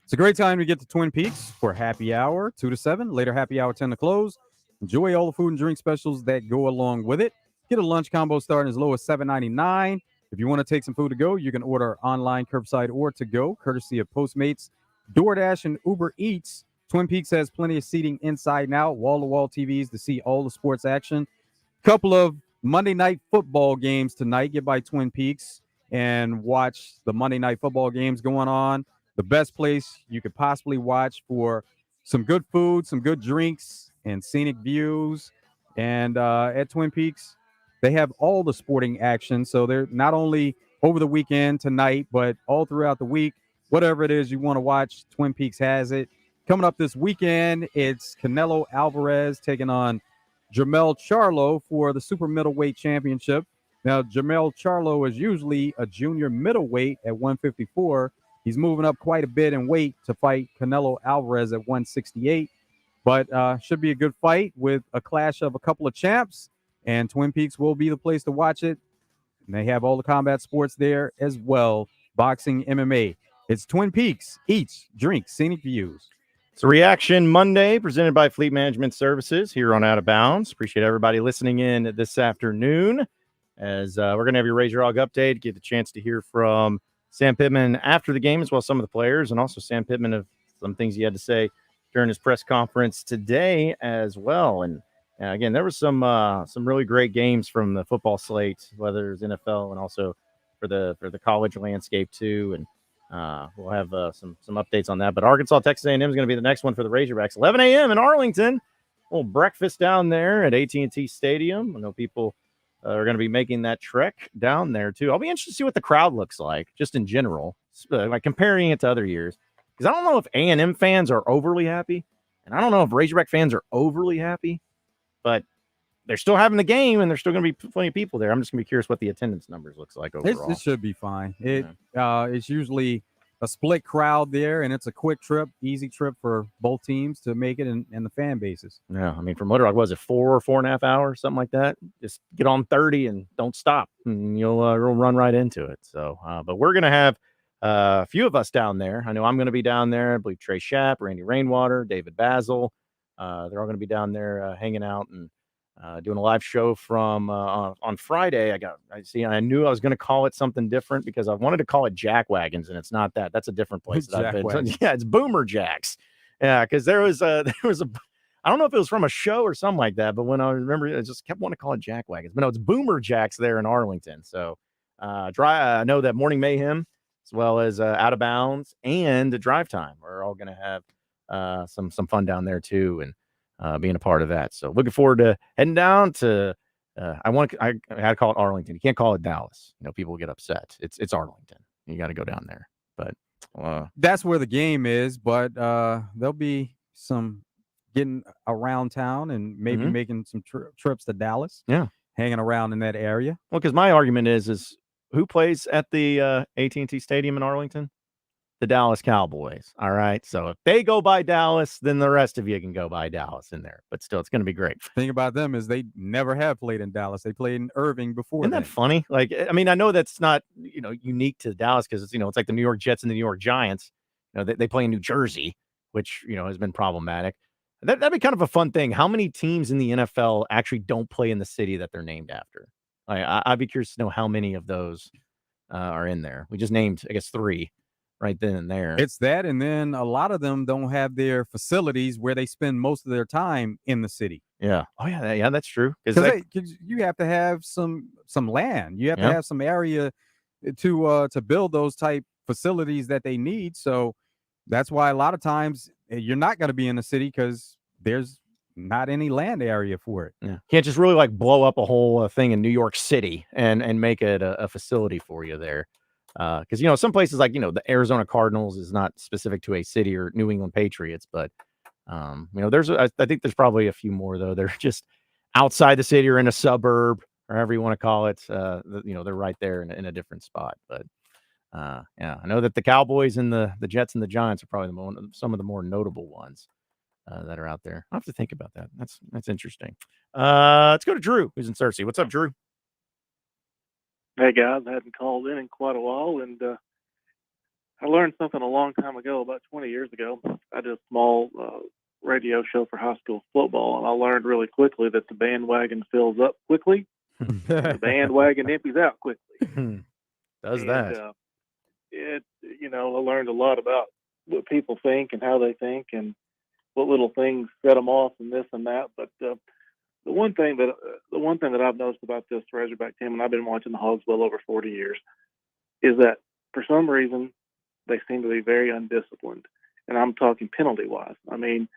It's a great time to get to Twin Peaks for happy hour, 2 to 7. Later, happy hour, 10 to close. Enjoy all the food and drink specials that go along with it. Get a lunch combo starting as low as $7.99. If you want to take some food to go, you can order online, curbside, or to go, courtesy of Postmates, DoorDash, and Uber Eats. Twin Peaks has plenty of seating inside and out, wall-to-wall TVs to see all the sports action. Couple of Monday night football games tonight. Get by Twin Peaks and watch the Monday night football games going on. The best place you could possibly watch for some good food, some good drinks, and scenic views. And at Twin Peaks, they have all the sporting action. So they're not only over the weekend tonight, but all throughout the week. Whatever it is you want to watch, Twin Peaks has it. Coming up this weekend, it's Canelo Alvarez taking on Jermell Charlo for the super middleweight championship. Now, Jermell Charlo is usually a junior middleweight at 154. He's moving up quite a bit in weight to fight Canelo Alvarez at 168. But should be a good fight with a clash of a couple of champs, and Twin Peaks will be the place to watch it. And they have all the combat sports there as well, boxing, MMA. It's Twin Peaks. Eats, drink, scenic views. It's a Reaction Monday presented by Fleet Management Services here on Out of Bounds. Appreciate everybody listening in this afternoon as we're going to have your Raise Your Hog update, get the chance to hear from Sam Pittman after the game as well as some of the players, and also Sam Pittman of some things he had to say during his press conference today as well. And again, there was some really great games from the football slate, whether it's NFL and also for the college landscape too. And we'll have some updates on that. But Arkansas, Texas A&M is going to be the next one for the Razorbacks. 11 a.m. in Arlington. A little breakfast down there at AT&T Stadium. I know people are going to be making that trek down there too. I'll be interested to see what the crowd looks like, just in general, like comparing it to other years. Because I don't know if A&M fans are overly happy, and I don't know if Razorback fans are overly happy, but they're still having the game, and there's still going to be plenty of people there. I'm just going to be curious what the attendance numbers looks like overall. It should be fine. It's usually a split crowd there, and it's a quick trip, easy trip for both teams to make it and the fan bases. Yeah, I mean, from Little Rock, was it 4.5 hours, something like that? Just get on 30 and don't stop, and you'll run right into it. So, but we're going to have a few of us down there. I know I'm going to be down there. I believe Trey Schapp, Randy Rainwater, David Basil. They're all going to be down there hanging out and doing a live show from on Friday. I knew I was going to call it something different because I wanted to call it Jack Wagons, and it's not that. That's a different place that I've been. Yeah, it's Boomer Jacks. Yeah, because there was a I don't know if it was from a show or something like that, but when I remember, I just kept wanting to call it Jack Wagons. But no, it's Boomer Jacks there in Arlington. So I know that Morning Mayhem, as well as Out of Bounds and the Drive Time, we're all going to have some fun down there too, and being a part of that. So looking forward to heading down to I had to call it Arlington. You can't call it Dallas. People get upset. It's Arlington. You got to go down there. But that's where the game is. But there'll be some getting around town and maybe making some trips to Dallas. Yeah, hanging around in that area. Well, because my argument is who plays at the AT&T Stadium in Arlington? The Dallas Cowboys. All right. So if they go by Dallas, then the rest of you can go by Dallas in there. But still, it's going to be great. The thing about them is they never have played in Dallas. They played in Irving before. Isn't that funny? Like, I mean, I know that's not, unique to Dallas because it's, it's like the New York Jets and the New York Giants. They play in New Jersey, which, has been problematic. That'd be kind of a fun thing. How many teams in the NFL actually don't play in the city that they're named after? I'd be curious to know how many of those are in there. We just named, I guess, 3. Right then and there. It's that, and then a lot of them don't have their facilities where they spend most of their time in the city. Yeah. Oh yeah, that's true. Because you have to have some land. You have to have some area to build those type facilities that they need. So that's why a lot of times you're not going to be in the city because there's not any land area for it. Yeah. Can't just really like blow up a whole thing in New York City and make it a facility for you there. Because, you know, some places like, you know, the Arizona Cardinals is not specific to a city, or New England Patriots. But, you know, I think there's probably a few more, though. They're just outside the city or in a suburb, or however you want to call it. You know, they're right there in a different spot. But, yeah, I know that the Cowboys and the Jets and the Giants are probably some of the more notable ones that are out there. I'll have to think about that. That's interesting. Let's go to Drew, who's in Searcy. What's up, Drew? Hey, guys. I hadn't called in quite a while, and I learned something a long time ago, about 20 years ago. I did a small radio show for high school football, and I learned really quickly that the bandwagon fills up quickly, and the bandwagon empties out quickly. Does that. You know, I learned a lot about what people think and how they think and what little things set them off and this and that. But the one thing that I've noticed about this Razorback team, and I've been watching the Hogs well over 40 years, is that for some reason they seem to be very undisciplined. And I'm talking penalty-wise. I mean,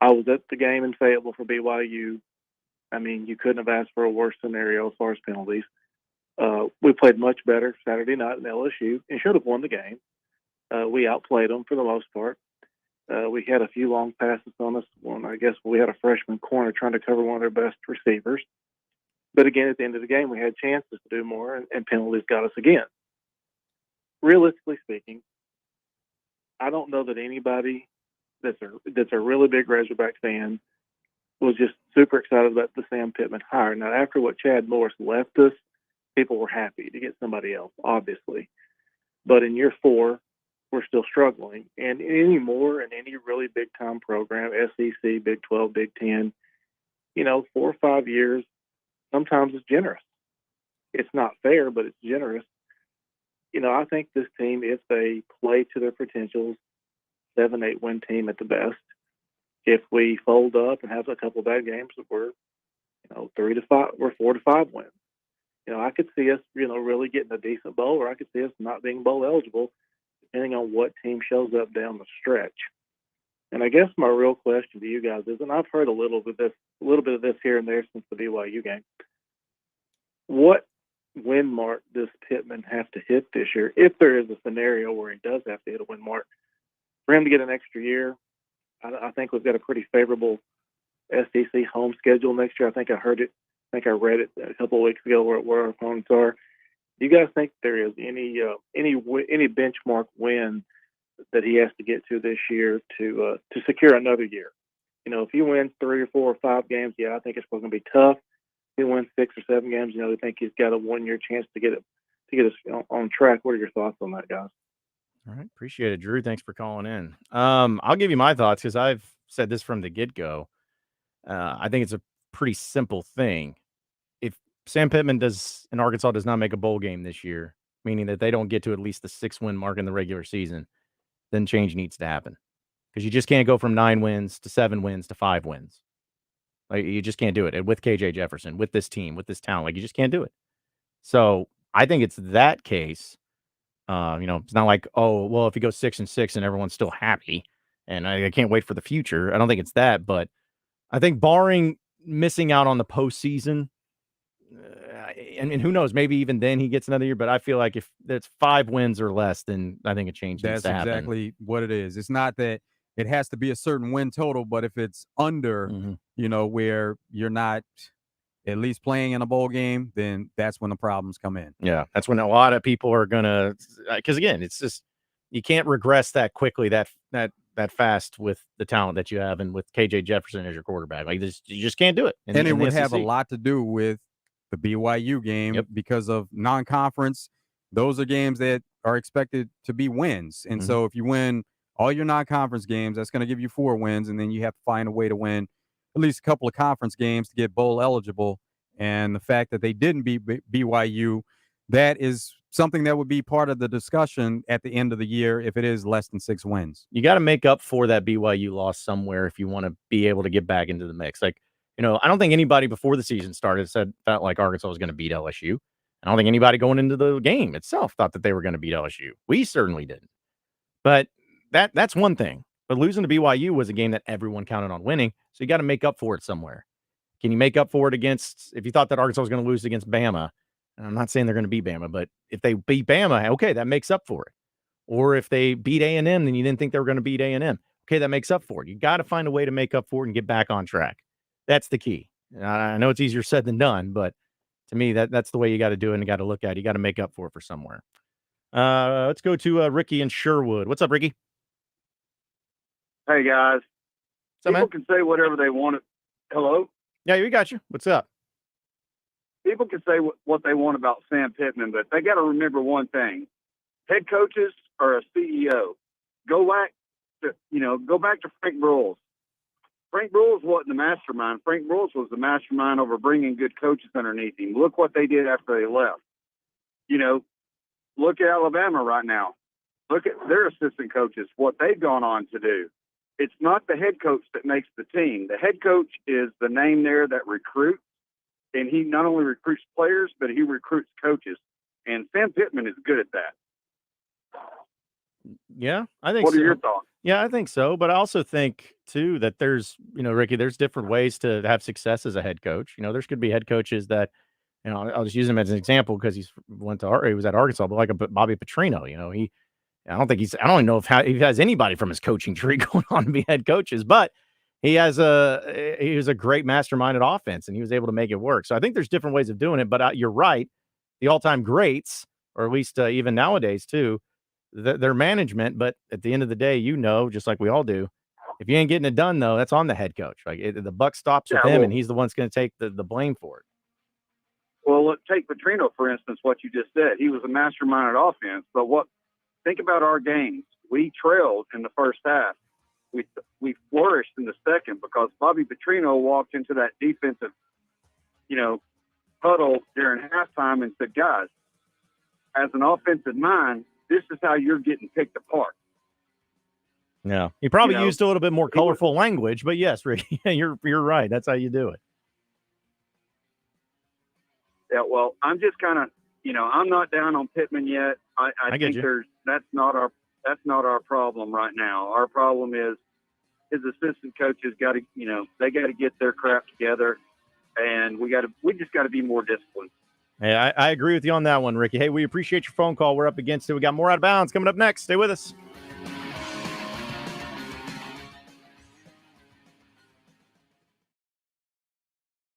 I was at the game in Fayetteville for BYU. I mean, you couldn't have asked for a worse scenario as far as penalties. We played much better Saturday night in LSU and should have won the game. We outplayed them for the most part. We had a few long passes on us. Well, I guess we had a freshman corner trying to cover one of their best receivers. But again, at the end of the game, we had chances to do more, and penalties got us again. Realistically speaking, I don't know that anybody that's a really big Razorback fan was just super excited about the Sam Pittman hire. Now, after what Chad Morris left us, people were happy to get somebody else, obviously. But in year 4, we're still struggling. And anymore in any really big-time program, SEC, Big 12, Big 10, you know, 4 or 5 years, sometimes it's generous. It's not fair, but it's generous. You know, I think this team, if they play to their potentials, 7-8 win team at the best. If we fold up and have a couple of bad games, we're, 3 to 5, we're 4 to 5 wins. I could see us, really getting a decent bowl, or I could see us not being bowl eligible, depending on what team shows up down the stretch. And I guess my real question to you guys is, and I've heard a little bit of this here and there since the BYU game, what win mark does Pittman have to hit this year, if there is a scenario where he does have to hit a win mark, for him to get an extra year? I think we've got a pretty favorable SEC home schedule next year. I think I read it a couple of weeks ago where our opponents are. Do you guys think there is any benchmark win that he has to get to this year to secure another year? If he wins 3 or 4 or 5 games, yeah, I think it's going to be tough. If he wins 6 or 7 games, I think he's got a 1-year chance to get us on track. What are your thoughts on that, guys? All right, appreciate it, Drew. Thanks for calling in. I'll give you my thoughts because I've said this from the get-go. I think it's a pretty simple thing. If Sam Pittman in Arkansas does not make a bowl game this year, meaning that they don't get to at least the 6-win mark in the regular season, then change needs to happen. Because you just can't go from 9 wins to 7 wins to 5 wins. Like, you just can't do it. And with KJ Jefferson, with this team, with this talent, you just can't do it. So I think it's that case. It's not like, oh, well, if he goes 6-6 and everyone's still happy, and I can't wait for the future. I don't think it's that, but I think barring missing out on the postseason, and who knows, maybe even then he gets another year. But I feel like if it's 5 wins or less, then I think a change needs to happen. That's exactly what it is. It's not that it has to be a certain win total, but if it's under, where you're not at least playing in a bowl game, then that's when the problems come in. Yeah, that's when a lot of people are gonna, because again, it's just you can't regress that quickly, that fast with the talent that you have and with KJ Jefferson as your quarterback. Like this, you just can't do it. And it would have a lot to do with the BYU game because of non-conference. Those are games that are expected to be wins, and so if you win all your non-conference games, that's going to give you 4 wins, and then you have to find a way to win at least a couple of conference games to get bowl eligible. And the fact that they didn't beat BYU, that is something that would be part of the discussion at the end of the year if it is less than 6 wins. You got to make up for that BYU loss somewhere if you want to be able to get back into the mix. Like, I don't think anybody before the season started felt like Arkansas was going to beat LSU. I don't think anybody going into the game itself thought that they were going to beat LSU. We certainly didn't. But that's one thing. But losing to BYU was a game that everyone counted on winning, so you got to make up for it somewhere. Can you make up for it against, if you thought that Arkansas was going to lose against Bama, and I'm not saying they're going to beat Bama, but if they beat Bama, okay, that makes up for it. Or if they beat A&M, then you didn't think they were going to beat A&M. Okay, that makes up for it. You got to find a way to make up for it and get back on track. That's the key. I know it's easier said than done, but to me, that's the way you got to do it and you got to look at it. You got to make up for it for somewhere. Let's go to Ricky in Sherwood. What's up, Ricky? Hey, guys. What's up, People can say whatever they want. Hello? Yeah, we got you. What's up? People can say what they want about Sam Pittman, but they got to remember one thing. Head coaches are a CEO. Go back to Frank Broyles. Frank Broyles wasn't the mastermind. Frank Broyles was the mastermind over bringing good coaches underneath him. Look what they did after they left. Look at Alabama right now. Look at their assistant coaches, what they've gone on to do. It's not the head coach that makes the team. The head coach is the name there that recruits, and he not only recruits players, but he recruits coaches. And Sam Pittman is good at that. Yeah, I think What so. are your thoughts? Yeah, I think so. But I also think, too, that there's, Ricky, there's different ways to have success as a head coach. There's could be head coaches that, I'll just use him as an example because he was at Arkansas, but like a Bobby Petrino, I don't even know if he has anybody from his coaching tree going on to be head coaches, but he was a great mastermind at offense and he was able to make it work. So I think there's different ways of doing it, but you're right. The all-time greats, or at least even nowadays too, their management, but at the end of the day, just like we all do, if you ain't getting it done though, that's on the head coach. Like the buck stops with him and he's the one that's going to take the blame for it. Well, look, take Petrino, for instance, what you just said. He was a mastermind at offense, but think about our games. We trailed in the first half. We flourished in the second because Bobby Petrino walked into that defensive, huddle during halftime and said, guys, as an offensive mind, this is how you're getting picked apart. Yeah. He probably used a little bit more colorful language, but yes, Ricky, you're right. That's how you do it. Yeah, well, I'm just kind of, I'm not down on Pittman yet. I think that's not our problem right now. Our problem is his assistant coaches got to, they got to get their crap together, and we just got to be more disciplined. Hey, I agree with you on that one, Ricky. Hey, we appreciate your phone call. We're up against it. We got more Out of Bounds coming up next. Stay with us.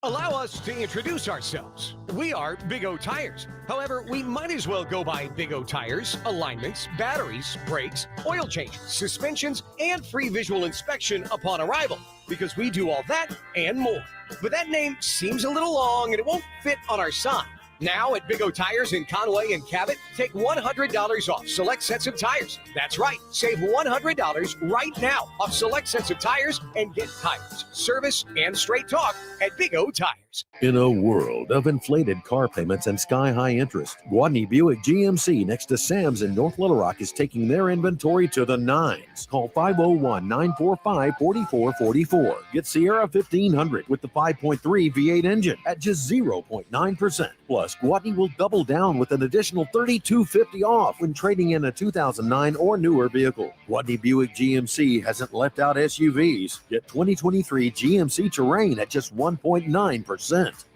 Allow us to introduce ourselves. We are Big O Tires. However, we might as well go by Big O Tires, alignments, batteries, brakes, oil changes, suspensions, and free visual inspection upon arrival, because we do all that and more. But that name seems a little long and it won't fit on our sign. Now at Big O Tires in Conway and Cabot, take $100 off select sets of tires. That's right, save $100 right now off select sets of tires and get tires, service, and straight talk at Big O Tires. In a world of inflated car payments and sky-high interest, Guadney Buick GMC next to Sam's in North Little Rock is taking their inventory to the nines. Call 501-945-4444. Get Sierra 1500 with the 5.3 V8 engine at just 0.9%. Plus, Guadney will double down with an additional $3,250 off when trading in a 2009 or newer vehicle. Guadney Buick GMC hasn't left out SUVs. Get 2023 GMC Terrain at just 1.9%.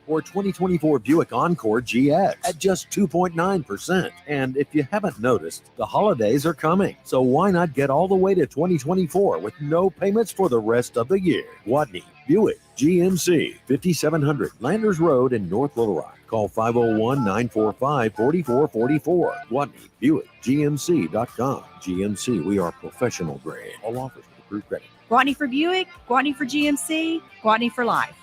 Or 2024 Buick Encore GX at just 2.9%. And if you haven't noticed, the holidays are coming. So why not get all the way to 2024 with no payments for the rest of the year? Guadney Buick GMC, 5700 Landers Road in North Little Rock. Call 501-945-4444. Guadney Buick GMC.com. GMC, we are professional grade. All offers with approved credit. Guadney for Buick, Guadney for GMC, Guadney for life.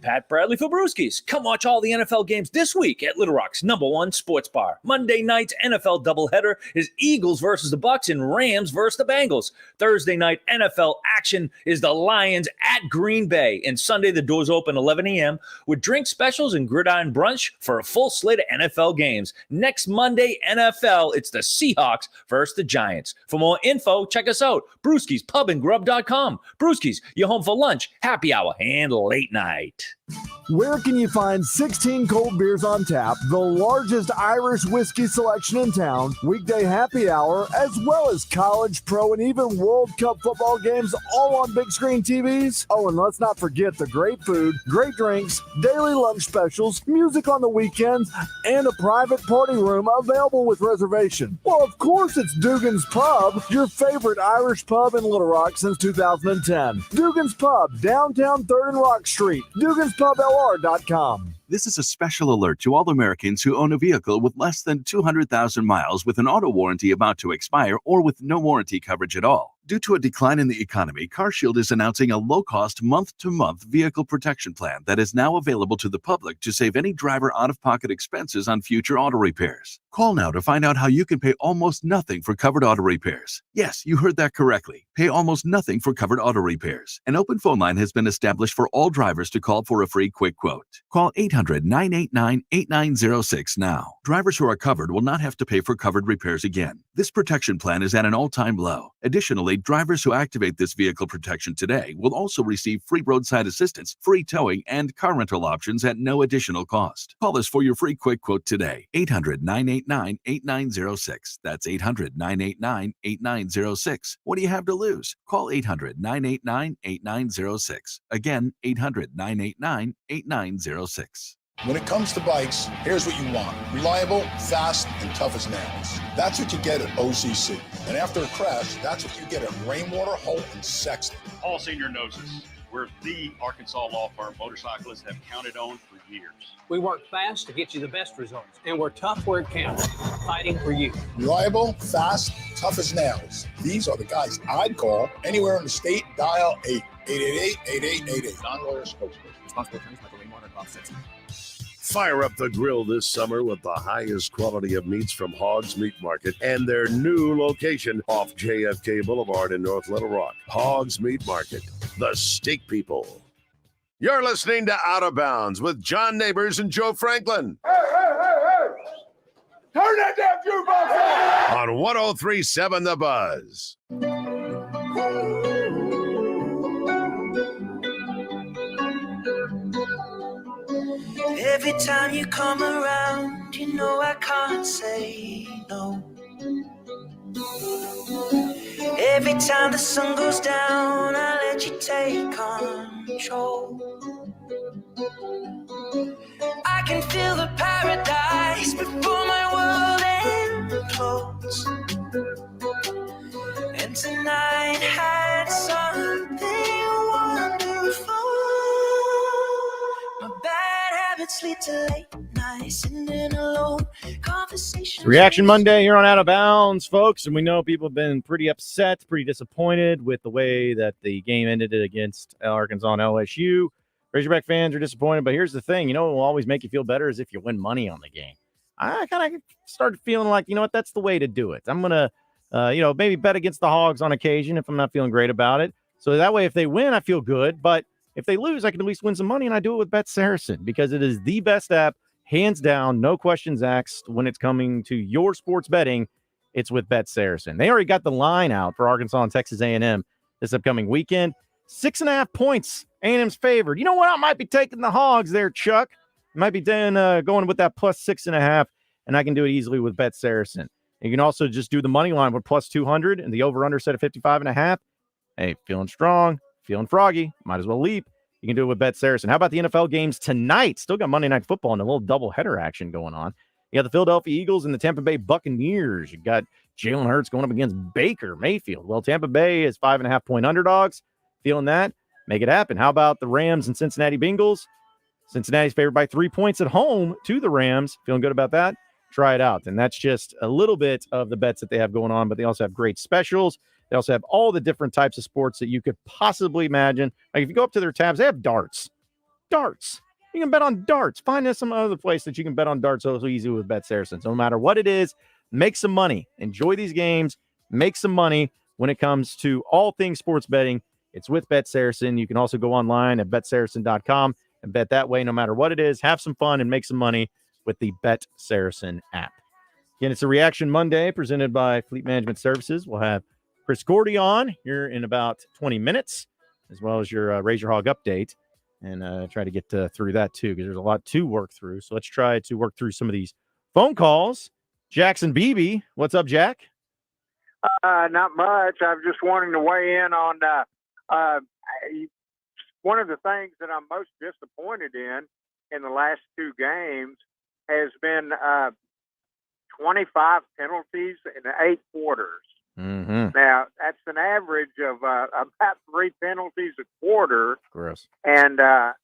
Pat Bradley for Brewskis. Come watch all the NFL games this week at Little Rock's #1 sports bar. Monday night's NFL doubleheader is Eagles versus the Bucks and Rams versus the Bengals. Thursday night NFL action is the Lions at Green Bay. And Sunday the doors open 11 a.m. with drink specials and gridiron brunch for a full slate of NFL games. Next Monday NFL, it's the Seahawks versus the Giants. For more info, check us out. BrewskisPubandGrub.com. Brewskis, your home for lunch, happy hour, and late night. Where can you find 16 cold beers on tap, the largest Irish whiskey selection in town, weekday happy hour, as well as college, pro, and even World Cup football games all on big screen TVs? Oh, and let's not forget the great food, great drinks, daily lunch specials, music on the weekends, and a private party room available with reservation. Well, of course it's Dugan's Pub, your favorite Irish pub in Little Rock since 2010. Dugan's Pub, downtown 3rd and Rock Street. Dugan'sPubLR.com. This is a special alert to all Americans who own a vehicle with less than 200,000 miles with an auto warranty about to expire or with no warranty coverage at all. Due to a decline in the economy, CarShield is announcing a low-cost month-to-month vehicle protection plan that is now available to the public to save any driver out-of-pocket expenses on future auto repairs. Call now to find out how you can pay almost nothing for covered auto repairs. Yes, you heard that correctly. Pay almost nothing for covered auto repairs. An open phone line has been established for all drivers to call for a free quick quote. Call 800-989-8906 now. Drivers who are covered will not have to pay for covered repairs again. This protection plan is at an all-time low. Additionally, drivers who activate this vehicle protection today will also receive free roadside assistance, free towing, and car rental options at no additional cost. Call us for your free quick quote today. 800-989-8906. That's 800-989-8906. What do you have to lose? Call 800-989-8906. Again, 800-989-8906. When it comes to bikes, here's what you want. Reliable, fast, and tough as nails. That's what you get at OCC. And after a crash, that's what you get at Rainwater, Holt, and Sexton. Paul Senior knows us. We're the Arkansas law firm motorcyclists have counted on for years. We work fast to get you the best results, and we're tough where it counts, fighting for you. Reliable, fast, tough as nails. These are the guys I'd call anywhere in the state. Dial 888-8888. Non-lawyer spokesperson. Responsible attorneys, Michael Rainwater, Bob Sexton. Fire up the grill this summer with the highest quality of meats from Hoggs Meat Market and their new location off JFK Boulevard in North Little Rock. Hoggs Meat Market, the steak people. You're listening to Out of Bounds with John Nabors and Joe Franklin. Hey! Turn that damn jukebox on 103.7 The Buzz. Every time you come around, you know I can't say no. Every time the sun goes down, I let you take control. I can feel the paradise before my world implodes. And tonight had something wonderful. My bad habits lead to late nights, sitting alone. Conversations. Reaction Monday here on Out of Bounds, folks. And we know people have been pretty upset, pretty disappointed with the way that the game ended against Arkansas and LSU. Razorback fans are disappointed, but here's the thing. You know what will always make you feel better is if you win money on the game. I kind of started feeling like, you know what, that's the way to do it. I'm going to, maybe bet against the Hogs on occasion if I'm not feeling great about it. So that way, if they win, I feel good. But if they lose, I can at least win some money, and I do it with Bet Saracen because it is the best app, hands down, no questions asked when it's coming to your sports betting. It's with Bet Saracen. They already got the line out for Arkansas and Texas A&M this upcoming weekend. 6.5 points. A&M's favored. You know what? I might be taking the Hogs there, Chuck. I might be going with that plus 6.5, and I can do it easily with Bet Saracen. You can also just do the money line with plus 200 and the over-under set at 55.5. Hey, feeling strong, feeling froggy, might as well leap. You can do it with Bet Saracen. How about the NFL games tonight? Still got Monday Night Football and a little doubleheader action going on. You got the Philadelphia Eagles and the Tampa Bay Buccaneers. You got Jalen Hurts going up against Baker Mayfield. Well, Tampa Bay is 5.5-point underdogs. Feeling that? Make it happen. How about the Rams and Cincinnati Bengals? Cincinnati's favored by 3 points at home to the Rams. Feeling good about that? Try it out. And that's just a little bit of the bets that they have going on, but they also have great specials. They also have all the different types of sports that you could possibly imagine. Like if you go up to their tabs, they have darts. Darts. You can bet on darts. Find some other place that you can bet on darts so easy with Bet Saracen. So no matter what it is, make some money. Enjoy these games. Make some money when it comes to all things sports betting. It's with Bet Saracen. You can also go online at betsaracen.com and bet that way no matter what it is. Have some fun and make some money with the Bet Saracen app. Again, it's a Reaction Monday presented by Fleet Management Services. We'll have Chris Gordy on here in about 20 minutes, as well as your Razor Hog update. and try to get through that too, because there's a lot to work through. So let's try to work through some of these phone calls. Jackson Beebe, what's up, Jack? Not much. I'm just wanting to weigh in on one of the things that I'm most disappointed in the last two games has been 25 penalties in 8 quarters. Mm-hmm. Now, that's an average of about 3 penalties a quarter. Gross. And, that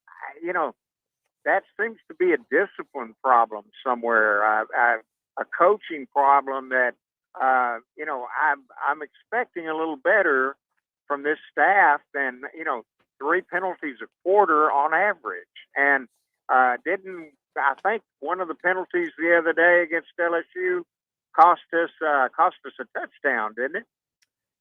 seems to be a discipline problem somewhere, a coaching problem that, I'm expecting a little better from this staff than, 3 penalties a quarter on average. And I think one of the penalties the other day against LSU cost us a touchdown, didn't it?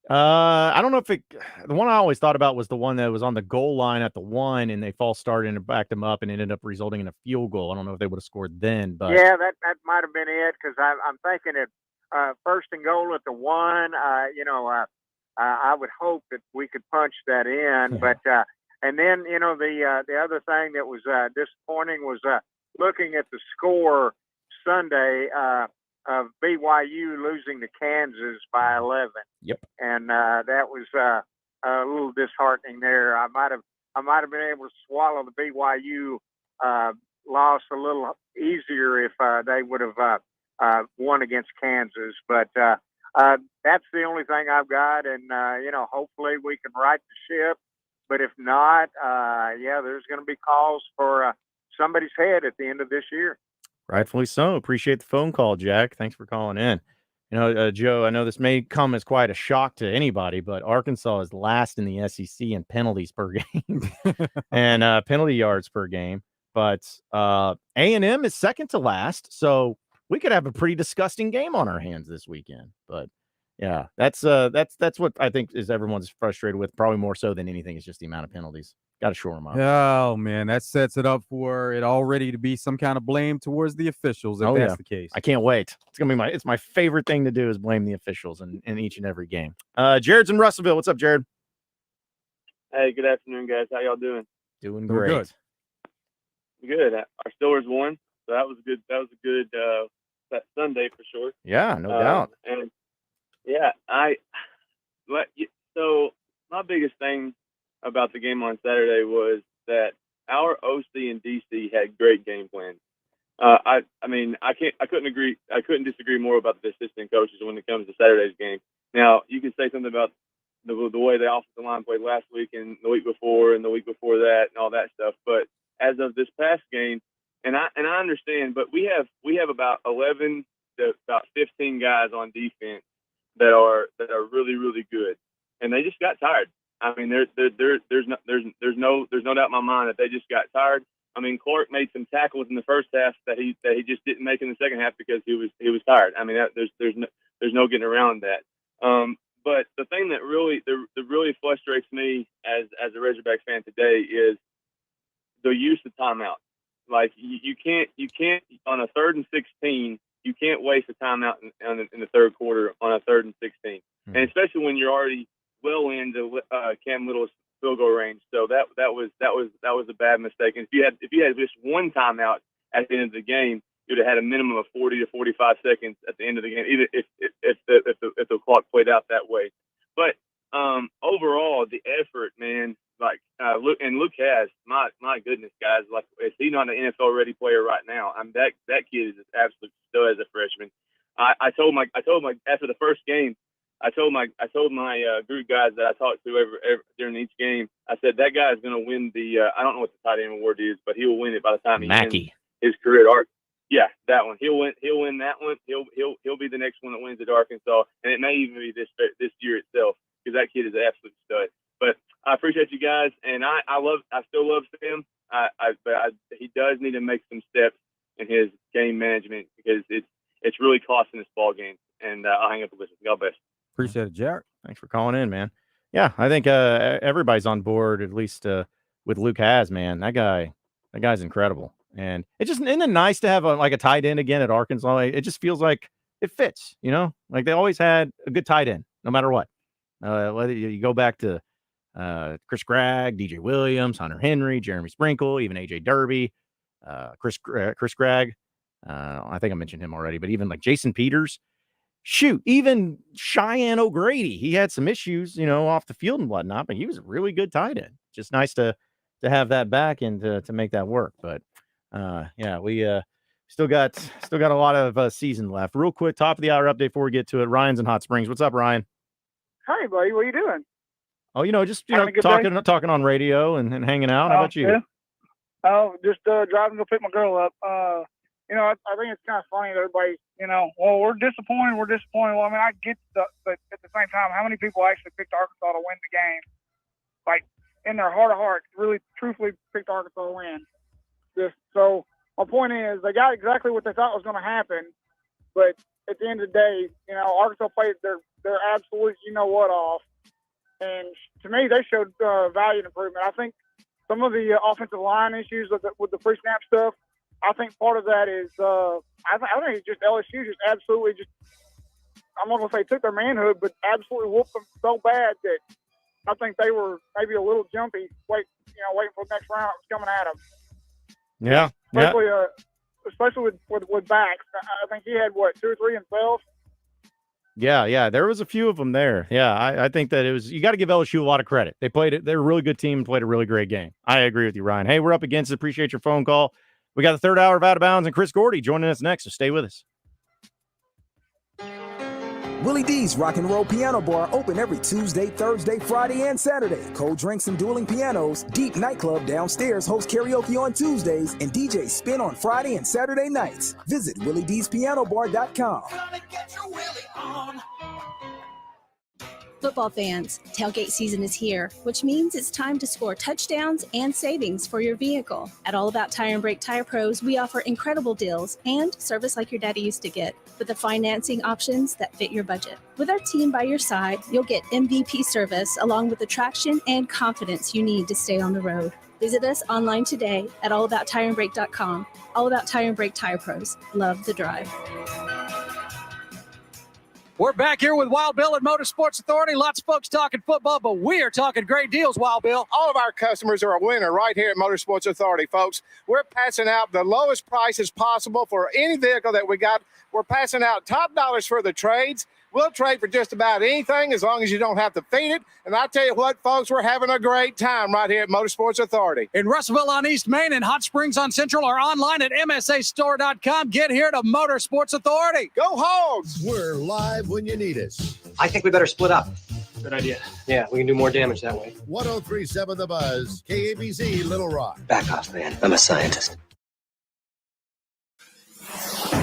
I don't know if the one I always thought about was the one that was on the goal line at the 1, and they false started and backed them up and ended up resulting in a field goal. I don't know if they would have scored then, but yeah, that might have been it, because I'm thinking it first and goal at the 1. I would hope that we could punch that in, but and then the other thing that was disappointing was looking at the score Sunday of BYU losing to Kansas by 11. Yep. And that was a little disheartening there. I might have been able to swallow the BYU loss a little easier if they would have won against Kansas. But that's the only thing I've got, and hopefully we can right the ship. But if not, there's going to be calls for somebody's head at the end of this year. rightfully so. Appreciate the phone call, Jack. Thanks for calling in. Joe, I know this may come as quite a shock to anybody, but Arkansas is last in the SEC in penalties per game and penalty yards per game. But A&M is second to last, so we could have a pretty disgusting game on our hands this weekend. But yeah, that's what I think is everyone's frustrated with, probably more so than anything, is just the amount of penalties. Got to shore them up. Oh man, that sets it up for it already to be some kind of blame towards the officials if that's the case. I can't wait. It's gonna be my favorite thing to do is blame the officials in each and every game. Jared's in Russellville. What's up, Jared? Hey, good afternoon, guys. How y'all doing? Doing great. Good. Our Steelers won, so that was good. That was a good that Sunday for sure. Yeah, no doubt. And yeah, so my biggest thing about the game on Saturday was that our OC and DC had great game plans. I couldn't disagree more about the assistant coaches when it comes to Saturday's game. Now, you can say something about the way the offensive line played last week and the week before and the week before that and all that stuff, but as of this past game, and I understand, but we have about 11 to about 15 guys on defense that are really, really good, and they just got tired. I mean, there's no doubt in my mind that they just got tired. I mean, Clark made some tackles in the first half that he just didn't make in the second half because he was tired. I mean, there's no getting around that. But the thing that really frustrates me as a Razorback fan today is the use of timeout. Like you can't on a 3rd and 16. You can't waste a timeout in the third quarter on a 3rd and 16, and especially when you're already well into Cam Little's field goal range. So that was a bad mistake. And if you had just one timeout at the end of the game, you'd have had a minimum of 40 to 45 seconds at the end of the game, even if the clock played out that way. But overall, the effort, man. Like Luke has, my goodness, guys. Like, is he not an NFL ready player right now? That kid is absolutely still as a freshman. I told my after the first game, I told my group guys that I talked to every during each game. I said that guy is going to win the I don't know what the tight end award is, but he will win it by the time he ends his career at Arkansas. Yeah, that one. He'll win that one. He'll be the next one that wins at Arkansas, and it may even be this year itself because that kid is an absolute stud. But I appreciate you guys, and I still love Sam. But he does need to make some steps in his game management because it's really costing us ball games. And I'll hang up and listen. God bless. Appreciate it, Jared. Thanks for calling in, man. Yeah, I think everybody's on board, at least with Luke Has, man. That guy's incredible. And it's just isn't it nice to have a tight end again at Arkansas? It just feels like it fits, Like they always had a good tight end, no matter what. Whether you go back to Chris Gregg, DJ Williams, Hunter Henry, Jeremy Sprinkle, even AJ Derby, Chris Gregg. I think I mentioned him already, but even like Jason Peters. Shoot, even Cheyenne O'Grady. He had some issues, off the field and whatnot, but he was a really good tight end. Just nice to have that back and to make that work. But we still got a lot of season left. Real quick, top of the hour update before we get to it. Ryan's in Hot Springs. What's up, Ryan? Hey, buddy. What are you doing? Oh, just Having a good day? talking on radio and hanging out. How about you? Yeah. Oh, just driving to go pick my girl up. I think it's kind of funny that everybody, well, we're disappointed. Well, I mean, I get but at the same time, how many people actually picked Arkansas to win the game? Like, in their heart of hearts, really, truthfully picked Arkansas to win. So my point is, they got exactly what they thought was going to happen, but at the end of the day, Arkansas played their absolute you-know-what off. And to me, they showed value and improvement. I think some of the offensive line issues with the pre-snap stuff, I think part of that is I think it's just LSU just absolutely I'm not going to say took their manhood, but absolutely whooped them so bad that I think they were maybe a little jumpy, waiting for the next round that was coming at them. Yeah. Especially with backs. I think he had, 2 or 3 himself. Yeah. There was a few of them there. Yeah, I think that you got to give LSU a lot of credit. They're a really good team and played a really great game. I agree with you, Ryan. Hey, we're up against it. Appreciate your phone call. We got the third hour of Out of Bounds and Chris Gordy joining us next, so stay with us. Willie D's Rock and Roll Piano Bar open every Tuesday, Thursday, Friday, and Saturday. Cold drinks and dueling pianos. Deep Nightclub downstairs hosts karaoke on Tuesdays and DJs spin on Friday and Saturday nights. Visit WillieD'sPianoBar.com. Football fans, tailgate season is here, which means it's time to score touchdowns and savings for your vehicle. At All About Tire and Brake Tire Pros, we offer incredible deals and service like your daddy used to get, with the financing options that fit your budget. With our team by your side, you'll get MVP service along with the traction and confidence you need to stay on the road. Visit us online today at allabouttireandbrake.com. All About Tire and Brake Tire Pros. Love the drive. We're back here with Wild Bill at Motorsports Authority. Lots of folks talking football, but we are talking great deals, Wild Bill. All of our customers are a winner right here at Motorsports Authority, folks. We're passing out the lowest prices possible for any vehicle that we got. We're passing out top dollars for the trades. We'll trade for just about anything as long as you don't have to feed it. And I tell you what, folks, we're having a great time right here at Motorsports Authority. In Russellville on East Main and Hot Springs on Central or online at msastore.com. Get here to Motorsports Authority. Go Hogs! We're live when you need us. I think we better split up. Good idea. Yeah, we can do more damage that way. 103.7 The Buzz, KABZ, Little Rock. Back off, man. I'm a scientist.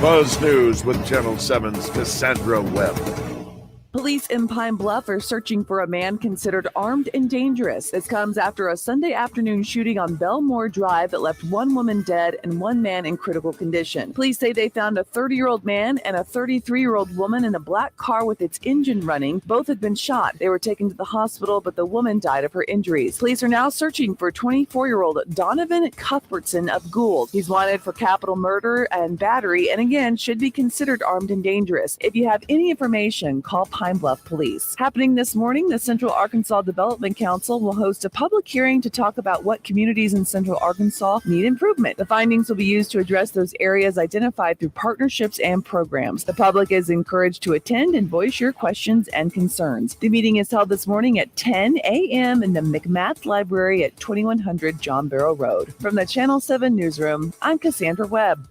Buzz News with Channel 7's Cassandra Webb. Police in Pine Bluff are searching for a man considered armed and dangerous. This comes after a Sunday afternoon shooting on Belmore Drive that left one woman dead and one man in critical condition. Police say they found a 30-year-old man and a 33-year-old woman in a black car with its engine running. Both had been shot. They were taken to the hospital, but the woman died of her injuries. Police are now searching for 24-year-old Donovan Cuthbertson of Gould. He's wanted for capital murder and battery, and again, should be considered armed and dangerous. If you have any information, call Pine Bluff Police. Happening this morning, the Central Arkansas Development Council will host a public hearing to talk about what communities in Central Arkansas need improvement. The findings will be used to address those areas identified through partnerships and programs. The public is encouraged to attend and voice your questions and concerns. The meeting is held this morning at 10 a.m. in the McMath Library at 2100 John Barrow Road. From the Channel 7 Newsroom, I'm Cassandra Webb.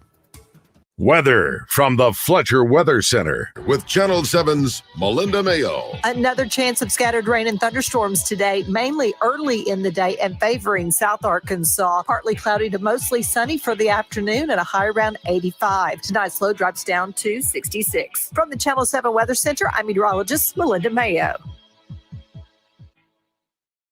Weather from the Fletcher Weather Center with Channel 7's Melinda Mayo. Another chance of scattered rain and thunderstorms today, mainly early in the day and favoring South Arkansas. Partly cloudy to mostly sunny for the afternoon and a high around 85. Tonight's low drops down to 66. From the Channel 7 Weather Center, I'm meteorologist Melinda Mayo.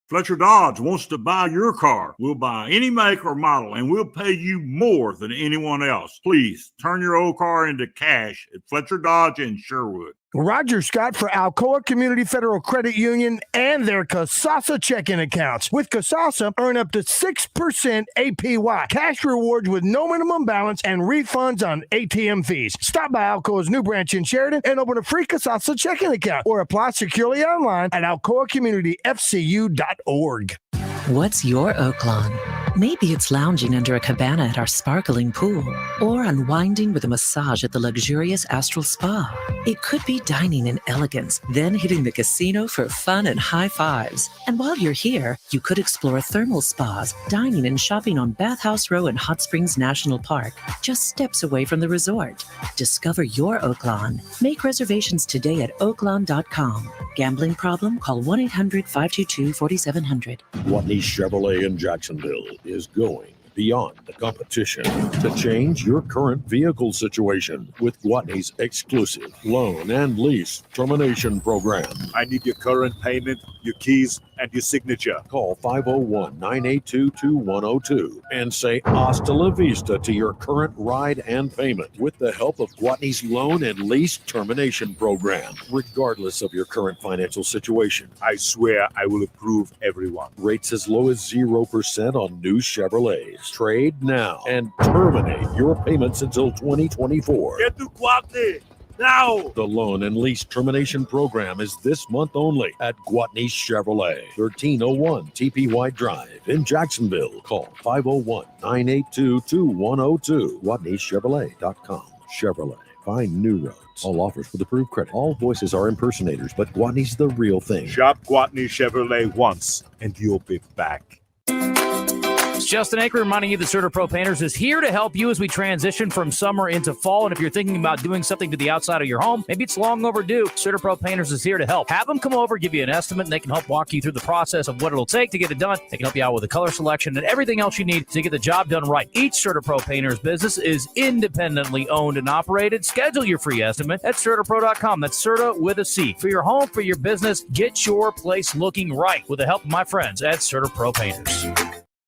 Fletcher Dodge wants to buy your car. We'll buy any make or model, and we'll pay you more than anyone else. Please turn your old car into cash at Fletcher Dodge in Sherwood. Roger Scott for Alcoa Community Federal Credit Union and their Casasa checking accounts. With Casasa, earn up to 6% APY, cash rewards with no minimum balance, and refunds on ATM fees. Stop by Alcoa's new branch in Sheridan and open a free Casasa checking account or apply securely online at alcoacommunityfcu.org. What's your Oaklawn? Maybe it's lounging under a cabana at our sparkling pool, or unwinding with a massage at the luxurious Astral Spa. It could be dining in elegance, then hitting the casino for fun and high fives. And while you're here, you could explore thermal spas, dining and shopping on Bathhouse Row in Hot Springs National Park, just steps away from the resort. Discover your Oaklawn. Make reservations today at oaklawn.com. Gambling problem? Call 1-800-522-4700. Gwatney Chevrolet in Jacksonville is going beyond the competition to change your current vehicle situation with Gwatney's exclusive loan and lease termination program. I need your current payment, your keys, and your signature. Call 501-982-2102 and say hasta la vista to your current ride and payment with the help of Gwatney's loan and lease termination program, regardless of your current financial situation. I swear I will approve everyone. Rates as low as 0% on new Chevrolets. Trade now and terminate your payments until 2024. Get to Gwatney now! The loan and lease termination program is this month only at Gwatney Chevrolet, 1301 TPY Drive in Jacksonville. Call 501-982-2102. GwatneyChevrolet.com. Chevrolet. Find new roads. All offers with approved credit. All voices are impersonators, but Gwatney's the real thing. Shop Gwatney Chevrolet once, and you'll be back. It's Justin Anker reminding you that CertaPro Painters is here to help you as we transition from summer into fall. And if you're thinking about doing something to the outside of your home, maybe it's long overdue, CertaPro Painters is here to help. Have them come over, give you an estimate, and they can help walk you through the process of what it'll take to get it done. They can help you out with the color selection and everything else you need to get the job done right. Each CertaPro Painters business is independently owned and operated. Schedule your free estimate at CertaPro.com. That's Certa with a C. For your home, for your business, get your place looking right with the help of my friends at CertaPro Painters.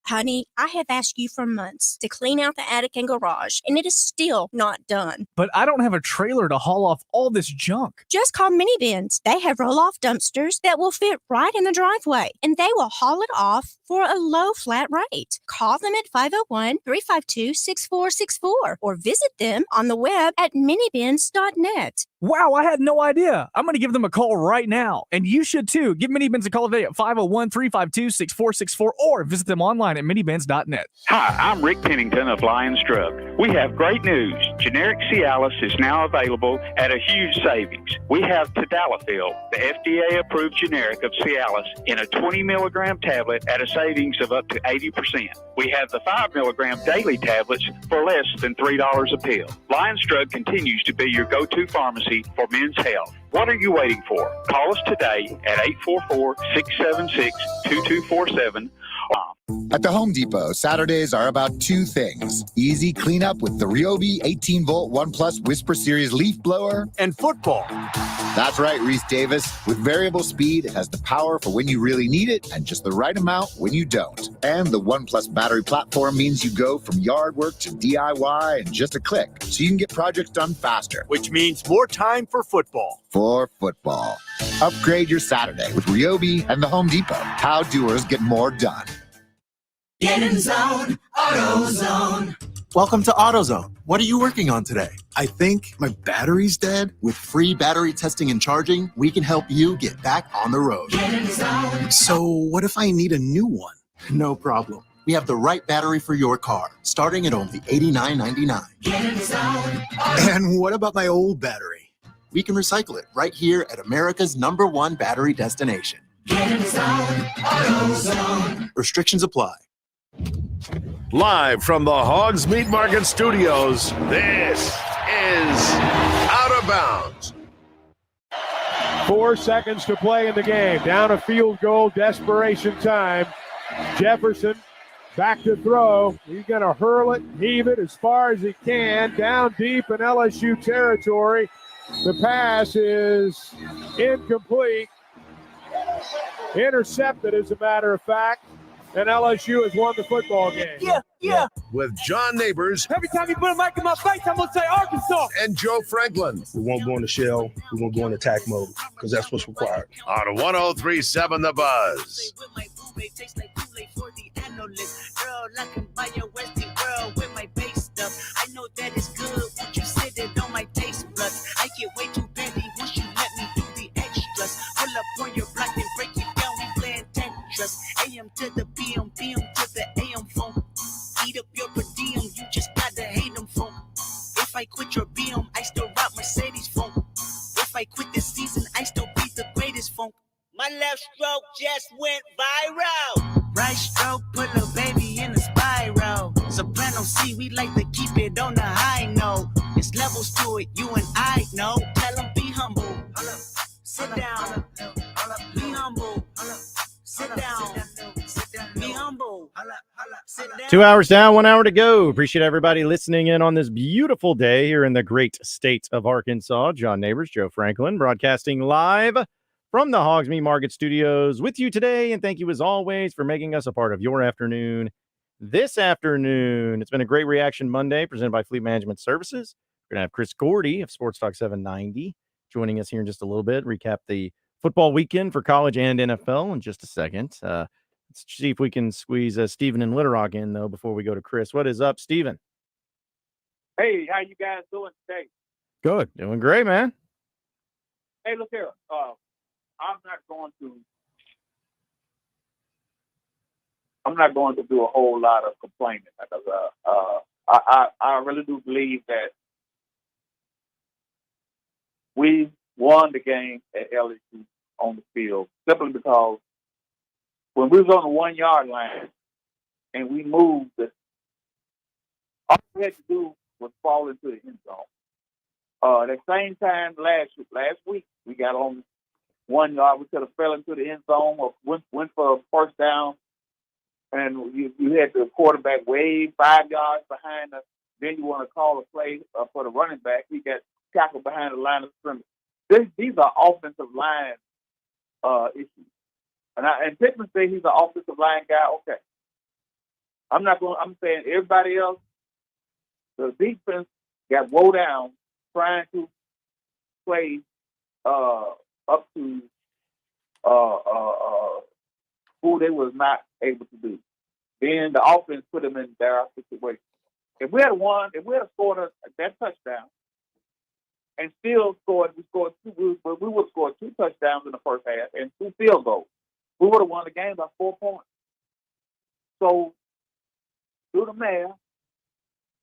Honey, I have asked you for months to clean out the attic and garage, and it is still not done. But I don't have a trailer to haul off all this junk. Just call Minibins. They have roll-off dumpsters that will fit right in the driveway, and they will haul it off for a low flat rate. Call them at 501-352-6464 or visit them on the web at minibins.net. Wow, I had no idea. I'm going to give them a call right now. And you should too. Give Minibins a call today at 501-352-6464 or visit them online at minibins.net. Hi, I'm Rick Pennington of Lions Drug. We have great news. Generic Cialis is now available at a huge savings. We have Tadalafil, the FDA-approved generic of Cialis, in a 20-milligram tablet at a savings of up to 80%. We have the 5-milligram daily tablets for less than $3 a pill. Lions Drug continues to be your go-to pharmacy for men's health. What are you waiting for? Call us today at 844-676-2247. At the Home Depot, Saturdays are about two things. Easy cleanup with the Ryobi 18-volt ONE+ Whisper Series leaf blower and football. That's right, Reese Davis. With variable speed, it has the power for when you really need it and just the right amount when you don't. And the ONE+ battery platform means you go from yard work to DIY in just a click, so you can get projects done faster. Which means more time for football. For football. Upgrade your Saturday with Ryobi and the Home Depot. How doers get more done. Get in zone, AutoZone. Welcome to AutoZone. What are you working on today? I think my battery's dead. With free battery testing and charging, we can help you get back on the road. Get in zone. So what if I need a new one? No problem. We have the right battery for your car, starting at only $89.99. Get in zone. And what about my old battery? We can recycle it right here at America's #1 battery destination. Get in zone, AutoZone. Restrictions apply. Live from the Hoggs Meat Market Studios, this is Out of Bounds. 4 seconds to play in the game. Down a field goal, desperation time. Jefferson back to throw. He's going to hurl it, heave it as far as he can, down deep in LSU territory. The pass is incomplete. Intercepted, as a matter of fact. and LSU has won the football game. Yeah. With John Nabors. Every time you put a mic in my face, I'm going to say Arkansas. And Joe Franklin. We won't go in the shell. We won't go in attack mode because that's what's required. On 103.7 The Buzz. Girl, I can buy your Westie world with my base stuff. I know that it's good. Won't you sit it on my taste buds? I get way too petty once you let me do the extras. Pull up on your block and break it down. We playing Tetris. AM to the PM, PM to the AM phone. Eat up your per diem. You just gotta hate them phone. If I quit your BM, I still rock Mercedes phone. If I quit this season, I still be the greatest phone. My left stroke just went viral. Right stroke put a baby in a spiral. Soprano C, we like to keep it on the high note. It's levels to it, you and I know. Tell them be humble. Sit down. Be humble. Sit down. Be humble. Sit down. 2 hours down, 1 hour to go. Appreciate everybody listening in on this beautiful day here in the great state of Arkansas. John Nabors, Joe Franklin, broadcasting live from the Hoggs Meat Market Studios with you today. And thank you, as always, for making us a part of your afternoon this afternoon. It's been a great Reaction Monday presented by Fleet Management Services. We're going to have Chris Gordy of Sports Talk 790 joining us here in just a little bit. Recap the football weekend for college and NFL in just a second. Let's see if we can squeeze Steven and Little Rock in, though, before we go to Chris. What is up, Steven? Hey, how you guys doing today? Good. Doing great, man. Hey, look here. I'm not going to do a whole lot of complaining because I really do believe that we won the game at LSU on the field simply because when we was on the 1 yard line and we moved, all we had to do was fall into the end zone. At the same time last week, we got on 1 yard. We could have fell into the end zone or went for a first down, and you had the quarterback way 5 yards behind us. Then you want to call a play for the running back. He got tackled behind the line of scrimmage. These are offensive line issues. And Pittman said he's an offensive line guy. Okay. I'm saying everybody else, the defense got woe down trying to play up to who they was not able to do. Then the offense put them in their situation. If we had scored that touchdown and still scored, we would have scored 2 touchdowns in the first half and 2 field goals. We would have won the game by 4 points. So do the math.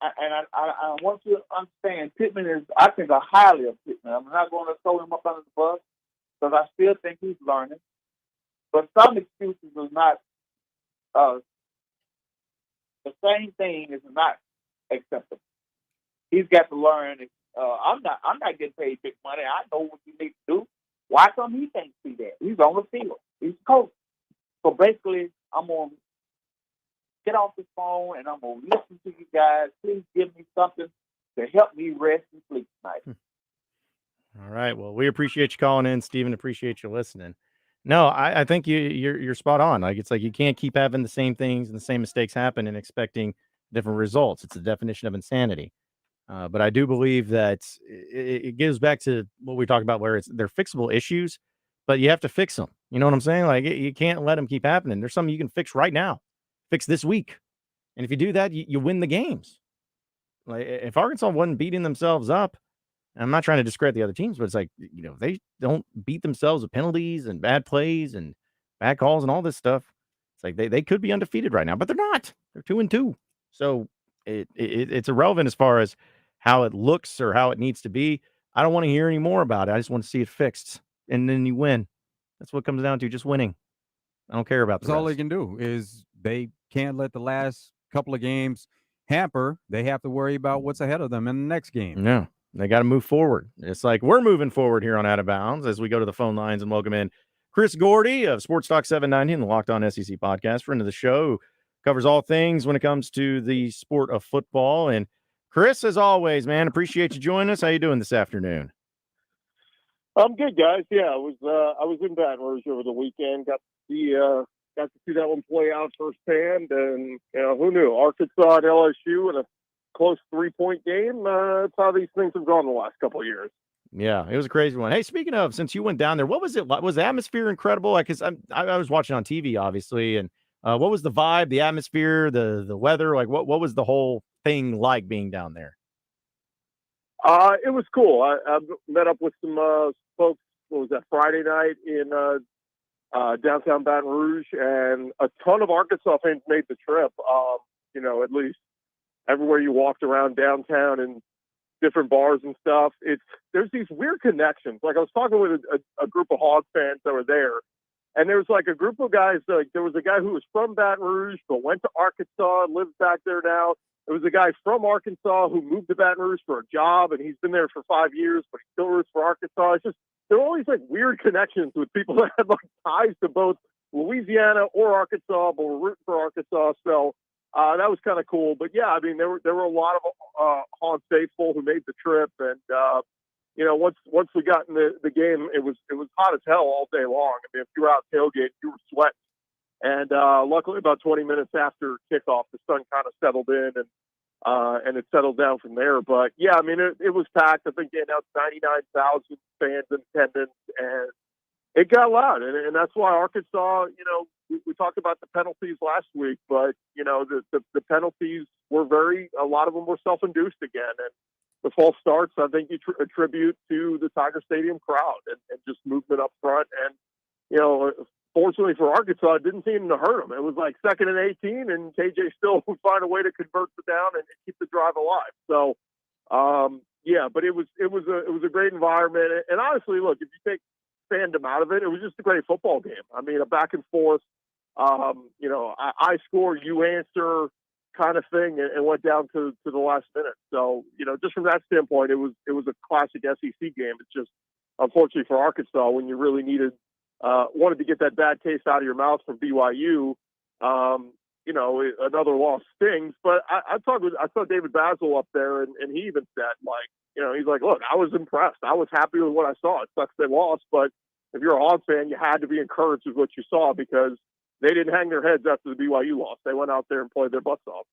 I want you to understand, Pittman is, I think, a highly of Pittman. I'm not going to throw him up under the bus because I still think he's learning. But some excuses is not, the same thing is not acceptable. He's got to learn. I'm not getting paid big money. I know what you need to do. Why come he can't see that? He's on the field. He's coach. So basically, I'm going to get off this phone and I'm going to listen to you guys. Please give me something to help me rest and sleep tonight. All right. Well, we appreciate you calling in, Steven. Appreciate you listening. No, I think you're spot on. Like, it's like you can't keep having the same things and the same mistakes happen and expecting different results. It's a definition of insanity. But I do believe that it gives back to what we talked about, where they're fixable issues, but you have to fix them. You know what I'm saying? Like, you can't let them keep happening. There's something you can fix right now, fix this week. And if you do that, you win the games. Like, if Arkansas wasn't beating themselves up, and I'm not trying to discredit the other teams, but it's like, they don't beat themselves with penalties and bad plays and bad calls and all this stuff. It's like they could be undefeated right now, but they're not. They're 2-2. So it's irrelevant as far as how it looks or how it needs to be. I don't want to hear any more about it. I just want to see it fixed. And then you win. That's what it comes down to, just winning. I don't care about the That's all rest. they can do is they can't let the last couple of games hamper. They have to worry about what's ahead of them in the next game. Yeah, they got to move forward. It's like we're moving forward here on Out of Bounds as we go to the phone lines and welcome in Chris Gordy of Sports Talk 790 and the Locked On SEC podcast, friend of the show, who covers all things when it comes to the sport of football. And Chris, as always, man, appreciate you joining us. How you doing this afternoon? I'm good, guys. Yeah, I was in Baton Rouge over the weekend. Got to see got to see that one play out firsthand, and who knew? Arkansas and LSU in a close 3-point game. That's how these things have gone the last couple of years. Yeah, it was a crazy one. Hey, speaking of, since you went down there, what was it like? Was the atmosphere incredible? Because I was watching on TV, obviously, and what was the vibe, the atmosphere, the weather? Like, what was the whole thing like being down there? It was cool. I met up with some folks. What was that, Friday night in downtown Baton Rouge, and a ton of Arkansas fans made the trip. At least everywhere you walked around downtown and different bars and stuff, there's these weird connections. Like I was talking with a group of Hoggs fans that were there, and there was like a group of guys. Like there was a guy who was from Baton Rouge but went to Arkansas and lives back there now. There was a guy from Arkansas who moved to Baton Rouge for a job, and he's been there for 5 years, but he still roots for Arkansas. It's just there were always like weird connections with people that had like ties to both Louisiana or Arkansas, but were rooting for Arkansas. So that was kind of cool. But yeah, I mean, there were a lot of Hoggs faithful who made the trip, and once we got in the game, it was hot as hell all day long. I mean, if you were out tailgating, you were sweating. And luckily, about 20 minutes after kickoff, the sun kind of settled in, and it settled down from there. But yeah, I mean, it was packed. I think they announced 99,000 fans in attendance, and it got loud. And that's why Arkansas, we talked about the penalties last week, but the penalties were a lot of them were self-induced again. And the false starts, I think you attribute to the Tiger Stadium crowd and just movement up front. And fortunately for Arkansas, it didn't seem to hurt them. It was like 2nd and 18, and KJ still would find a way to convert the down and keep the drive alive. So, but it was a great environment. And honestly, look, if you take fandom out of it, it was just a great football game. I mean, a back and forth, I score, you answer kind of thing, and went down to the last minute. So, just from that standpoint, it was a classic SEC game. It's just, unfortunately for Arkansas, when you really wanted to get that bad taste out of your mouth from BYU, another loss stings. But I saw David Basil up there, and he even said, he's like, look, I was impressed. I was happy with what I saw. It sucks they lost, but if you're a Hoggs fan, you had to be encouraged with what you saw, because they didn't hang their heads after the BYU loss. They went out there and played their butts off.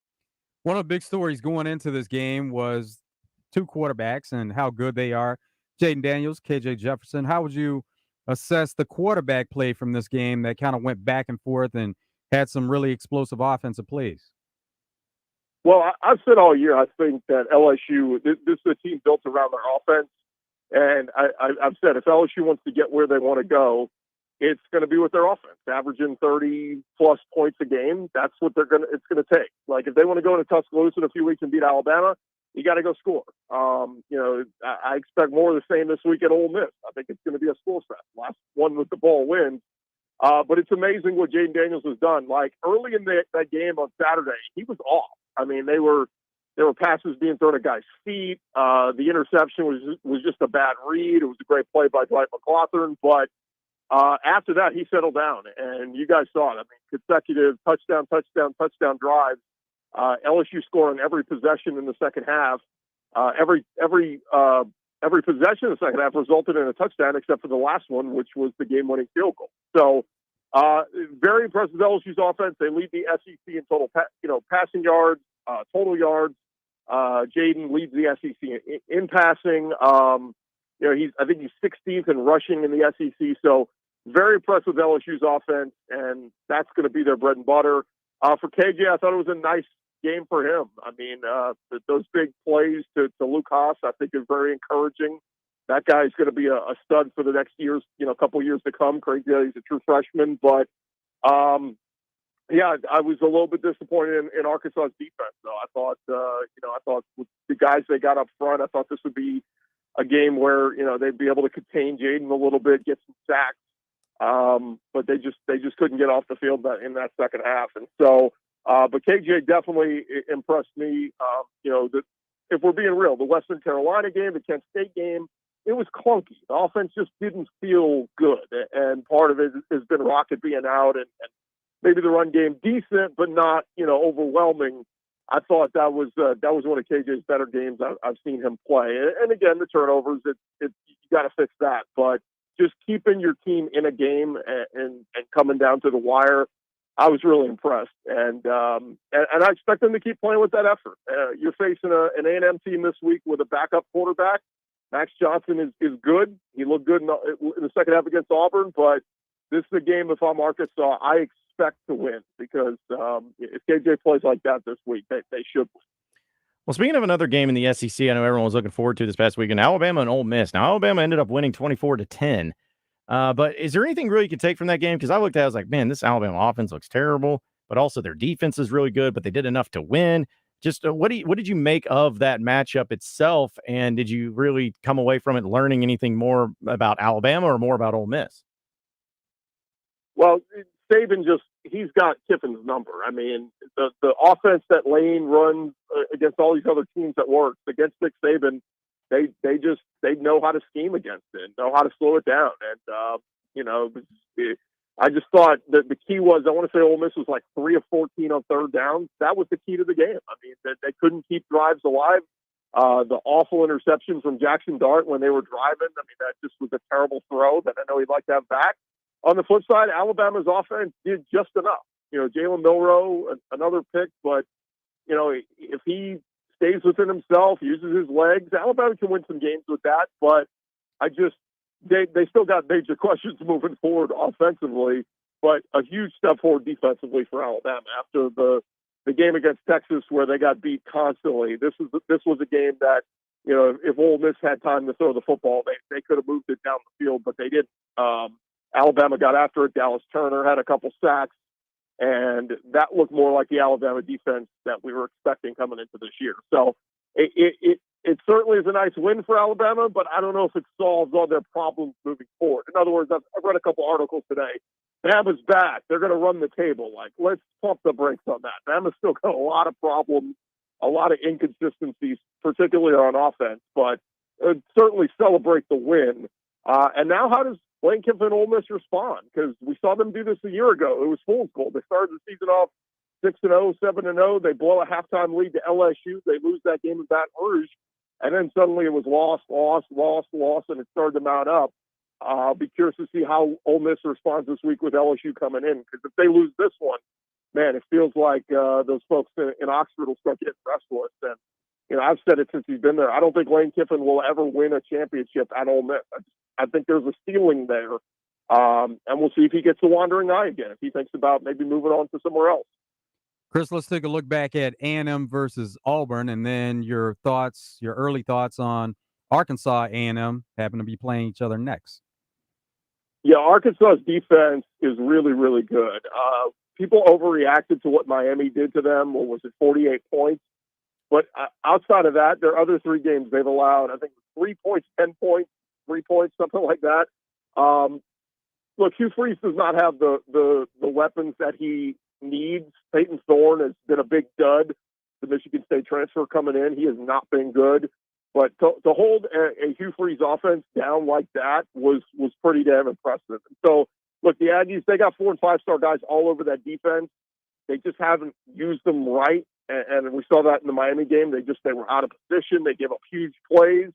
One of the big stories going into this game was two quarterbacks and how good they are. Jaden Daniels, KJ Jefferson. How would you assess the quarterback play from this game that kind of went back and forth and had some really explosive offensive plays? Well, I've said all year, I think that LSU, this is a team built around their offense. And I've said if LSU wants to get where they want to go, it's going to be with their offense, averaging 30-plus points a game. That's what it's going to take. Like, if they want to go to Tuscaloosa in a few weeks and beat Alabama, you got to go score. I expect more of the same this week at Ole Miss. I think it's going to be a score fest. Last one with the ball wins. But it's amazing what Jaden Daniels has done. Like, early in that game on Saturday, he was off. I mean, there were passes being thrown at guys' feet. The interception was just a bad read. It was a great play by Dwight McLaughlin. But after that, he settled down, and you guys saw it. I mean, consecutive touchdown drives. LSU scoring every possession in the second half. Every possession in the second half resulted in a touchdown, except for the last one, which was the game-winning field goal. So, very impressive LSU's offense. They lead the SEC in total, passing yards, total yards. Jaden leads the SEC in passing. I think he's 16th in rushing in the SEC. So, very impressed with LSU's offense, and that's going to be their bread and butter. For KJ, I thought it was a nice game for him. I mean, those big plays to Luke Haas, I think, is very encouraging. That guy's going to be a stud for the next years, couple years to come. Crazy that he's a true freshman, but I was a little bit disappointed in Arkansas's defense. Though I thought with the guys they got up front, I thought this would be a game where they'd be able to contain Jaden a little bit, get some sacks, but they just couldn't get off the field in that second half, and so. But KJ definitely impressed me. If we're being real, the Western Carolina game, the Kent State game, it was clunky. The offense just didn't feel good, and part of it has been Rocket being out, and maybe the run game decent, but not overwhelming. I thought that was one of KJ's better games I've seen him play. And again, the turnovers, you got to fix that. But just keeping your team in a game and coming down to the wire. I was really impressed, and I expect them to keep playing with that effort. You're facing an A&M team this week with a backup quarterback. Max Johnson is good. He looked good in the second half against Auburn, but this is a game, if I'm Arkansas, I expect to win because if KJ plays like that this week, they should win. Well, speaking of another game in the SEC, I know everyone was looking forward to this past weekend, Alabama and Ole Miss. Now, Alabama ended up winning 24-10. But is there anything really you can take from that game? Because I looked at it, I was like, man, this Alabama offense looks terrible, but also their defense is really good, but they did enough to win. Just what did you make of that matchup itself? And did you really come away from it learning anything more about Alabama or more about Ole Miss? Well, Saban he's got Kiffin's number. I mean, the offense that Lane runs against all these other teams that works against Nick Saban, they know how to scheme against it, know how to slow it down. And, I just thought that the key was, I want to say Ole Miss was like 3 of 14 on third down. That was the key to the game. I mean, they couldn't keep drives alive. The awful interception from Jackson Dart when they were driving, I mean, that just was a terrible throw that I know he'd like to have back. On the flip side, Alabama's offense did just enough. Jalen Milroe, another pick, but, if he stays within himself, uses his legs, Alabama can win some games with that, but they still got major questions moving forward offensively, but a huge step forward defensively for Alabama after the game against Texas where they got beat constantly. This was a game that, if Ole Miss had time to throw the football, they could have moved it down the field, but they didn't. Alabama got after it. Dallas Turner had a couple sacks, and that looked more like the Alabama defense that we were expecting coming into this year. So it certainly is a nice win for Alabama, but I don't know if it solves all their problems moving forward. In other words, I've read a couple articles today. Bama's back. They're going to run the table. Like, let's pump the brakes on that. Bama's still got a lot of problems, a lot of inconsistencies, particularly on offense, but certainly celebrate the win. And now how does Lane Kiffin and Ole Miss respond? Because we saw them do this a year ago. It was fool's gold. They started the season off 6-0, 7-0. They blow a halftime lead to LSU. They lose that game in Baton Rouge. And then suddenly it was loss, and it started to mount up. I'll be curious to see how Ole Miss responds this week with LSU coming in. Because if they lose this one, man, it feels like those folks in Oxford will start getting restless. And, I've said it since he's been there. I don't think Lane Kiffin will ever win a championship at Ole Miss. I think there's a ceiling there. And we'll see if he gets the wandering eye again, if he thinks about maybe moving on to somewhere else. Chris, let's take a look back at A&M versus Auburn, and then your early thoughts on Arkansas A&M happen to be playing each other next. Yeah, Arkansas's defense is really, really good. People overreacted to what Miami did to them. What was it, 48 points? But outside of that, their other 3 games they've allowed, I think, 3 points, 10 points, 3 points, something like that. Look, Hugh Freeze does not have the weapons that he needs. Peyton Thorne has been a big dud. The Michigan State transfer coming in, he has not been good. But to hold a Hugh Freeze offense down like that was pretty damn impressive. And so, look, the Aggies, they got 4- and 5-star guys all over that defense. They just haven't used them right. And we saw that in the Miami game. They were out of position. They gave up huge plays.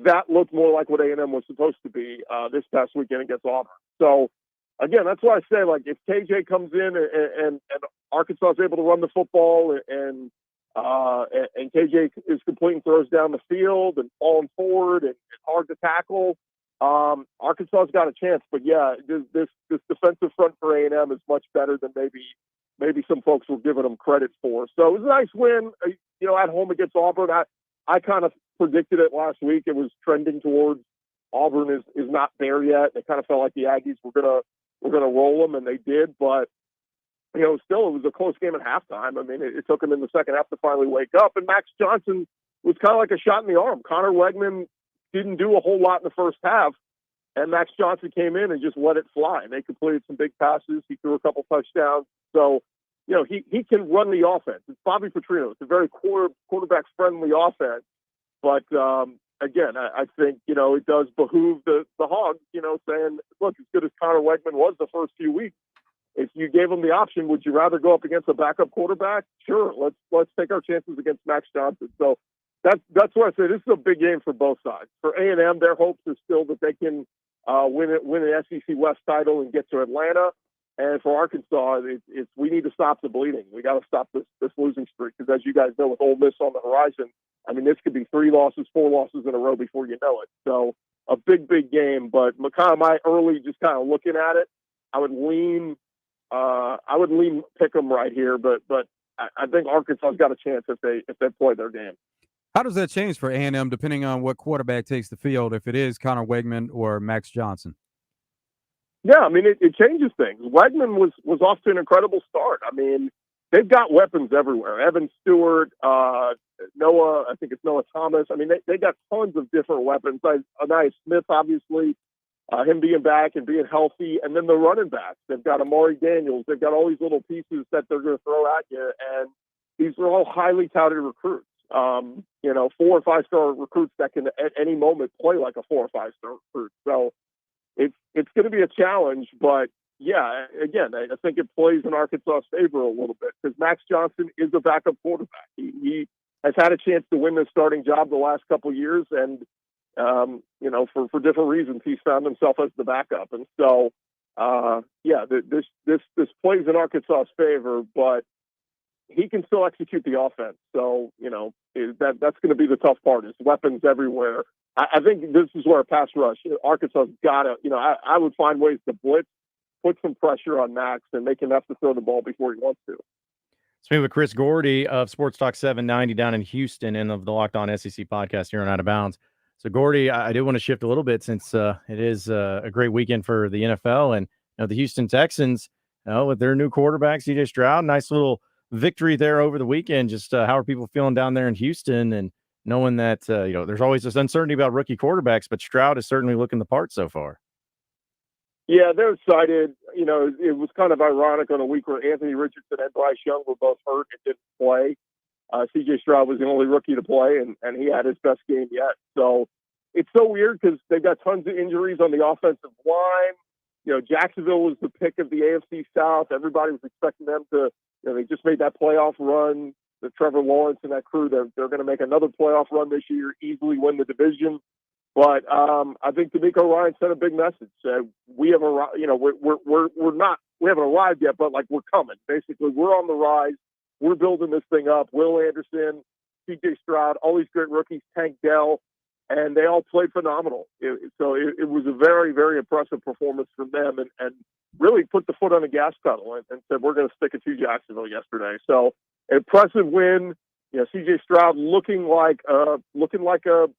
That looked more like what A&M was supposed to be this past weekend against Auburn. So, again, that's why I say, like, if KJ comes in and Arkansas is able to run the football and KJ is completing throws down the field and falling forward and hard to tackle, Arkansas's got a chance. But, yeah, this defensive front for A&M is much better than maybe some folks were giving them credit for. So it was a nice win, at home against Auburn. I kind of predicted it last week. It was trending towards Auburn is not there yet. It kind of felt like the Aggies were gonna roll them, and they did. But still, it was a close game at halftime. I mean, it took them in the second half to finally wake up. And Max Johnson was kind of like a shot in the arm. Connor Wegman didn't do a whole lot in the first half, and Max Johnson came in and just let it fly. And they completed some big passes. He threw a couple touchdowns. So, he can run the offense. It's Bobby Petrino. It's a very quarterback-friendly offense. But, again, I think, it does behoove the Hogs, saying, look, as good as Connor Wegman was the first few weeks, if you gave him the option, would you rather go up against a backup quarterback? Sure, let's take our chances against Max Johnson. So that's why I say this is a big game for both sides. For A&M, their hopes are still that they can win an SEC West title and get to Atlanta. And for Arkansas, it's we need to stop the bleeding. We got to stop this losing streak because, as you guys know, with Ole Miss on the horizon, I mean, this could be 3 losses, 4 losses in a row before you know it. So a big game. But my early, just kind of looking at it, I would lean pick them right here. But I think Arkansas's got a chance if they play their game. How does that change for A&M depending on what quarterback takes the field, if it is Connor Wegman or Max Johnson? Yeah, I mean, it changes things. Wegman was off to an incredible start. I mean, they've got weapons everywhere. Evan Stewart, Noah, I think it's Noah Thomas. I mean, they got tons of different weapons. Anaya Smith, obviously, him being back and being healthy. And then the running backs. They've got Amari Daniels. They've got all these little pieces that they're going to throw at you. And these are all highly touted recruits. 4 or 5 star recruits that can at any moment play like a 4 or 5 star recruit. So it's going to be a challenge, but yeah, again, I think it plays in Arkansas's favor a little bit because Max Johnson is a backup quarterback. He has had a chance to win the starting job the last couple of years, and for different reasons, he's found himself as the backup. And so, this plays in Arkansas's favor, but he can still execute the offense. So, that's going to be the tough part is weapons everywhere. I think this is where a pass rush, Arkansas's got to, I would find ways to blitz, put some pressure on Max, and make him have to throw the ball before he wants to. Speaking with Chris Gordy of Sports Talk 790 down in Houston and of the Locked On SEC podcast here on Out of Bounds. So, Gordy, I do want to shift a little bit since it is a great weekend for the NFL and the Houston Texans with their new quarterback, CJ Stroud. Nice little victory there over the weekend. Just how are people feeling down there in Houston and knowing that, there's always this uncertainty about rookie quarterbacks, but Stroud is certainly looking the part so far. Yeah, they're excited. It was kind of ironic on a week where Anthony Richardson and Bryce Young were both hurt and didn't play. CJ Stroud was the only rookie to play, and he had his best game yet. So it's so weird because they've got tons of injuries on the offensive line. Jacksonville was the pick of the AFC South. Everybody was expecting them to, they just made that playoff run. The Trevor Lawrence and that crew, they're going to make another playoff run this year, easily win the division. But I think D'Amico Ryan sent a big message. We have arrived. We haven't arrived yet, but we're coming. Basically, we're on the rise. We're building this thing up. Will Anderson, C.J. Stroud, all these great rookies, Tank Dell, and they all played phenomenal. So it was a very, very impressive performance from them, and really put the foot on the gas pedal and said we're going to stick it to Jacksonville yesterday. So impressive win. C.J. Stroud looking like a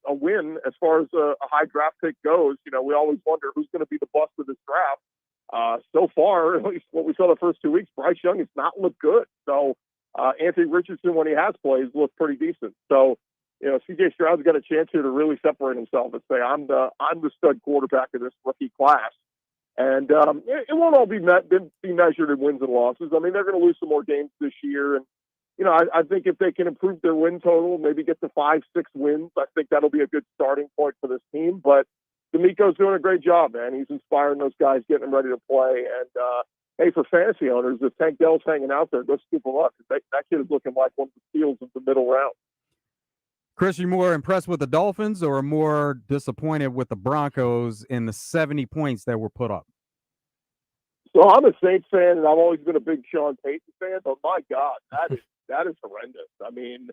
win as far as a high draft pick goes. We always wonder who's going to be the bust of this draft. So far, at least what we saw the first 2 weeks, Bryce Young has not looked good. So Anthony Richardson, when he has played, looked pretty decent. So C.J. Stroud's got a chance here to really separate himself and say, I'm the stud quarterback of this rookie class. And it won't all be measured in wins and losses. I mean, they're going to lose some more games this year, and I think if they can improve their win total, maybe get to 5-6 wins, I think that'll be a good starting point for this team. But D'Amico's doing a great job, man. He's inspiring those guys, getting them ready to play. And hey, for fantasy owners, if Tank Dell's hanging out there, go scoop him up. That kid is looking like one of the steals of the middle round. Chris, you more impressed with the Dolphins or more disappointed with the Broncos in the 70 points that were put up? So I'm a Saints fan, and I've always been a big Sean Payton fan. But my God, that is horrendous. I mean,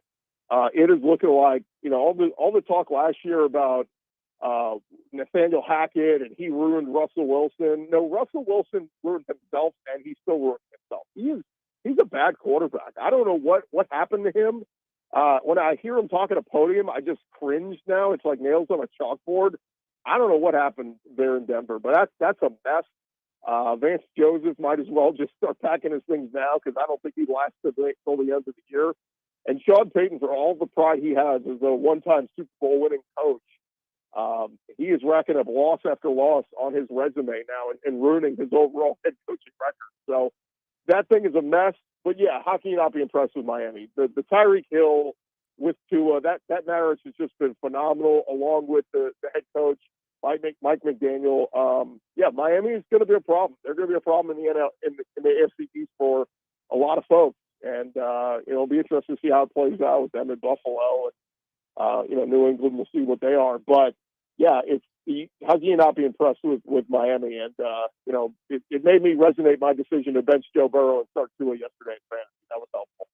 it is looking like all the talk last year about Nathaniel Hackett and he ruined Russell Wilson. No, Russell Wilson ruined himself, and he still ruined himself. He's a bad quarterback. I don't know what happened to him. When I hear him talk at a podium, I just cringe now. It's like nails on a chalkboard. I don't know what happened there in Denver, but that's a mess. Vance Joseph might as well just start packing his things now because I don't think he lasts until the end of the year. And Sean Payton, for all the pride he has as a one-time Super Bowl winning coach, he is racking up loss after loss on his resume now and ruining his overall head coaching record. So that thing is a mess. But yeah, how can you not be impressed with Miami? The Tyreek Hill with Tua, that marriage has just been phenomenal, along with the head coach Mike McDaniel. Miami is going to be a problem. They're going to be a problem in the AFC East for a lot of folks, and it'll be interesting to see how it plays out with them in Buffalo and New England. We'll see what they are, but yeah, how can you not be impressed with Miami? And, it made me resonate my decision to bench Joe Burrow and start Tua yesterday in fantasy. That was helpful.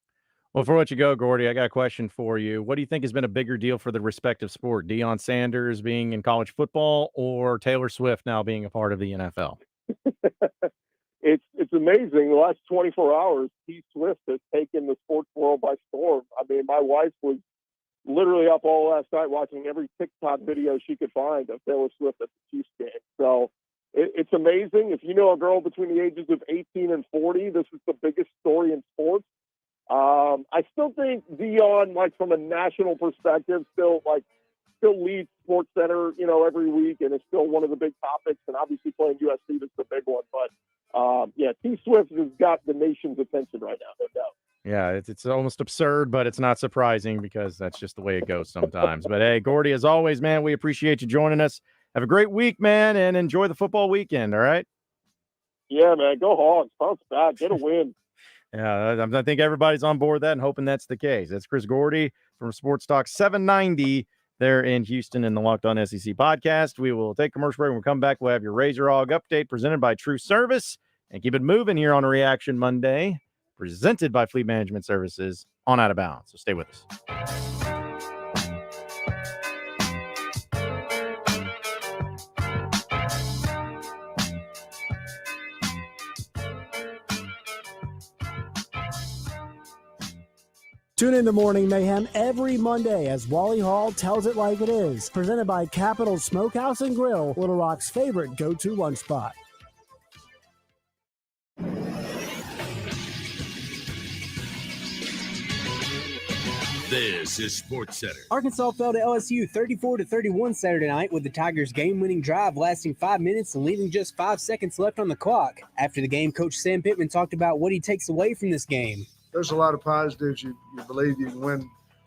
Well, for what you go, Gordy, I got a question for you. What do you think has been a bigger deal for the respective sport? Deion Sanders being in college football or Taylor Swift now being a part of the NFL? It's amazing. The last 24 hours, T Swift has taken the sports world by storm. I mean, my wife was literally up all last night watching every TikTok video she could find of Taylor Swift at the Chiefs game. So it's amazing. If you know a girl between the ages of 18 and 40, this is the biggest story in sports. I still think Deion, like from a national perspective, still leads Sports Center, every week, and is still one of the big topics. And obviously playing USC is the big one. But T Swift has got the nation's attention right now, no doubt. Yeah, it's almost absurd, but it's not surprising because that's just the way it goes sometimes. But hey, Gordy, as always, man, we appreciate you joining us. Have a great week, man, and enjoy the football weekend. All right. Yeah, man, go Hogs, bounce back, get a win. Yeah, I think everybody's on board with that and hoping that's the case. That's Chris Gordy from Sports Talk 790 there in Houston in the Locked On SEC podcast. We will take a commercial break. When we come back, we'll have your Razor Hog update presented by True Service. And keep it moving here on Reaction Monday, presented by Fleet Management Services on Out of Bounds. So stay with us. Tune in to Morning Mayhem every Monday as Wally Hall tells it like it is. Presented by Capital Smokehouse and Grill, Little Rock's favorite go-to lunch spot. This is Sports Center. Arkansas fell to LSU 34-31 Saturday night with the Tigers' game-winning drive lasting 5 minutes and leaving just 5 seconds left on the clock. After the game, Coach Sam Pittman talked about what he takes away from this game. There's a lot of positives. You believe you can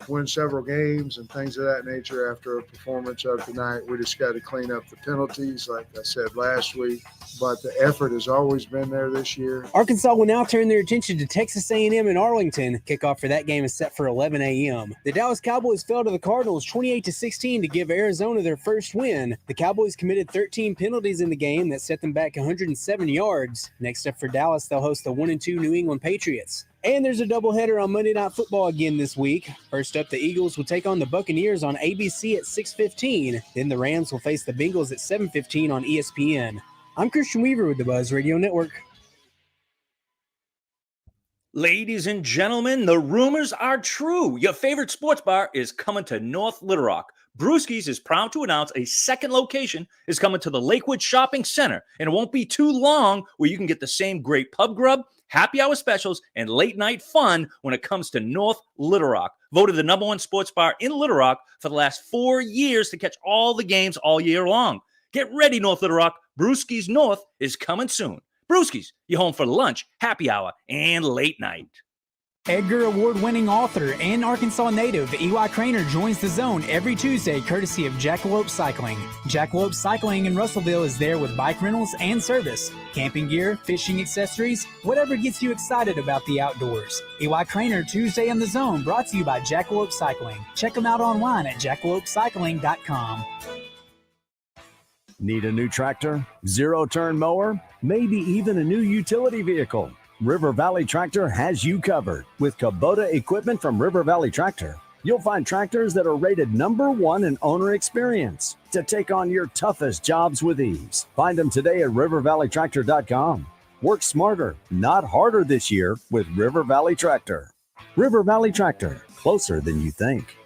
win several games and things of that nature after a performance of tonight. We just got to clean up the penalties, like I said last week. But the effort has always been there this year. Arkansas will now turn their attention to Texas A&M in Arlington. Kickoff for that game is set for 11 a.m. The Dallas Cowboys fell to the Cardinals 28-16 to give Arizona their first win. The Cowboys committed 13 penalties in the game that set them back 107 yards. Next up for Dallas, they'll host the 1-2 New England Patriots. And there's a doubleheader on Monday Night Football again this week. First up, the Eagles will take on the Buccaneers on ABC at 6:15. Then the Rams will face the Bengals at 7:15 on ESPN. I'm Christian Weaver with the Buzz Radio Network. Ladies and gentlemen, the rumors are true. Your favorite sports bar is coming to North Little Rock. Brewski's is proud to announce a second location is coming to the Lakewood Shopping Center, and it won't be too long where you can get the same great pub grub, happy hour specials, and late night fun when it comes to North Little Rock. Voted the #1 sports bar in Little Rock for the last 4 years to catch all the games all year long. Get ready, North Little Rock. Brewski's North is coming soon. Brewski's, you're home for lunch, happy hour, and late night. Edgar Award-winning author and Arkansas native E.Y. Craner joins the zone every Tuesday courtesy of Jackalope Cycling. Jackalope Cycling in Russellville is there with bike rentals and service, camping gear, fishing accessories, whatever gets you excited about the outdoors. E.Y. Craner Tuesday in the Zone, brought to you by Jackalope Cycling. Check them out online at jackalopecycling.com. Need a new tractor, zero-turn mower, maybe even a new utility vehicle? River Valley Tractor has you covered. With Kubota equipment from River Valley Tractor, you'll find tractors that are rated #1 in owner experience to take on your toughest jobs with ease. Find them today at rivervalleytractor.com. Work smarter, not harder this year with River Valley Tractor. River Valley Tractor, closer than you think.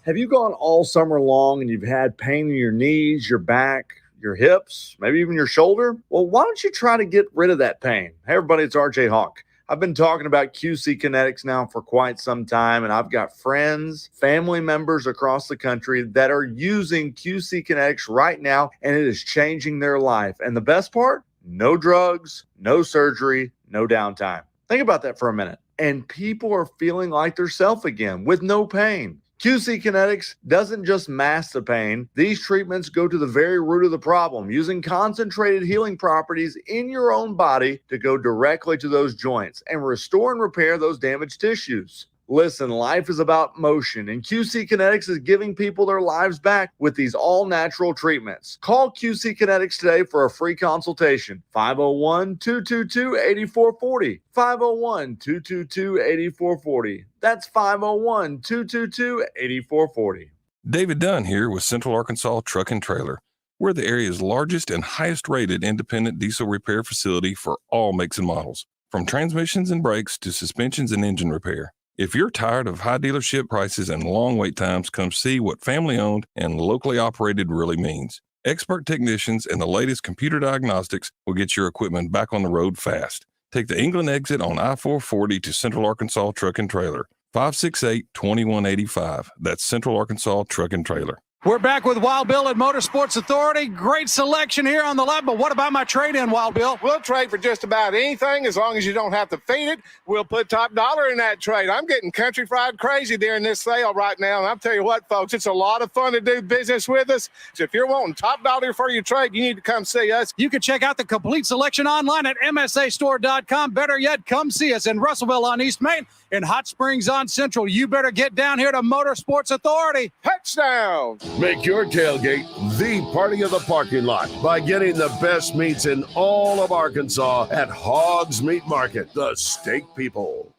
Have you gone all summer long and you've had pain in your knees, your back, your hips, maybe even your shoulder? Well, why don't you try to get rid of that pain? Hey, everybody, it's RJ Hawk. I've been talking about QC Kinetics now for quite some time, and I've got friends, family members across the country that are using QC Kinetics right now, and it is changing their life. And the best part? No drugs, no surgery, no downtime. Think about that for a minute. And people are feeling like they're self again with no pain. QC Kinetics doesn't just mask the pain. These treatments go to the very root of the problem, using concentrated healing properties in your own body to go directly to those joints and restore and repair those damaged tissues. Listen, life is about motion, and QC Kinetics is giving people their lives back with these all-natural treatments. Call QC Kinetics today for a free consultation. 501-222-8440. 501-222-8440. That's 501-222-8440. David Dunn here with Central Arkansas Truck and Trailer. We're the area's largest and highest-rated independent diesel repair facility for all makes and models, from transmissions and brakes to suspensions and engine repair. If you're tired of high dealership prices and long wait times, come see what family-owned and locally operated really means. Expert technicians and the latest computer diagnostics will get your equipment back on the road fast. Take the England exit on I-440 to Central Arkansas Truck and Trailer. 568-2185. That's Central Arkansas Truck and Trailer. We're back with Wild Bill at Motorsports Authority. Great selection here on the left, but what about my trade-in, Wild Bill? We'll trade for just about anything as long as you don't have to feed it. We'll put top dollar in that trade. I'm getting country fried crazy during this sale right now, and I'll tell you what, folks, it's a lot of fun to do business with us. So if you're wanting top dollar for your trade, you need to come see us. You can check out the complete selection online at msastore.com. Better yet, come see us in Russellville on East Main, in Hot Springs on Central. You better get down here to Motorsports Authority. Touchdown! Make your tailgate the party of the parking lot by getting the best meats in all of Arkansas at Hoggs Meat Market, the steak people.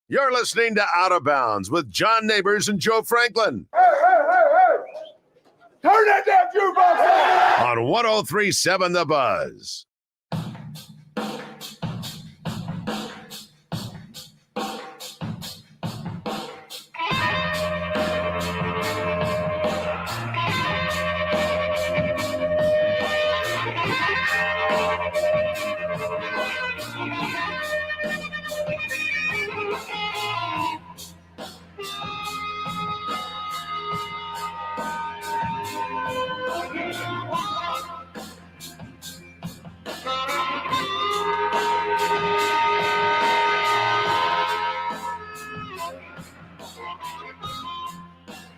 You're listening to Out of Bounds with John Nabors and Joe Franklin. Hey! Turn that damn jukebox on 103.7 The Buzz.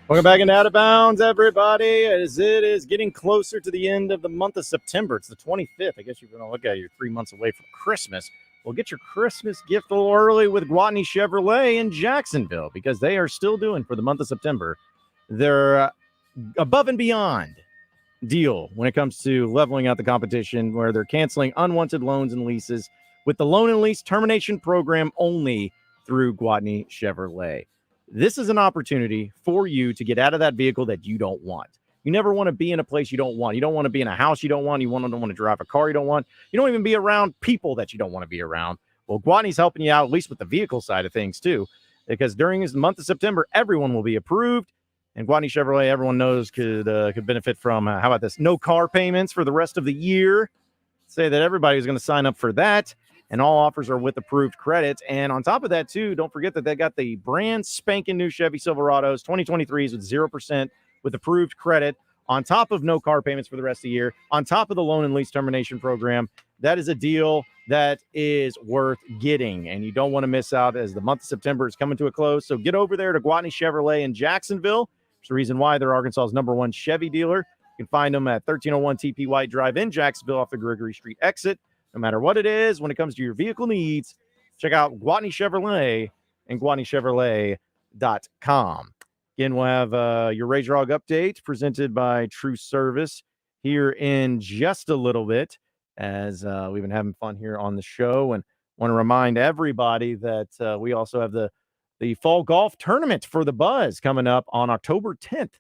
Welcome back into Out of Bounds, everybody, as it is getting closer to the end of the month of September. It's the 25th. I guess you're going to look at it, you're 3 months away from Christmas. Well, get your Christmas gift a little early with Gwatney Chevrolet in Jacksonville, because they are still doing, for the month of September, their above and beyond deal when it comes to leveling out the competition, where they're canceling unwanted loans and leases with the loan and lease termination program only through Gwatney Chevrolet. This is an opportunity for you to get out of that vehicle that you don't want. You never want to be in a place you don't want. You don't want to be in a house you don't want. You don't want to drive a car you don't want. You don't even be around people that you don't want to be around. Well, Gwatney's helping you out, at least with the vehicle side of things, too, because during this month of September, everyone will be approved. And Gwatney Chevrolet, everyone knows, could benefit from, how about this, no car payments for the rest of the year. Say that everybody is going to sign up for that. And all offers are with approved credit. And on top of that, too, don't forget that they got the brand spanking new Chevy Silverados 2023s with 0% with approved credit, on top of no car payments for the rest of the year, on top of the loan and lease termination program. That is a deal that is worth getting, and you don't want to miss out as the month of September is coming to a close. So get over there to Gwatney Chevrolet in Jacksonville. There's a reason why they're Arkansas's #1 Chevy dealer. You can find them at 1301 TP White Drive in Jacksonville off the Gregory Street exit. No matter what it is, when it comes to your vehicle needs, check out Gwatney Chevrolet and GwatneyChevrolet.com. Again, we'll have your Razor Hog update presented by True Service here in just a little bit, as we've been having fun here on the show. And want to remind everybody that we also have the fall golf tournament for the Buzz coming up on October 10th,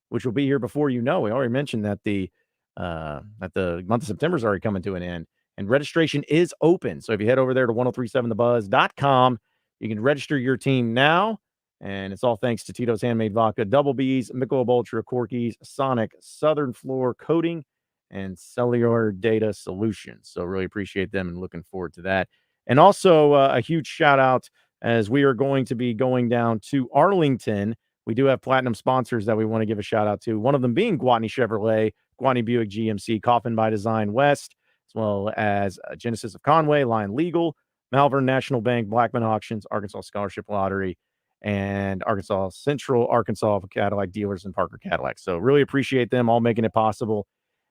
which will be here before you know. We already mentioned that the month of September is already coming to an end. And registration is open. So if you head over there to 1037thebuzz.com, you can register your team now. And it's all thanks to Tito's Handmade Vodka, Double B's, Michelob Ultra, Corky's, Sonic, Southern Floor Coating, and Cellular Data Solutions. So really appreciate them and looking forward to that. And also a huge shout out, as we are going to be going down to Arlington. We do have platinum sponsors that we want to give a shout out to. One of them being Gwatney Chevrolet, Gwatney Buick GMC, Coffin by Design West, as well as Genesis of Conway, Lion Legal, Malvern National Bank, Blackman Auctions, Arkansas Scholarship Lottery, and Arkansas Central Arkansas Cadillac Dealers and Parker Cadillac. So really appreciate them all making it possible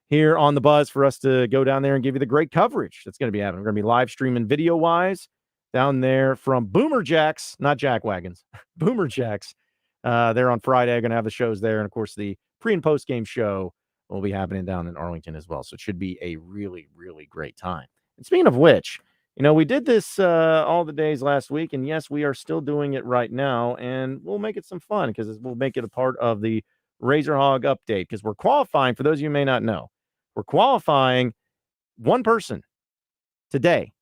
here on the Buzz for us to go down there and give you the great coverage that's going to be happening. We're going to be live streaming video-wise down there from Boomer Jacks, not Jack Wagons, Boomer Jacks. They're on Friday. Going to have the shows there. And, of course, the pre- and post-game show will be happening down in Arlington as well. So it should be a really, really great time. And speaking of which, we did this all the days last week. And, yes, we are still doing it right now. And we'll make it some fun because we'll make it a part of the Razor Hog update because we're qualifying, for those of you who may not know, we're qualifying one person today.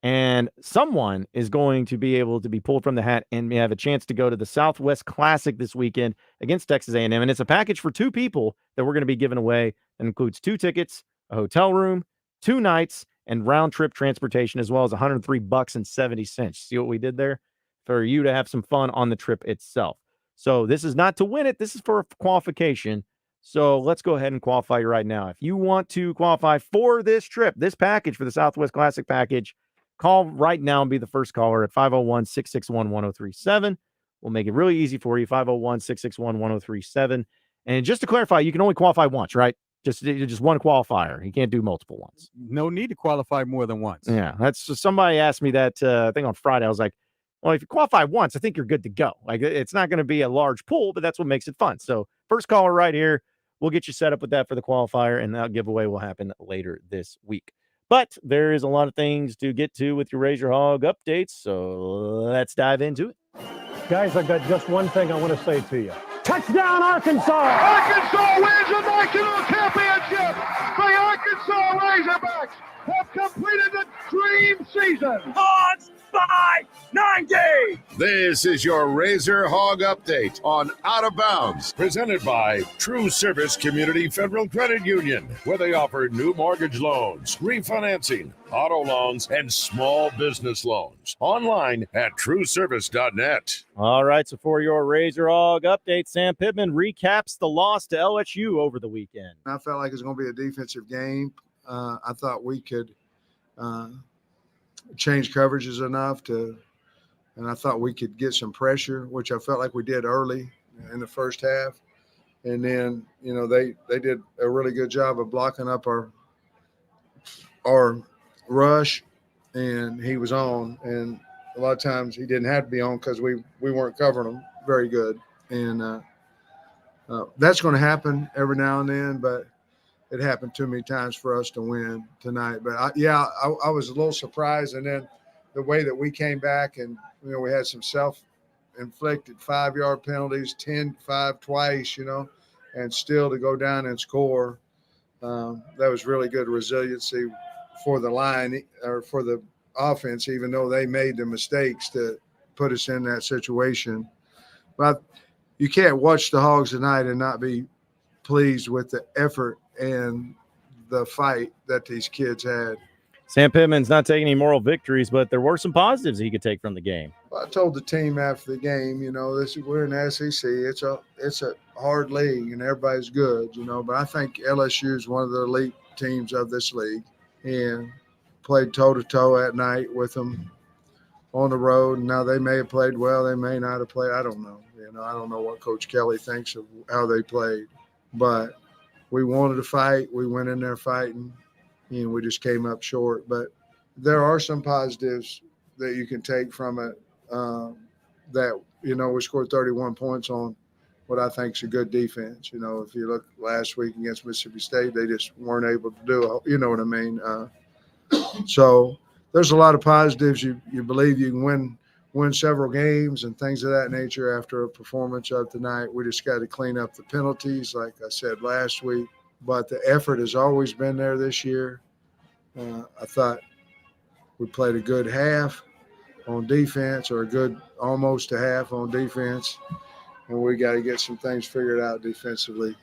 And someone is going to be able to be pulled from the hat and have a chance to go to the Southwest Classic this weekend against Texas A&M. And it's a package for two people that we're going to be giving away. That includes 2 tickets, a hotel room, 2 nights, and round-trip transportation, as well as $103.70. See what we did there? For you to have some fun on the trip itself. So this is not to win it. This is for qualification. So let's go ahead and qualify you right now. If you want to qualify for this trip, this package for the Southwest Classic package, call right now and be the first caller at 501-661-1037. We'll make it really easy for you, 501-661-1037. And just to clarify, you can only qualify once, right? Just one qualifier. You can't do multiple ones. No need to qualify more than once. Yeah, that's just, somebody asked me that, I think on Friday. I was like, well, if you qualify once, I think you're good to go. Like, it's not going to be a large pool, but that's what makes it fun. So first caller right here, we'll get you set up with that for the qualifier, and that giveaway will happen later this week. But there is a lot of things to get to with your Razor Hog updates, so let's dive into it. Guys, I've got just one thing I want to say to you. Touchdown, Arkansas! Arkansas wins the national championship! The Arkansas Razorbacks have completed the dream season! Hogs by 90! This is your Razor Hog Update on Out of Bounds, presented by True Service Community Federal Credit Union, where they offer new mortgage loans, refinancing, auto loans, and small business loans. Online at trueservice.net. All right, so for your Razor Hog update, Sam Pittman recaps the loss to LSU over the weekend. I felt like it was going to be a defensive game. I thought we could change coverages enough and I thought we could get some pressure, which I felt like we did early in the first half. And then, they did a really good job of blocking up our rush, and he was on. And a lot of times he didn't have to be on because we weren't covering him very good. And that's going to happen every now and then, but it happened too many times for us to win tonight. But I was a little surprised. And then the way that we came back and, we had some self-inflicted 5-yard penalties, 10-5 twice, and still to go down and score. That was really good resiliency for the line or for the offense, even though they made the mistakes to put us in that situation. But you can't watch the Hogs tonight and not be pleased with the effort and the fight that these kids had. Sam Pittman's not taking any moral victories, but there were some positives he could take from the game. Well, I told the team after the game, we're in the SEC. It's a hard league and everybody's good, but I think LSU is one of the elite teams of this league and played toe-to-toe at night with them on the road. Now they may have played well, they may not have played. I don't know. I don't know what Coach Kelly thinks of how they played, but we wanted to fight. We went in there fighting. We just came up short. But there are some positives that you can take from it that, we scored 31 points on what I think is a good defense. If you look last week against Mississippi State, they just weren't able to do it. You know what I mean? So there's a lot of positives. You believe you can win several games and things of that nature after a performance of tonight. We just got to clean up the penalties, like I said last week. But the effort has always been there this year. I thought we played a good half on defense, or a good almost a half on defense. And we got to get some things figured out defensively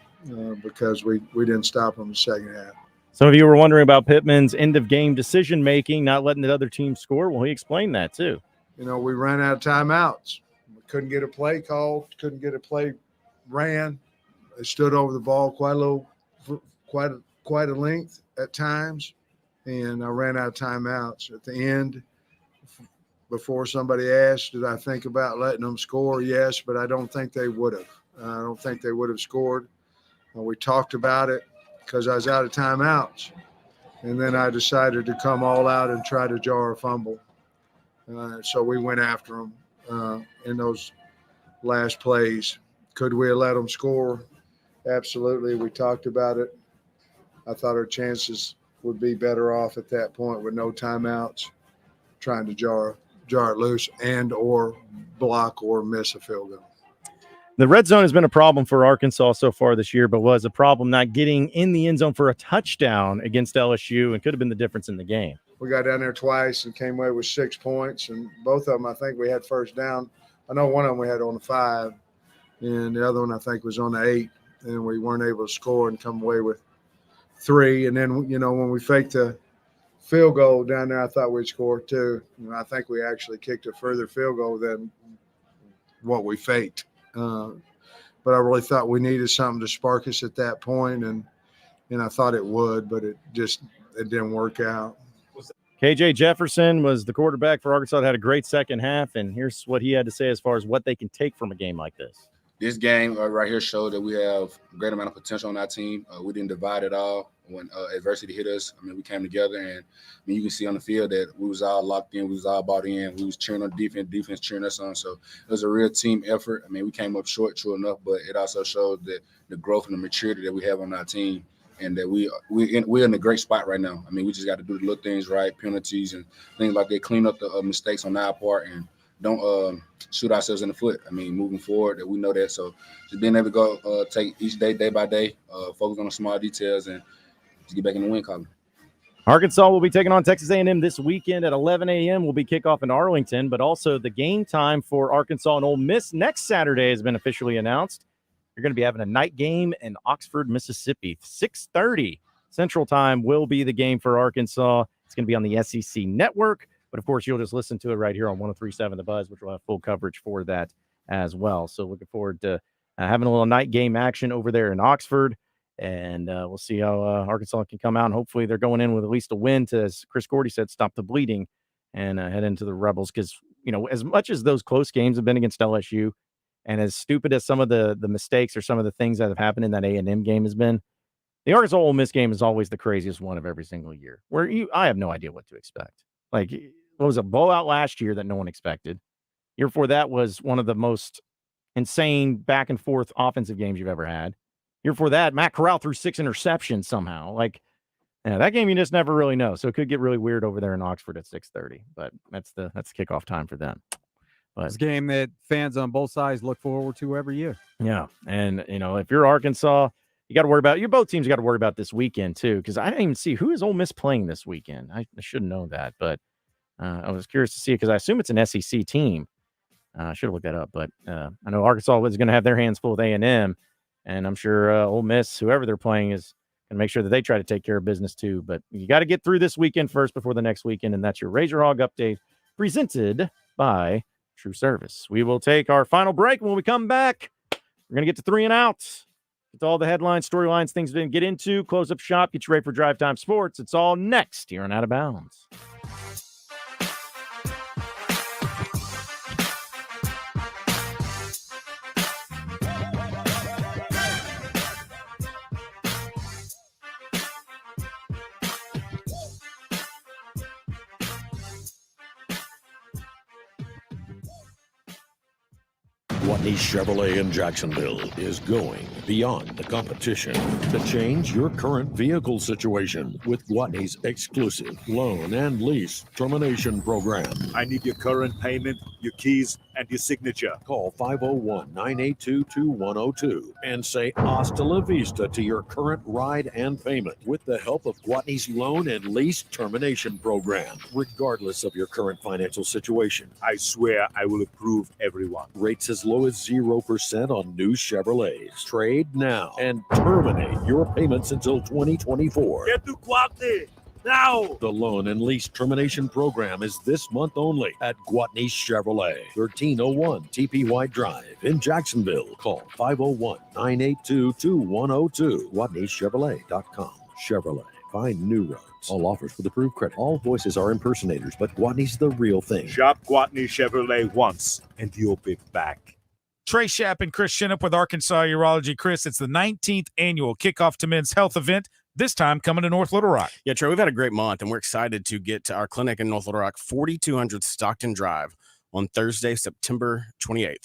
because we didn't stop them in the second half. Some of you were wondering about Pittman's end-of-game decision-making, not letting the other team score. Well, he explained that too. We ran out of timeouts. We couldn't get a play called, couldn't get a play ran. They stood over the ball quite a length at times, and I ran out of timeouts. At the end, before somebody asked, did I think about letting them score? Yes, but I don't think they would have. I don't think they would have scored. We talked about it because I was out of timeouts, and then I decided to come all out and try to jar a fumble. So we went after them in those last plays. Could we have let them score? Absolutely. We talked about it. I thought our chances would be better off at that point with no timeouts, trying to jar it loose and or block or miss a field goal. The red zone has been a problem for Arkansas so far this year, but was a problem not getting in the end zone for a touchdown against LSU and could have been the difference in the game. We got down there twice and came away with 6 points, and both of them I think we had first down. I know one of them we had on the 5, and the other one I think was on the 8, and we weren't able to score and come away with 3. And then, when we faked the field goal down there, I thought we'd score 2. I think we actually kicked a further field goal than what we faked. But I really thought we needed something to spark us at that point, and I thought it would, but it didn't work out. KJ Jefferson was the quarterback for Arkansas. Had a great second half, and here's what he had to say as far as what they can take from a game like this. This game right here showed that we have a great amount of potential on our team. We didn't divide at all when adversity hit us. I mean, we came together, and you can see on the field that we was all locked in. We was all bought in. We was cheering on defense cheering us on. So it was a real team effort. I mean, we came up short, true enough, but it also showed that the growth and the maturity that we have on our team, and that we're in a great spot right now. I mean, we just got to do the little things right, penalties and things like that, clean up the mistakes on our part, and don't shoot ourselves in the foot. I mean, moving forward, that we know that. So just being able to go take each day by day, focus on the small details, and just get back in the win column. Arkansas will be taking on Texas A&M this weekend at 11 a.m. will be kickoff in Arlington, but also the game time for Arkansas and Ole Miss next Saturday has been officially announced. You're going to be having a night game in Oxford, Mississippi. 6:30 Central Time will be the game for Arkansas. It's going to be on the SEC Network. But, of course, you'll just listen to it right here on 103.7 The Buzz, which will have full coverage for that as well. So looking forward to having a little night game action over there in Oxford. And we'll see how Arkansas can come out. And hopefully they're going in with at least a win to, as Chris Gordy said, stop the bleeding and head into the Rebels. Because, as much as those close games have been against LSU, and as stupid as some of the mistakes or some of the things that have happened in that A&M game has been, the Arkansas Ole Miss game is always the craziest one of every single year, where I have no idea what to expect. Like, what was a blowout last year that no one expected? Year before that was one of the most insane back and forth offensive games you've ever had. Year before that, Matt Corral threw 6 interceptions somehow. That game you just never really know. So it could get really weird over there in Oxford at 6:30. But that's the kickoff time for them. But it's a game that fans on both sides look forward to every year. Yeah, and if you're Arkansas, you got to worry about both teams. Got to worry about this weekend too, because I didn't even see who is Ole Miss playing this weekend. I should know that, but I was curious to see because I assume it's an SEC team. I should have looked that up, but I know Arkansas is going to have their hands full with A&M, and I'm sure Ole Miss, whoever they're playing, is going to make sure that they try to take care of business too. But you got to get through this weekend first before the next weekend, and that's your Raise Your Hog update presented by True Service. We will take our final break. When we come back, we're going to get to 3 and Out. Get to all the headlines, storylines, things we didn't get into, close up shop, get you ready for Drive Time Sports. It's all next here on Out of Bounds. Gwatney Chevrolet in Jacksonville is going beyond the competition to change your current vehicle situation with Gwatney's exclusive loan and lease termination program. I need your current payment, your keys, and your signature. Call 501-982-2102 and say hasta la vista to your current ride and payment with the help of Gwatney's loan and lease termination program, regardless of your current financial situation. I swear I will approve everyone. Rates as low as 0% on new Chevrolets. Trade now and terminate your payments until 2024. Get to Gwatney now! The loan and lease termination program is this month only at Gwatney Chevrolet, 1301 TP White Drive in Jacksonville. Call 501-982-2102. GwatneyChevrolet.com. Chevrolet. Find new roads. All offers with approved credit. All voices are impersonators, but Gwatney's the real thing. Shop Gwatney Chevrolet once, and you'll be back. Trey Shapp and Chris Shinup with Arkansas Urology. Chris, it's the 19th annual Kickoff to Men's Health event this time coming to North Little Rock. Yeah, Troy, we've had a great month, and we're excited to get to our clinic in North Little Rock, 4200 Stockton Drive, on Thursday, September 28th.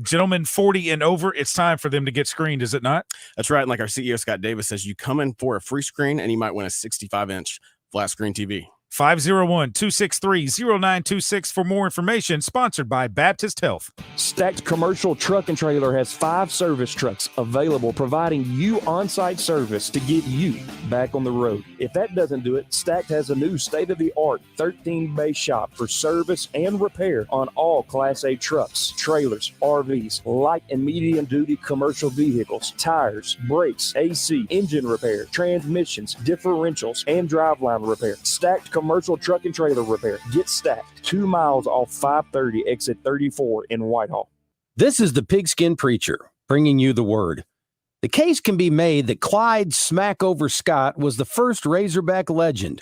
Gentlemen 40 and over, it's time for them to get screened, is it not? That's right. And like our CEO, Scott Davis, says, you come in for a free screen, and you might win a 65-inch flat screen TV. 501-263-0926 for more information. Sponsored by Baptist Health. Stacked Commercial Truck and Trailer has 5 service trucks available, providing you on-site service to get you back on the road. If that doesn't do it, Stacked has a new state-of-the-art 13-bay shop for service and repair on all Class A trucks, trailers, RVs, light and medium-duty commercial vehicles, tires, brakes, AC, engine repair, transmissions, differentials, and driveline repair. Stacked Commercial Truck and Trailer Repair. Get Stacked, 2 miles off 530 exit 34 in Whitehall. This is the Pigskin Preacher, bringing you the word. The case can be made that Clyde Smackover Scott was the first Razorback legend.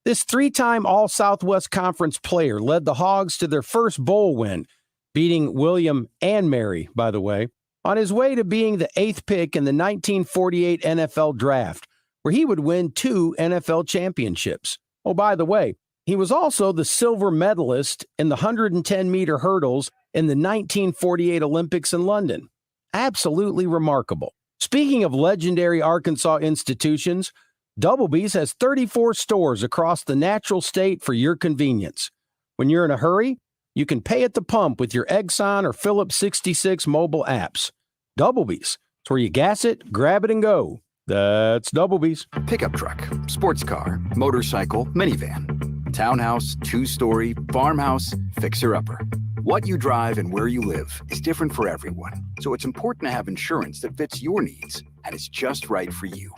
This 3-time All-Southwest Conference player led the Hogs to their first bowl win, beating William and Mary, by the way, on his way to being the 8th pick in the 1948 NFL Draft, where he would win 2 NFL championships. Oh, by the way, he was also the silver medalist in the 110-meter hurdles in the 1948 Olympics in London. Absolutely remarkable. Speaking of legendary Arkansas institutions, Doublebee's has 34 stores across the natural state for your convenience. When you're in a hurry, you can pay at the pump with your Exxon or Phillips 66 mobile apps. Doublebee's, it's where you gas it, grab it, and go. That's Doublebee's. Pickup truck, sports car, motorcycle, minivan, townhouse, 2-story, farmhouse, fixer-upper. What you drive and where you live is different for everyone, so it's important to have insurance that fits your needs and is just right for you.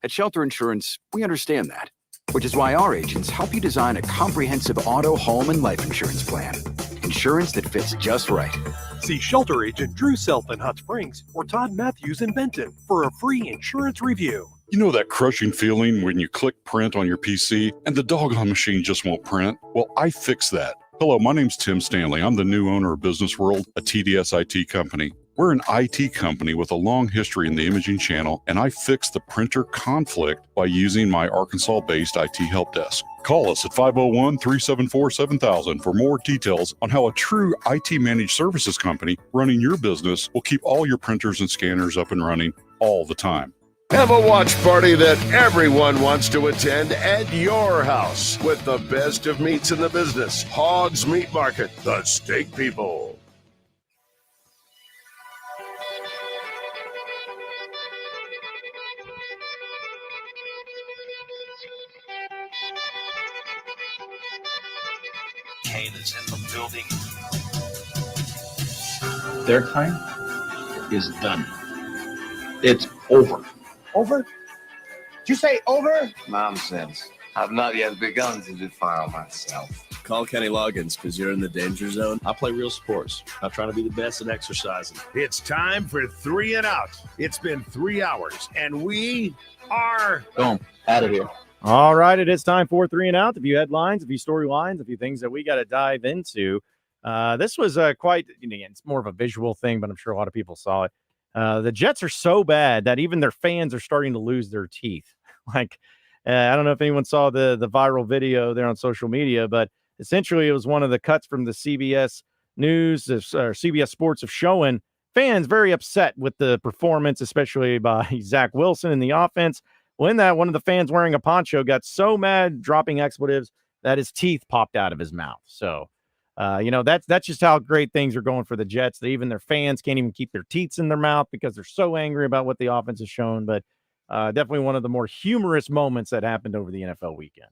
At Shelter Insurance, we understand that, which is why our agents help you design a comprehensive auto, home, and life insurance plan. Insurance that fits just right. See Shelter Agent Drew Self in Hot Springs or Todd Matthews in Benton for a free insurance review. You know that crushing feeling when you click print on your PC and the doggone machine just won't print? Well, I fixed that. Hello, my name's Tim Stanley. I'm the new owner of Business World, a TDS IT company. We're an IT company with a long history in the imaging channel, and I fixed the printer conflict by using my Arkansas-based IT help desk. Call us at 501-374-7000 for more details on how a true IT managed services company running your business will keep all your printers and scanners up and running all the time. Have a watch party that everyone wants to attend at your house with the best of meats in the business. Hoggs Meat Market, the steak people. Kane is in the building. Their time is done. It's over. Over? Did you say over? Nonsense. I've not yet begun to defile myself. Call Kenny Loggins because you're in the danger zone. I play real sports. I'm trying to be the best at exercising. It's time for 3 and Out. It's been 3 hours, and we are... Boom. Out of here. All right, it is time for 3 and Out. A few headlines, a few storylines, a few things that we got to dive into. This was quite, again, it's more of a visual thing, but I'm sure a lot of people saw it. The Jets are so bad that even their fans are starting to lose their teeth. Like, I don't know if anyone saw the viral video there on social media, but essentially it was one of the cuts from the CBS News or CBS Sports of showing fans very upset with the performance, especially by Zach Wilson in the offense. Well, in that, one of the fans wearing a poncho got so mad, dropping expletives, that his teeth popped out of his mouth. So, that's just how great things are going for the Jets. That even their fans can't even keep their teeth in their mouth because they're so angry about what the offense has shown. But definitely one of the more humorous moments that happened over the NFL weekend.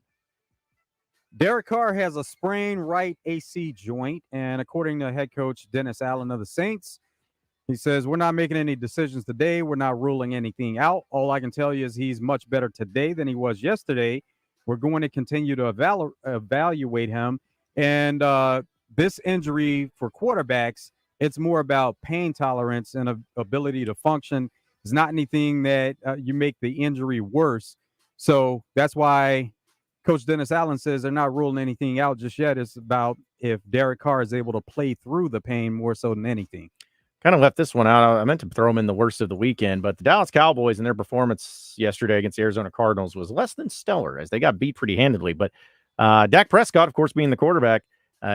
Derek Carr has a sprained right AC joint, and according to head coach Dennis Allen of the Saints, he says, we're not making any decisions today. We're not ruling anything out. All I can tell you is he's much better today than he was yesterday. We're going to continue to evaluate him. And this injury for quarterbacks, it's more about pain tolerance and ability to function. It's not anything that you make the injury worse. So that's why Coach Dennis Allen says they're not ruling anything out just yet. It's about if Derek Carr is able to play through the pain more so than anything. kind of left this one out. I meant to throw them in the worst of the weekend, but the Dallas Cowboys and their performance yesterday against the Arizona Cardinals was less than stellar as they got beat pretty handedly. But Dak Prescott, of course, being the quarterback,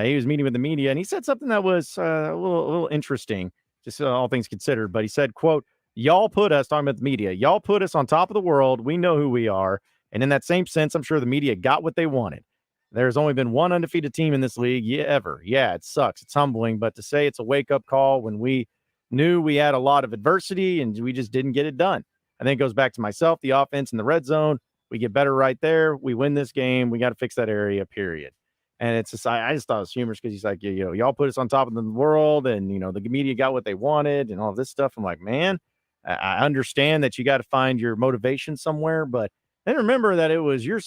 he was meeting with the media, and he said something that was a little interesting, just all things considered. But he said, quote, y'all put us, talking about the media, y'all put us on top of the world. We know who we are. And in that same sense, I'm sure the media got what they wanted. There's only been one undefeated team in this league ever. Yeah, it sucks. It's humbling. But to say it's a wake-up call when we knew we had a lot of adversity and we just didn't get it done. I think it goes back to myself, the offense in the red zone. We get better right there. We win this game. We got to fix that area, period. And it's just, I just thought it was humorous because he's like, y'all put us on top of the world and, the media got what they wanted and all this stuff. I'm like, man, I understand that you got to find your motivation somewhere, but then remember that it was your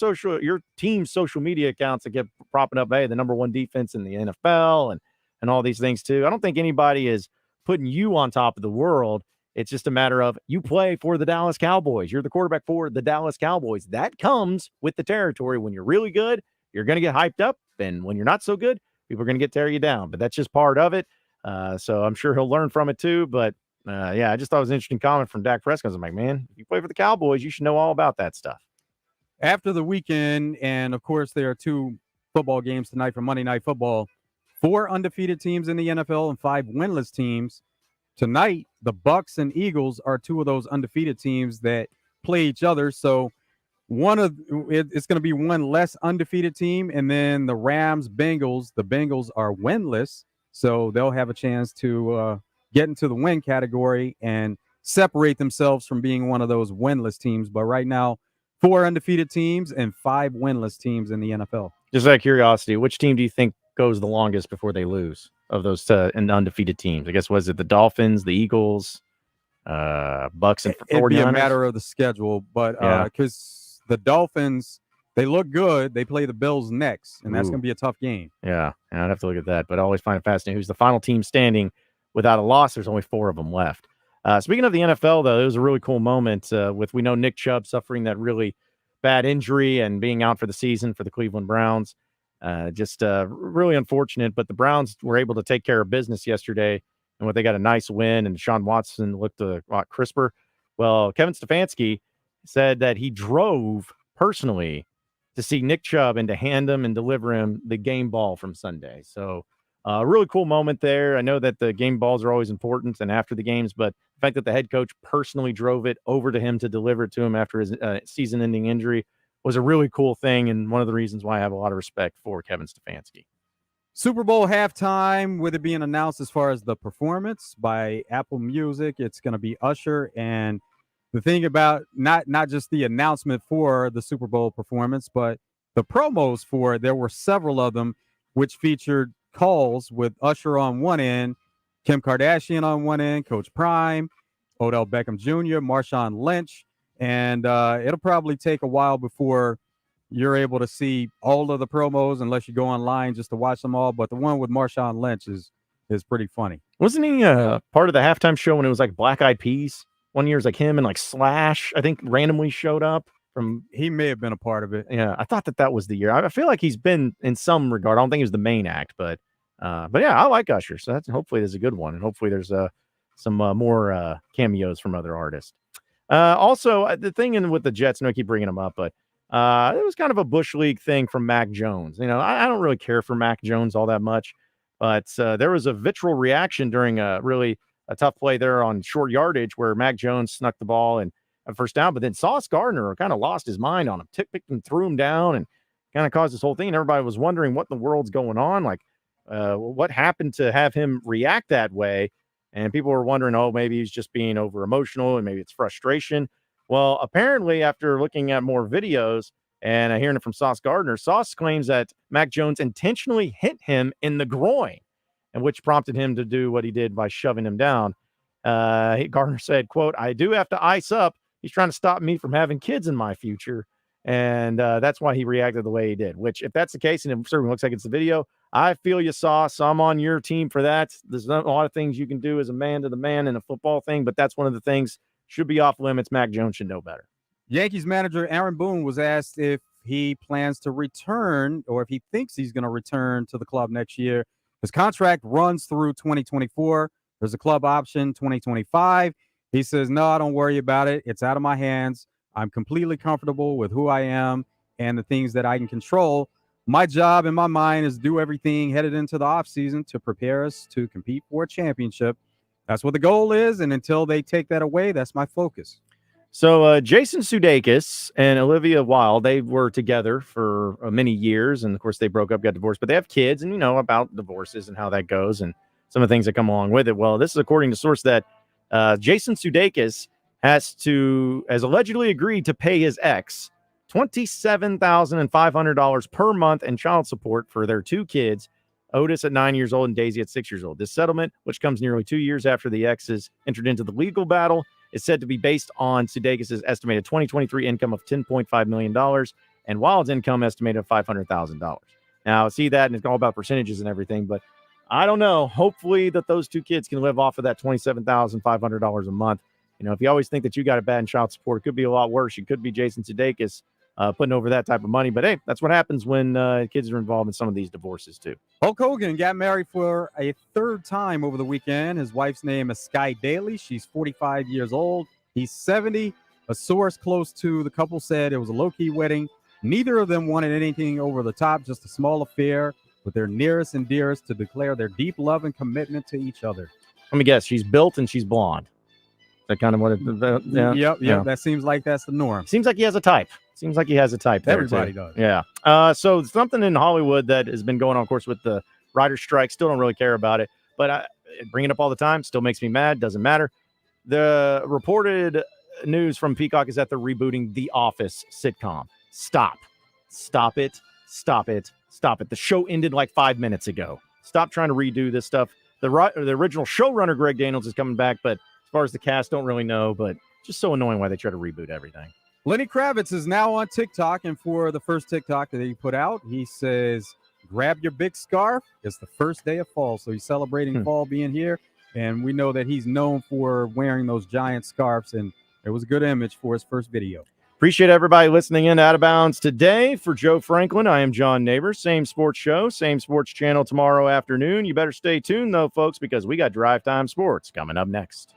team's social media accounts that kept propping up, hey, the number one defense in the NFL and all these things too. I don't think anybody is putting you on top of the world. It's just a matter of you play for the Dallas Cowboys. You're the quarterback for the Dallas Cowboys. That comes with the territory. When you're really good, you're going to get hyped up. And when you're not so good, people are going to tear you down. But that's just part of it. So I'm sure he'll learn from it too. But yeah, I just thought it was an interesting comment from Dak Prescott. I'm like, man, if you play for the Cowboys, you should know all about that stuff. After the weekend, and of course, there are 2 football games tonight for Monday Night Football. 4 undefeated teams in the NFL and 5 winless teams. Tonight, the Bucks and Eagles are 2 of those undefeated teams that play each other. So it's going to be one less undefeated team, and then the Rams, Bengals. The Bengals are winless, so they'll have a chance to get into the win category and separate themselves from being one of those winless teams. But right now, 4 undefeated teams and 5 winless teams in the NFL. Just out of curiosity, which team do you think goes the longest before they lose of those undefeated teams? I guess, was it the Dolphins, the Eagles, Bucks, and 49ers? It'd be a matter of the schedule, but because the Dolphins, they look good. They play the Bills next, and that's going to be a tough game. Yeah, I'd have to look at that, but I always find it fascinating. Who's the final team standing without a loss? There's only 4 of them left. Speaking of the NFL, though, it was a really cool moment we know Nick Chubb suffering that really bad injury and being out for the season for the Cleveland Browns. Just really unfortunate, but the Browns were able to take care of business yesterday, and they got a nice win, and Deshaun Watson looked a lot crisper. Well, Kevin Stefanski said that he drove personally to see Nick Chubb and to hand him and deliver him the game ball from Sunday. So a really cool moment there. I know that the game balls are always important and after the games, but the fact that the head coach personally drove it over to him to deliver it to him after his season-ending injury was a really cool thing, and one of the reasons why I have a lot of respect for Kevin Stefanski. Super Bowl halftime, with it being announced as far as the performance by Apple Music, it's going to be Usher. And the thing about not just the announcement for the Super Bowl performance, but the promos for it, there were several of them which featured calls with Usher on one end, Kim Kardashian on one end, Coach Prime, Odell Beckham Jr., Marshawn Lynch. And it'll probably take a while before you're able to see all of the promos unless you go online just to watch them all. But the one with Marshawn Lynch is pretty funny. Wasn't he part of the halftime show when it was like Black Eyed Peas? One year it was like him and like Slash, I think, randomly showed up. He may have been a part of it. Yeah, I thought that was the year. I feel like he's been in some regard. I don't think he was the main act, but yeah, I like Usher. So hopefully there's a good one, and hopefully there's some more cameos from other artists. Also, the thing with the Jets, I know I keep bringing them up, but it was kind of a Bush League thing from Mac Jones. I don't really care for Mac Jones all that much, but there was a vitriol reaction during a tough play there on short yardage where Mac Jones snuck the ball and a first down, but then Sauce Gardner kind of lost his mind on him, picked him, threw him down, and kind of caused this whole thing. And everybody was wondering what in the world's going on, like what happened to have him react that way. And people were wondering, oh, maybe he's just being over emotional and maybe it's frustration. Well, apparently, after looking at more videos and hearing it from Sauce Gardner, Sauce claims that Mac Jones intentionally hit him in the groin, and which prompted him to do what he did by shoving him down. Gardner said, quote, "I do have to ice up. He's trying to stop me from having kids in my future." And that's why he reacted the way he did, which if that's the case, and it certainly looks like it's the video, I feel you, Sauce. I'm on your team for that. There's not a lot of things you can do as a man to the man in a football thing, but that's one of the things should be off limits. Mac Jones should know better. Yankees manager Aaron Boone was asked if he plans to return or if he thinks he's going to return to the club next year. His contract runs through 2024. There's a club option 2025. He says, no, I don't worry about it. It's out of my hands. I'm completely comfortable with who I am and the things that I can control. My job in my mind is do everything headed into the offseason to prepare us to compete for a championship. That's what the goal is. And until they take that away, that's my focus. So Jason Sudeikis and Olivia Wilde, they were together for many years. And, of course, they broke up, got divorced. But they have kids, and you know about divorces and how that goes and some of the things that come along with it. Well, this is according to source that Jason Sudeikis has allegedly agreed to pay his ex $27,500 per month in child support for their two kids, Otis at 9 years old and Daisy at 6 years old. This settlement, which comes nearly 2 years after the exes entered into the legal battle, is said to be based on Sudeikis' estimated 2023 income of $10.5 million and Wilde's income estimated of $500,000. Now, see that, and it's all about percentages and everything, but I don't know. Hopefully that those two kids can live off of that $27,500 a month. You know, if you always think that you got a bad in child support, it could be a lot worse. You could be Jason Sudeikis putting over that type of money. But, hey, that's what happens when kids are involved in some of these divorces, too. Hulk Hogan got married for a third time over the weekend. His wife's name is Sky Daly. She's 45 years old. He's 70. A source close to the couple said it was a low-key wedding. Neither of them wanted anything over the top, just a small affair with their nearest and dearest to declare their deep love and commitment to each other. Let me guess. She's built and she's blonde. Is that kind of what it Yep. That seems like that's the norm. Seems like he has a type. There, everybody too. does. Yeah. So something in Hollywood that has been going on, of course, with the writer's strike. Still don't really care about it. But I bring it up all the time. Still makes me mad. Doesn't matter. The reported news from Peacock is that they're rebooting The Office sitcom. Stop it. The show ended like 5 minutes ago. Stop trying to redo this stuff. The original showrunner, Greg Daniels, is coming back, but as far as the cast, don't really know. But just so annoying why they try to reboot everything. Lenny Kravitz is now on TikTok, and for the first TikTok that he put out, he says, grab your big scarf. It's the first day of fall, so he's celebrating fall being here, and we know that he's known for wearing those giant scarves, and it was a good image for his first video. Appreciate everybody listening in to Out of Bounds today. For Joe Franklin, I am John Nabors. Same sports show, same sports channel tomorrow afternoon. You better stay tuned, though, folks, because we got Drive Time Sports coming up next.